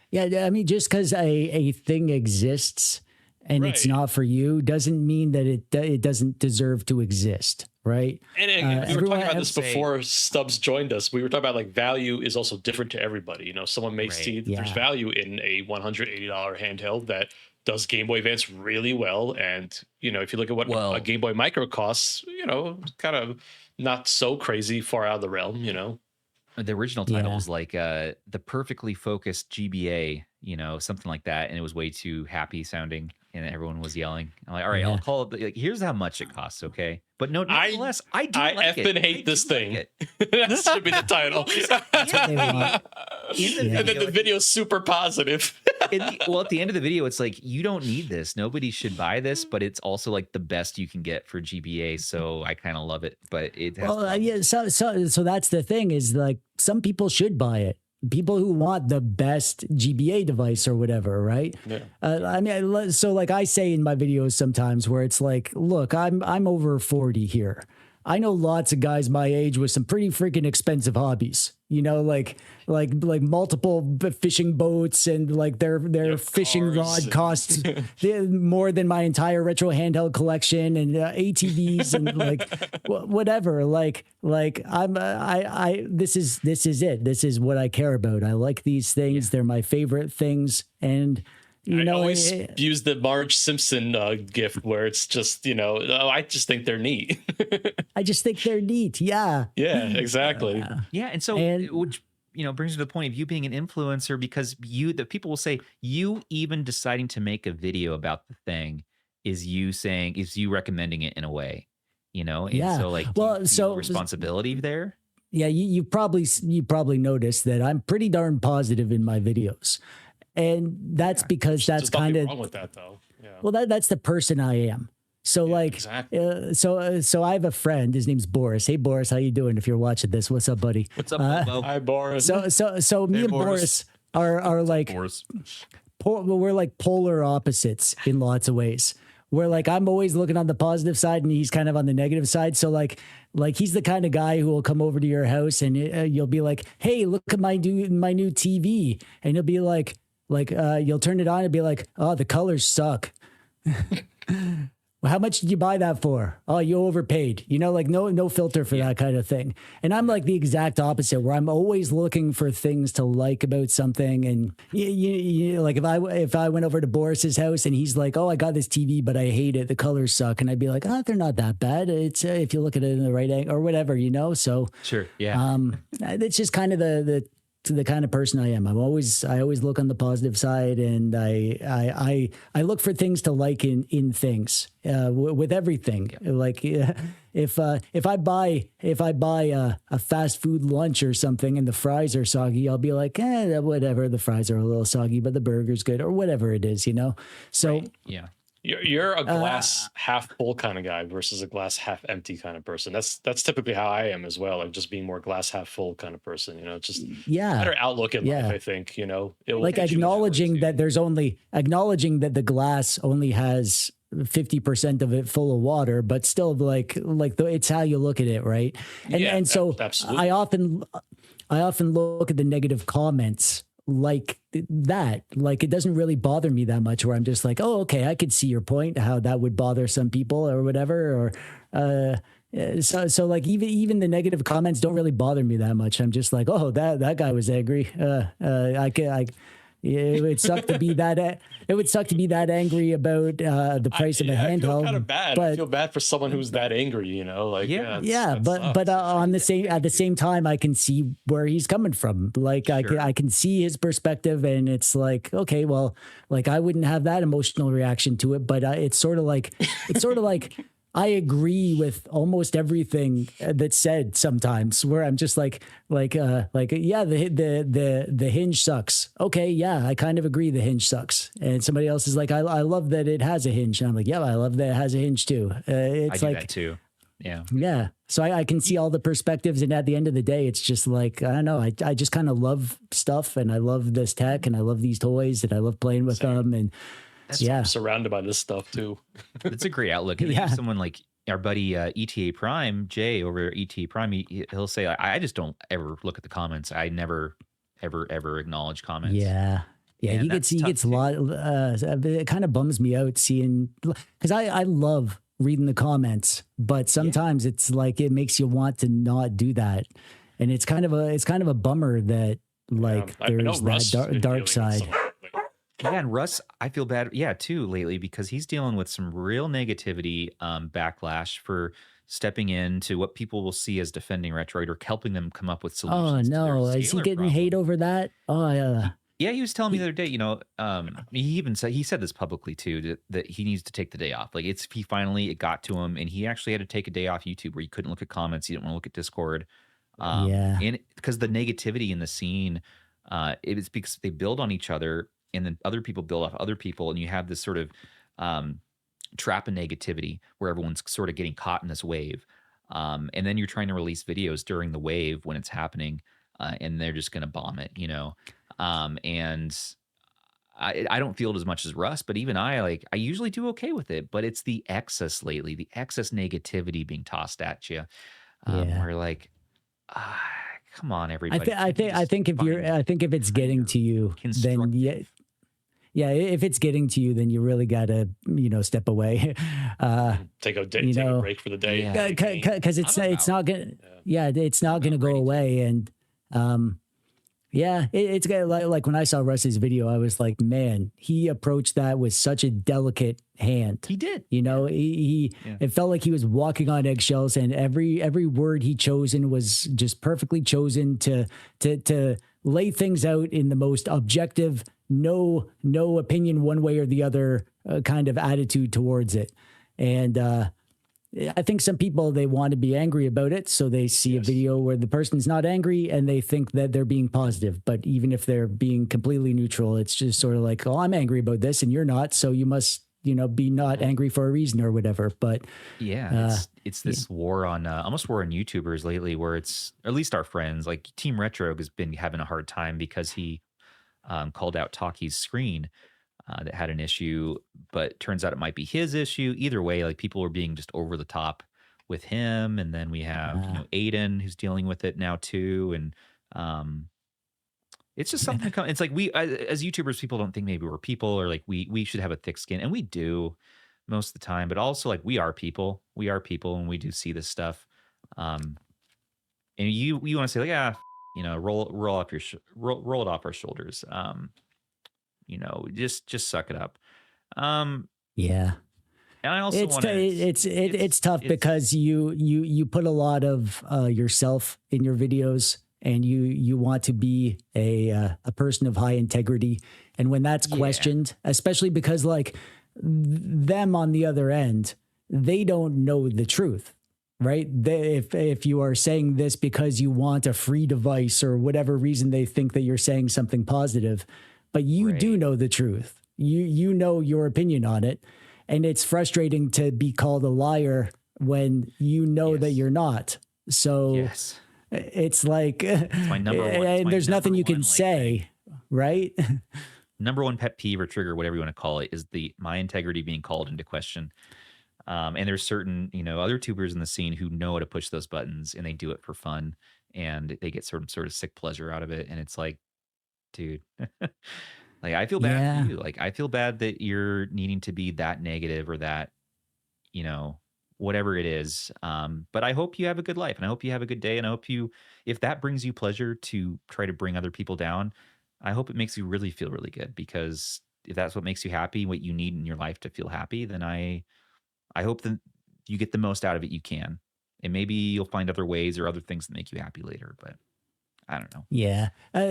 Yeah, I mean, just because a thing exists and it's not for you doesn't mean that it doesn't deserve to exist, right? And we were talking about this before Stubbs joined us. We were talking about, like, value is also different to everybody. Someone may see that there's value in a $180 handheld that does Game Boy Advance really well. And, if you look at what a Game Boy Micro costs, kind of not so crazy far out of the realm, The original title was like the perfectly focused GBA, something like that. And it was way too happy sounding and everyone was yelling. I'm like, all right, I'll call it. Like, here's how much it costs. Okay. But nonetheless, I like it. I hate this thing. That should be the title. And then the video's super positive. At the end of the video, it's like, you don't need this. Nobody should buy this, but it's also like the best you can get for GBA. So I kind of love it, but it has so that's the thing is like some people should buy it. People who want the best GBA device or whatever, right? Yeah. So like I say in my videos sometimes where it's like, look, I'm over 40 here. I know lots of guys my age with some pretty freaking expensive hobbies, like multiple fishing boats and like their fishing rod costs more than my entire retro handheld collection and ATVs and like whatever. Like this is it. This is what I care about. I like these things. They're my favorite things. And I always use the Marge Simpson gift where it's just, I just think they're neat. I just think they're neat. Yeah. Yeah, exactly. And so, which, brings me to the point of you being an influencer because the people will say you even deciding to make a video about the thing is you recommending it in a way, And so like, responsibility there. Yeah. You probably noticed that I'm pretty darn positive in my videos. And that's because that's kind of wrong with that though. Yeah. Well, that's the person I am. So exactly. So I have a friend. His name's Boris. Hey, Boris, how you doing? If you're watching this, what's up, buddy? What's up, Bobo? Hi, Boris. So me and Boris are like we're like polar opposites in lots of ways. Where like I'm always looking on the positive side and he's kind of on the negative side. So like he's the kind of guy who will come over to your house and you'll be like, hey, look at my new TV, and he'll be like. You'll turn it on and be like, oh, the colors suck. Well, how much did you buy that for? Oh, you overpaid. Like no filter for that kind of thing. And I'm like the exact opposite, where I'm always looking for things to like about something. And like if I went over to Boris's house and he's like, oh, I got this TV, but I hate it. The colors suck. And I'd be like, oh, they're not that bad. It's if you look at it in the right angle or whatever, So sure, yeah. It's just kind of the kind of person I am. I always look on the positive side, and I look for things to like in things with everything. Yeah. Like if I buy a fast food lunch or something and the fries are soggy, I'll be like, whatever. The fries are a little soggy, but the burger's good, or whatever it is, So right. Yeah. You're a glass half full kind of guy versus a glass half empty kind of person. That's typically how I am as well. Like just being more glass half full kind of person, just better outlook in life, I think, like acknowledging that the glass only has 50% of it full of water, but still it's how you look at it. Right. And so absolutely. I often look at the negative comments like that. Like it doesn't really bother me that much, where I'm just like, oh, okay, I could see your point, how that would bother some people or whatever. Or so like even the negative comments don't really bother me that much. I'm just like, oh, that guy was angry. It would suck to be that. It would suck to be that angry about the price of a handheld. I feel kind of bad. I feel bad for someone who's that angry. But on at the same time, I can see where he's coming from. Like sure. I can see his perspective, and it's like, okay, well, like I wouldn't have that emotional reaction to it, but it's sort of like I agree with almost everything that's said sometimes, where I'm just like, yeah, the hinge sucks. Okay. Yeah. I kind of agree. The hinge sucks. And somebody else is like, I love that it has a hinge. And I'm like, yeah, I love that it has a hinge too. It's I do that too. Yeah. Yeah. So I can see all the perspectives. And at the end of the day, it's just like, I don't know. I just kind of love stuff, and I love this tech, and I love these toys, and I love playing with them. And I'm surrounded by this stuff too. It's a great outlook. And someone like our buddy ETA Prime, Jay over at ETA Prime, he'll say, I just don't ever look at the comments. I never, ever acknowledge comments. Yeah. Yeah. And he gets a lot. It kind of bums me out seeing, because I love reading the comments, but sometimes it's like, it makes you want to not do that. And it's kind of a bummer that there's that dark side. Yeah, and Russ, I feel bad, too, lately because he's dealing with some real negativity, backlash for stepping into what people will see as defending Retroid or helping them come up with solutions. Oh no, is he getting hate over that? Oh yeah. Yeah, he was telling me the other day, he said this publicly too, that he needs to take the day off. Like it got to him and he actually had to take a day off YouTube where he couldn't look at comments. He didn't want to look at Discord. And because the negativity in the scene, it is because they build on each other and then other people build off other people. And you have this sort of trap of negativity where everyone's sort of getting caught in this wave. And then you're trying to release videos during the wave when it's happening and they're just going to bomb it, and I don't feel it as much as Russ, but even I usually do okay with it, but it's the excess lately, the excess negativity being tossed at you. Where like, come on, everybody. I think if it's getting to you, then if it's getting to you, then you really gotta, step away. Take a break for the day. Because it's not gonna go away. And it's like when I saw Russ's video, I was like, man, he approached that with such a delicate hand. He did. It felt like he was walking on eggshells, and every word he chosen was just perfectly chosen to lay things out in the most objective, no opinion one way or the other kind of attitude towards it. And I think some people, they want to be angry about it. So they see a video where the person's not angry and they think that they're being positive. But even if they're being completely neutral, it's just sort of like, oh, I'm angry about this and you're not. So you must, be not angry for a reason or whatever. But it's this war on almost war on YouTubers lately where it's, or at least our friends, like Team Retro has been having a hard time because he called out Taki's screen. That had an issue, but turns out it might be his issue. Either way, like people were being just over the top with him. And then we have, Aiden who's dealing with it now too. And it's just something it's like we, as YouTubers, people don't think maybe we're people or like we should have a thick skin, and we do most of the time, but also like we are people and we do see this stuff. And you want to say like, roll it off our shoulders. Just suck it up. And I also it's tough because you put a lot of yourself in your videos, and you want to be a person of high integrity. And when that's questioned, especially because like them on the other end, they don't know the truth. Right? If you are saying this because you want a free device or whatever reason they think that you're saying something positive, but you do know the truth. You know your opinion on it. And it's frustrating to be called a liar when you know that you're not. So it's like, it's my number one. And there's nothing you can say, right? Number one pet peeve or trigger, whatever you want to call it, is my integrity being called into question. And there's certain, other tubers in the scene who know how to push those buttons, and they do it for fun, and they get sort of sick pleasure out of it. And it's like, dude, like I feel bad for you. Like I feel bad that you're needing to be that negative or that, whatever it is. But I hope you have a good life, and I hope you have a good day. And I hope if that brings you pleasure to try to bring other people down, I hope it makes you really feel really good, because if that's what makes you happy, what you need in your life to feel happy, then I hope that you get the most out of it you can. And maybe you'll find other ways or other things that make you happy later, but I don't know. Yeah. I'm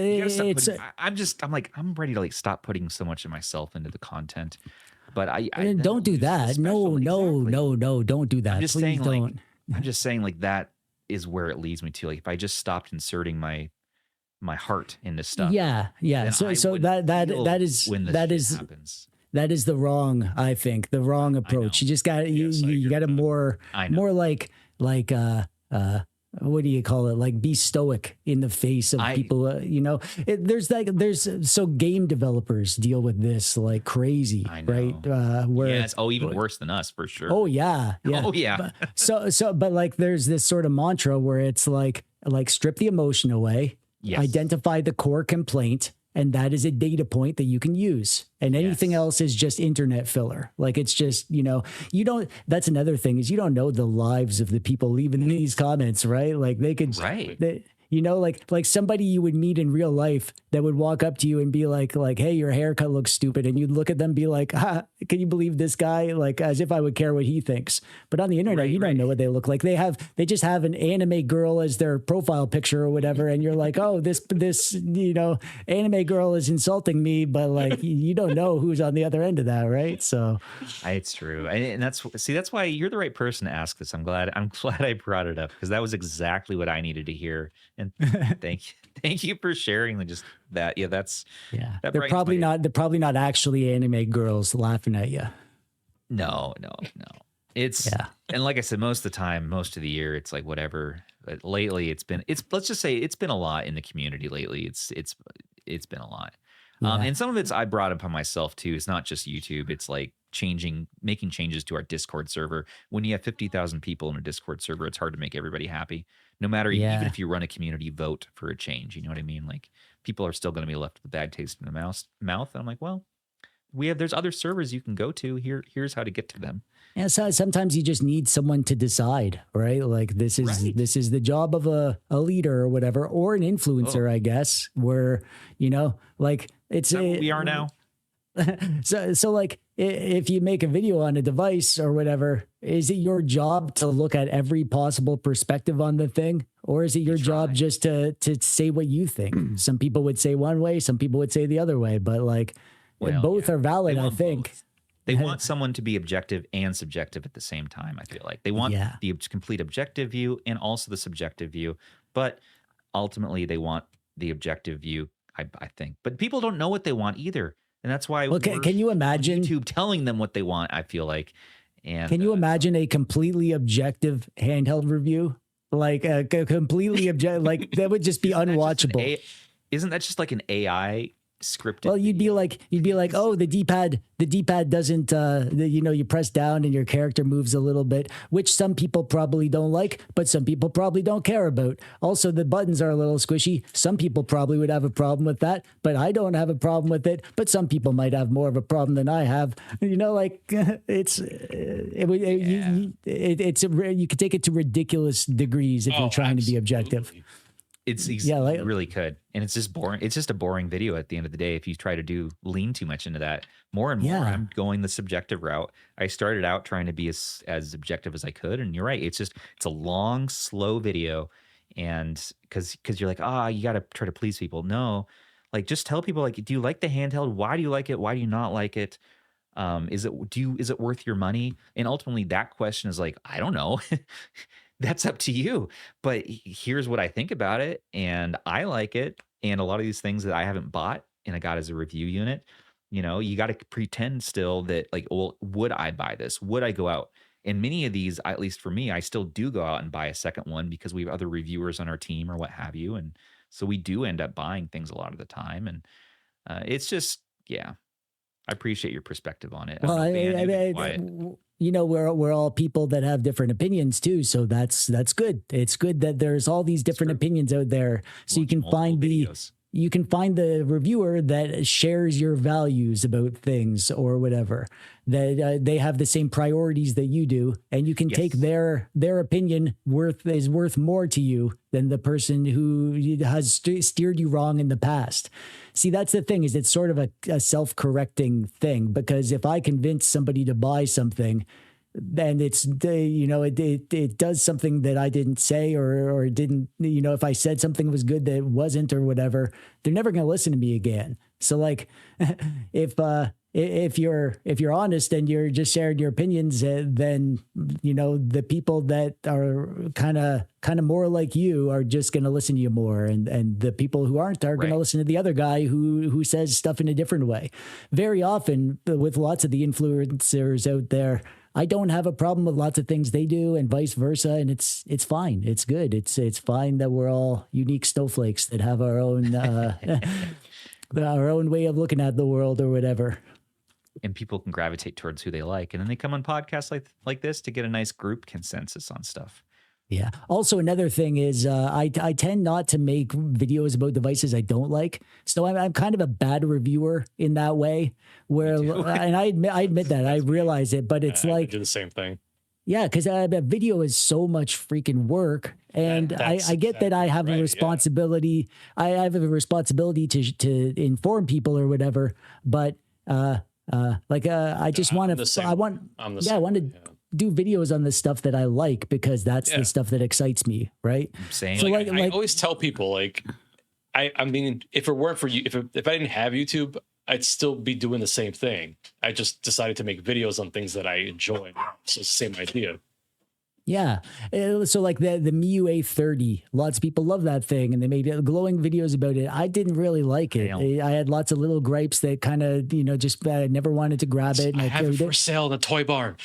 ready to like stop putting so much of myself into the content, but I don't do that. No, don't do that. I'm just Please saying, don't. like, I'm just saying like that is where it leads me to. Like if I just stopped inserting my heart into stuff. Yeah. So that is the wrong, I think, the wrong approach. You just got you got to more like what do you call it? Like be stoic in the face of people. So game developers deal with this like crazy, right? Even worse than us for sure. Oh yeah. But like there's this sort of mantra where it's like strip the emotion away, identify the core complaint, and that is a data point that you can use. And anything else is just internet filler. Like it's just, that's another thing is you don't know the lives of the people leaving these comments, right? Like they could, like somebody you would meet in real life that would walk up to you and be like, hey, your haircut looks stupid. And you'd look at them and be like, can you believe this guy? Like, as if I would care what he thinks. But on the internet, you don't know what they look like. They just have an anime girl as their profile picture or whatever. And you're like, oh, this, anime girl is insulting me. But like, you don't know who's on the other end of that. Right. So it's true. And that's why you're the right person to ask this. I'm glad I brought it up, because that was exactly what I needed to hear. And thank you for sharing just that. Yeah, they're probably not actually anime girls laughing at you. No. It's and like I said, most of the time, most of the year, it's like whatever. But lately, let's just say it's been a lot in the community lately. It's been a lot. Yeah. And some of it's I brought upon myself too. It's not just YouTube. It's like making changes to our Discord server. When you have 50,000 people in a Discord server, it's hard to make everybody happy. No matter, even if you run a community vote for a change, you know what I mean? Like, people are still going to be left with a bad taste in the mouth. And I'm like, well, there's other servers you can go to. Here's how to get to them. Yeah, so sometimes you just need someone to decide, right? Like this is the job of a leader or whatever, or an influencer, I guess, where, like it's what we are now. So like if you make a video on a device or whatever, is it your job to look at every possible perspective on the thing? Or is it your job just to say what you think? Some people would say one way, some people would say the other way, but like both are valid, I think. Both. They want someone to be objective and subjective at the same time, I feel like. They want the complete objective view and also the subjective view, but ultimately they want the objective view, I think. But people don't know what they want either. And that's why can you imagine YouTube telling them what they want, I feel like. And can you imagine a completely objective handheld review? Like a completely objective, like that would just be unwatchable. Isn't that just like an AI scripted? Well, you'd be like, oh, the D-pad doesn't, you press down and your character moves a little bit, which some people probably don't like, but some people probably don't care about. Also, the buttons are a little squishy. Some people probably would have a problem with that, but I don't have a problem with it. But some people might have more of a problem than I have. You could take it to ridiculous degrees if you're trying to be objective. It's really could. And it's just boring. It's just a boring video at the end of the day if you try to lean too much into that. More and more, I'm going the subjective route. I started out trying to be as objective as I could. And you're right. It's a long, slow video. And because you're like, you got to try to please people. No, like just tell people, like, do you like the handheld? Why do you like it? Why do you not like it? Is it worth your money? And ultimately that question is like, I don't know. That's up to you. But here's what I think about it. And I like it. And a lot of these things that I haven't bought and I got as a review unit, you got to pretend still that like, well, would I buy this? Would I go out? And many of these, at least for me, I still do go out and buy a second one because we have other reviewers on our team or what have you. And so we do end up buying things a lot of the time. And it's just, I appreciate your perspective on it. Well, we're all people that have different opinions too. So that's good. It's good that there's all these different opinions out there. So you can find the reviewer that shares your values about things or whatever, that they have the same priorities that you do. And you can take their opinion is worth more to you than the person who has steered you wrong in the past. See, that's the thing, is it's sort of a self-correcting thing, because if I convince somebody to buy something, then it does something that I didn't say or didn't, if I said something was good that wasn't or whatever, they're never going to listen to me again. So like if you're honest and you're just sharing your opinions, then the people that are kind of more like you are just going to listen to you more, and the people who aren't are going to listen to the other guy who says stuff in a different way. Very often with lots of the influencers out there, I don't have a problem with lots of things they do and vice versa. And it's fine. It's good. It's fine that we're all unique snowflakes that have our own, our own way of looking at the world or whatever. And people can gravitate towards who they like. And then they come on podcasts like this to get a nice group consensus on stuff. Yeah. Also, another thing is I tend not to make videos about devices I don't like. So I'm kind of a bad reviewer in that way. Where, and I admit that, I realize it, but it's like I do the same thing. Yeah, because video is so much freaking work, and I get that I have a responsibility. I have a responsibility to inform people or whatever. But I just want to. I want to do videos on the stuff that I like because that's the stuff that excites me, right? Same. So I always tell people I mean, if it weren't for you, if I didn't have YouTube, I'd still be doing the same thing. I just decided to make videos on things that I enjoy. So it's the same idea. Yeah. So like the Miyoo A30, lots of people love that thing and they made glowing videos about it. I didn't really like it. I had lots of little gripes that kind of, just I never wanted to grab it. And I have it for sale in the toy barn.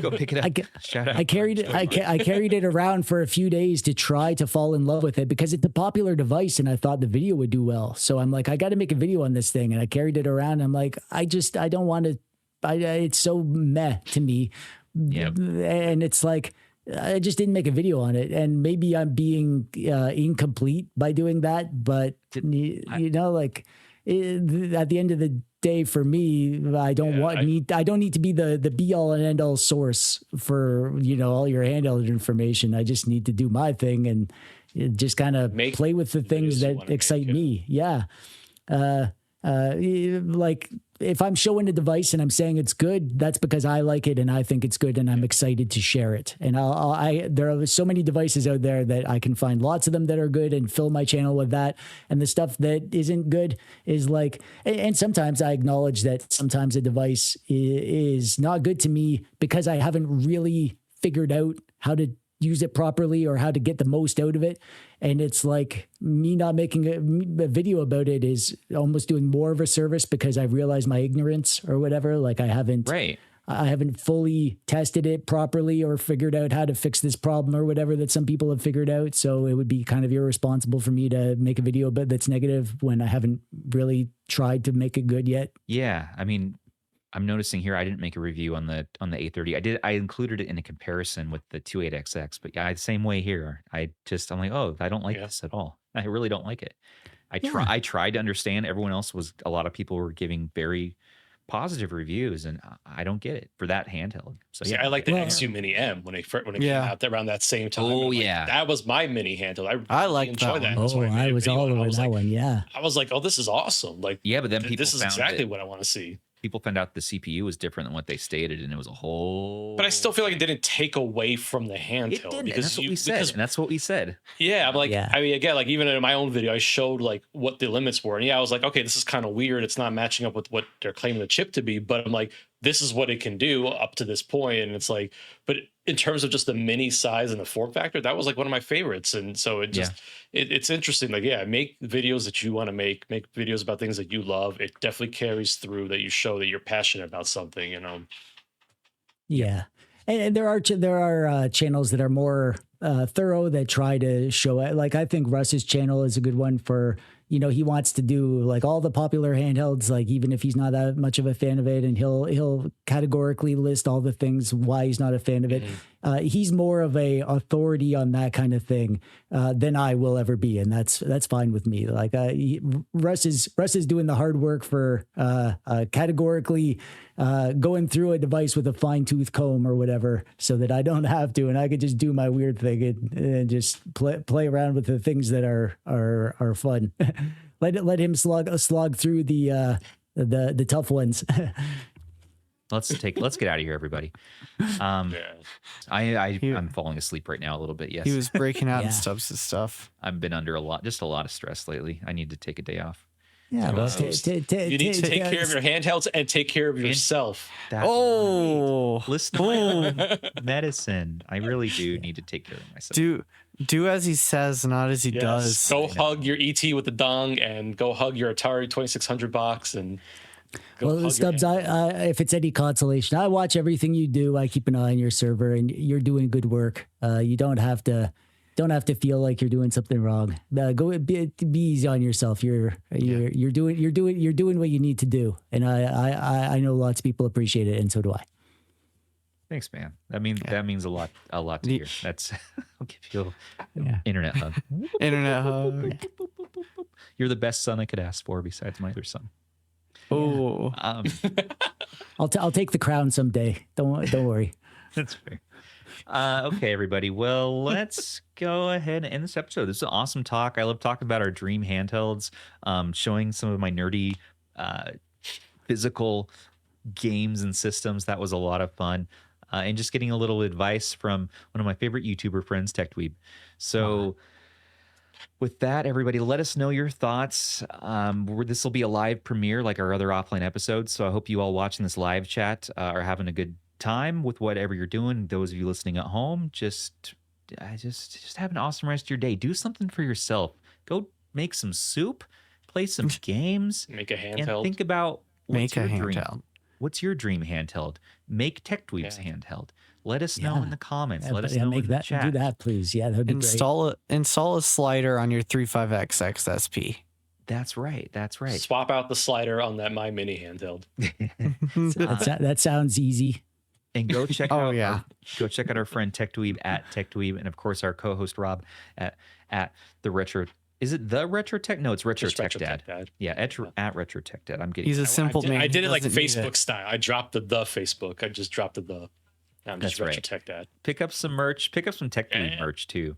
Go pick it up. Shout out. I carried it around for a few days to try to fall in love with it because it's a popular device and I thought the video would do well. So I'm like, I got to make a video on this thing. And I carried it around. I'm like, I don't want to, it's so meh to me. Yep. And it's like, I just didn't make a video on it. And maybe I'm being incomplete by doing that. But, at the end of the day, for me, I don't need to be the be all and end all source for, all your handheld information. I just need to do my thing and just kind of play with the things that excite me. Yeah. Like if I'm showing a device and I'm saying it's good, that's because I like it and I think it's good and I'm excited to share it. And there are so many devices out there that I can find lots of them that are good and fill my channel with that. And the stuff that isn't good is like, and sometimes I acknowledge that sometimes a device is not good to me because I haven't really figured out how to use it properly or how to get the most out of it. And it's like me not making a video about it is almost doing more of a service because I realize my ignorance or whatever. Like I haven't fully tested it properly or figured out how to fix this problem or whatever that some people have figured out. So it would be kind of irresponsible for me to make a video about that's negative when I haven't really tried to make it good yet. Yeah. I mean, I'm noticing here I didn't make a review on the A30. I included it in a comparison with the 28XX, but yeah, same way here. I'm like, oh, I don't like this at all. I really don't like it. I tried to understand. A lot of people were giving very positive reviews, and I don't get it for that handheld. So I like the XU Mini M when it came out around that same time. Oh yeah, that was my mini handheld. I like enjoy that. Oh, I was all over that one. Yeah, I was like, oh, this is awesome. Like, yeah, but then people this is exactly what I want to see. People found out the CPU was different than what they stated, and it was a whole. But I still feel like it didn't take away from the handheld. It didn't. That's what we said. Yeah, I'm like, I mean, again, like even in my own video, I showed like what the limits were, and I was like, okay, this is kind of weird. It's not matching up with what they're claiming the chip to be, but I'm like, this is what it can do up to this point, and it's like, but in terms of just the mini size and the form factor, that was like one of my favorites, and so it just it's interesting. Like, make videos that you want to make videos about things that you love. It definitely carries through that you show that you're passionate about something, Yeah, and there are channels that are more thorough that try to show it. Like I think Russ's channel is a good one for. He wants to do like all the popular handhelds, like even if he's not that much of a fan of it, and he'll categorically list all the things why he's not a fan of it. He's more of a authority on that kind of thing than I will ever be, and that's fine with me. Like Russ is doing the hard work for categorically going through a device with a fine-tooth comb or whatever, so that I don't have to, and I could just do my weird thing and just play around with the things that are fun. Let him slog through the tough ones. Let's get out of here, everybody. I'm falling asleep right now a little bit. Yes, he was breaking out in Stubbs' stuff. I've been under a lot of stress lately. I need to take a day off. Yeah, you need to take care of your handhelds and take care of yourself. Listen to my medicine. I really do need to take care of myself. Do as he says, not as he does. Go hug your ET with the dong, and go hug your Atari 2600 box, and well, Stubbs, if it's any consolation, I watch everything you do. I keep an eye on your server, and you're doing good work. You don't have to feel like you're doing something wrong. Go be easy on yourself. You're doing what you need to do, and I know lots of people appreciate it, and so do I. Thanks, man. That means a lot to hear. That's I'll give you an internet hug. Internet hug. You're the best son I could ask for besides my other son. Oh, I'll take the crown someday. Don't worry. That's fair. Okay, everybody. Well, let's go ahead and end this episode. This is an awesome talk. I love talking about our dream handhelds, showing some of my nerdy physical games and systems. That was a lot of fun. And just getting a little advice from one of my favorite YouTuber friends, TechDweeb. So with that, everybody, let us know your thoughts. This will be a live premiere like our other offline episodes. So I hope you all watching this live chat are having a good time with whatever you're doing. Those of you listening at home, just have an awesome rest of your day. Do something for yourself. Go make some soup, play some games, make a handheld, and think about make a handheld. Dream. What's your dream handheld? Make TechDweeb's handheld. Let us know in the comments. Let us know in the chat. Do that, please. Yeah, that'd be great. Install a slider on your 35X XSP. That's right. That's right. Swap out the slider on that My Mini handheld. That sounds easy. And go check out go check out our friend TechDweeb at TechDweeb, and of course our co-host Rob at the Retro. Is it the Retro Tech? No, it's Retro Tech Dad. Yeah, at Retro Tech Dad. I'm getting. He's a simple man. I did it like Facebook style. I dropped the Facebook. I just dropped the. I'm just Retro Tech Dad. Pick up some merch. Pick up some TechDweeb merch too.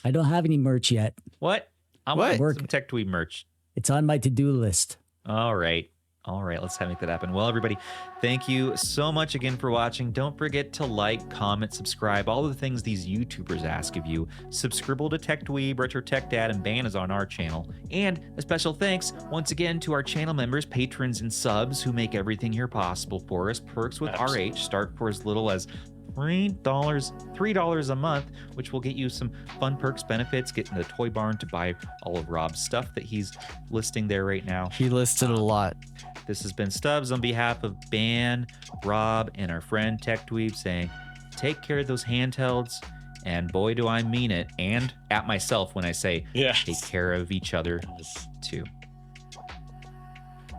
I don't have any merch yet. What? I want some TechDweeb merch. It's on my to-do list. All right. Let's make that happen. Well, everybody, thank you so much again for watching. Don't forget to like, comment, subscribe, all of the things these YouTubers ask of you. Subscribe to TechDweeb, Retro Tech Dad, and Ban is on our channel. And a special thanks once again to our channel members, patrons, and subs who make everything here possible for us. Perks with RH start for as little as $3 a month, which will get you some fun perks, benefits, getting the toy barn to buy all of Rob's stuff that he's listing there right now. He listed a lot. This has been Stubbs on behalf of Ban, Rob, and our friend TechDweeb saying, take care of those handhelds, and boy, do I mean it, and at myself when I say, take care of each other too.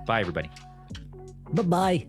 Bye, everybody. Bye-bye.